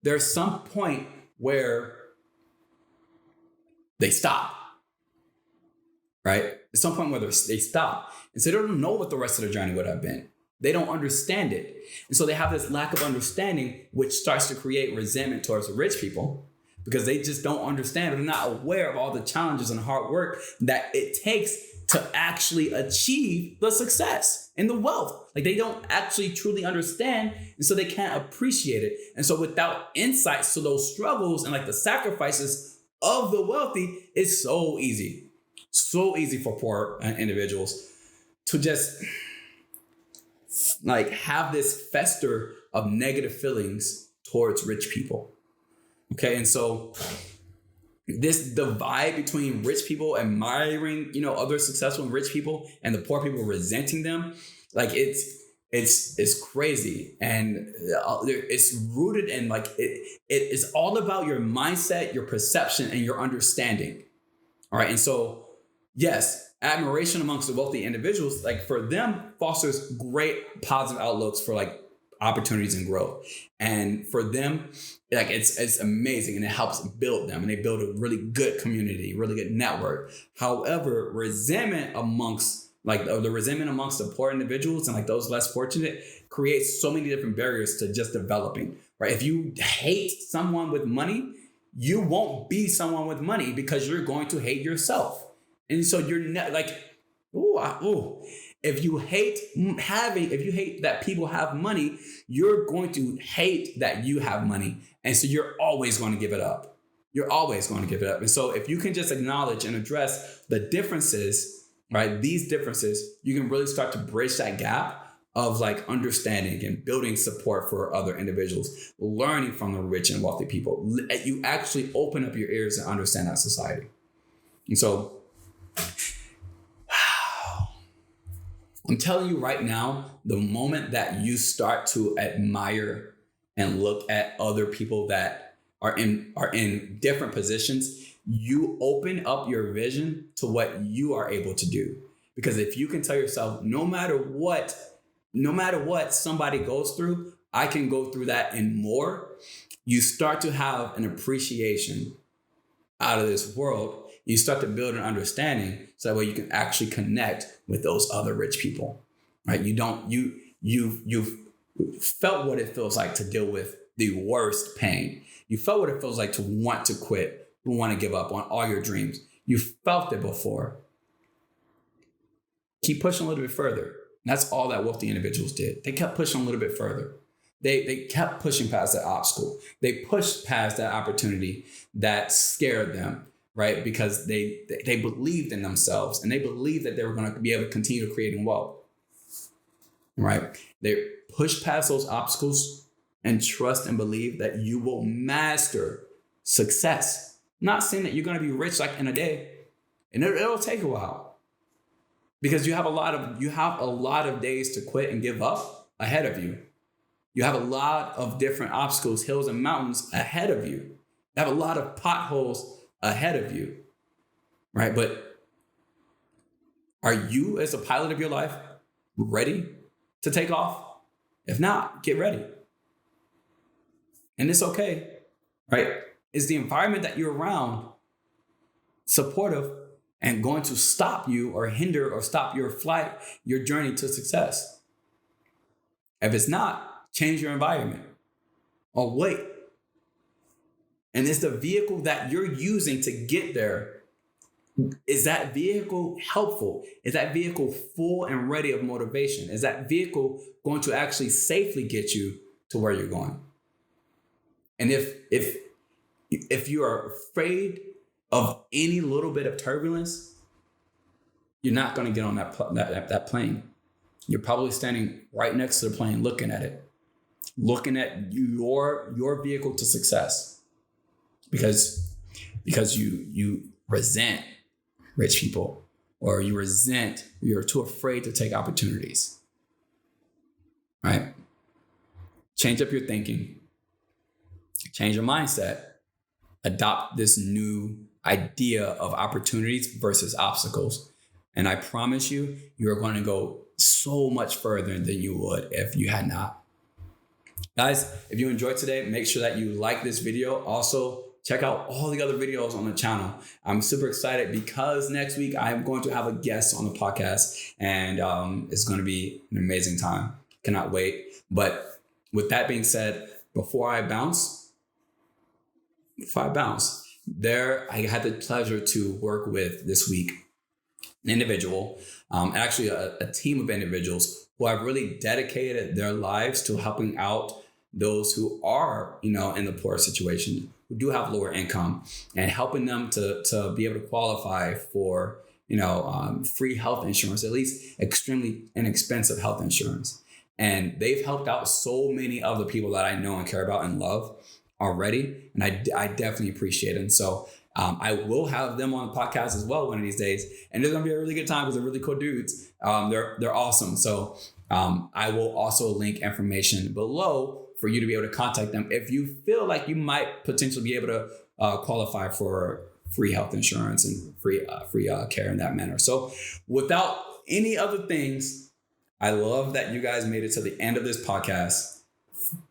there's some point where they stop, right? At some point where they stop. And so they don't know what the rest of the journey would have been. They don't understand it. And so they have this lack of understanding, which starts to create resentment towards the rich people because they just don't understand. They're not aware of all the challenges and hard work that it takes to actually achieve the success and the wealth. Like, they don't actually truly understand, and so they can't appreciate it. And so without insights to those struggles and like the sacrifices of the wealthy, it's so easy for poor individuals to just like have this fester of negative feelings towards rich people. Okay. And so this divide between rich people admiring, other successful and rich people and the poor people resenting them, like it's crazy. And it's rooted in like, it is all about your mindset, your perception, and your understanding. All right. And so, yes, admiration amongst the wealthy individuals, like for them, fosters great positive outlooks for like opportunities and growth. And for them, like it's amazing, and it helps build them, and they build a really good community, really good network. However, resentment amongst the poor individuals and like those less fortunate creates so many different barriers to just developing, right? If you hate someone with money, you won't be someone with money because you're going to hate yourself. And so you're not like, if you hate that people have money, you're going to hate that you have money. And so you're always going to give it up. And so if you can just acknowledge and address the differences, right? These differences, you can really start to bridge that gap of like understanding and building support for other individuals, learning from the rich and wealthy people. You actually open up your ears and understand that society. And so, I'm telling you right now, the moment that you start to admire and look at other people that are in different positions, you open up your vision to what you are able to do. Because if you can tell yourself, no matter what somebody goes through, I can go through that and more, you start to have an appreciation out of this world. You start to build an understanding so that way you can actually connect with those other rich people, right? You've felt what it feels like to deal with the worst pain. You felt what it feels like to want to quit, to want to give up on all your dreams. You felt it before. Keep pushing a little bit further. And that's all that wealthy individuals did. They kept pushing a little bit further. They kept pushing past that obstacle. They pushed past that opportunity that scared them, right? Because they believed in themselves, and they believed that they were going to be able to continue creating wealth, right? They pushed past those obstacles and trust and believe that you will master success. Not saying that you're going to be rich like in a day, and it'll take a while because you have a lot of days to quit and give up ahead of you. You have a lot of different obstacles, hills and mountains ahead of you. You have a lot of potholes ahead of you, right? But are you, as a pilot of your life, ready to take off? If not, get ready. And it's okay, right? Is the environment that you're around supportive and going to stop you or hinder or stop your flight, your journey to success? If it's not, change your environment. or wait. And it's the vehicle that you're using to get there. Is that vehicle helpful? Is that vehicle full and ready of motivation? Is that vehicle going to actually safely get you to where you're going? And if you are afraid of any little bit of turbulence, you're not going to get on that plane. You're probably standing right next to the plane, looking at it, looking at your vehicle to success, because you resent rich people, or you're too afraid to take opportunities. Right? Change up your thinking. Change your mindset. Adopt this new idea of opportunities versus obstacles. And I promise you, you're going to go so much further than you would if you had not. Guys, if you enjoyed today, make sure that you like this video. Also, check out all the other videos on the channel. I'm super excited because next week I'm going to have a guest on the podcast, and it's going to be an amazing time. Cannot wait. But with that being said, before I bounce, I had the pleasure to work with this week an individual, actually a team of individuals who have really dedicated their lives to helping out those who are, in the poor situation, who do have lower income, and helping them to be able to qualify for, free health insurance, at least extremely inexpensive health insurance. And they've helped out so many other people that I know and care about and love already. And I definitely appreciate it. And so I will have them on the podcast as well one of these days. And it's going to be a really good time because they're really cool dudes. They're awesome. So I will also link information below for you to be able to contact them if you feel like you might potentially be able to qualify for free health insurance and free care in that manner. So without any other things, I love that you guys made it to the end of this podcast.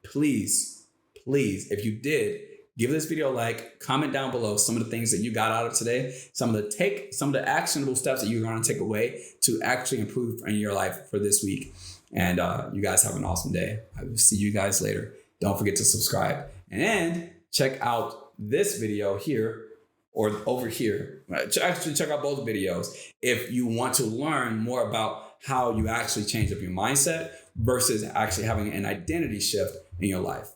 Please, if you did, give this video a like, comment down below some of the things that you got out of today, some of the actionable steps that you're going to take away to actually improve in your life for this week. And you guys have an awesome day. I will see you guys later. Don't forget to subscribe and check out this video here or over here. Actually, check out both videos if you want to learn more about how you actually change up your mindset versus actually having an identity shift in your life.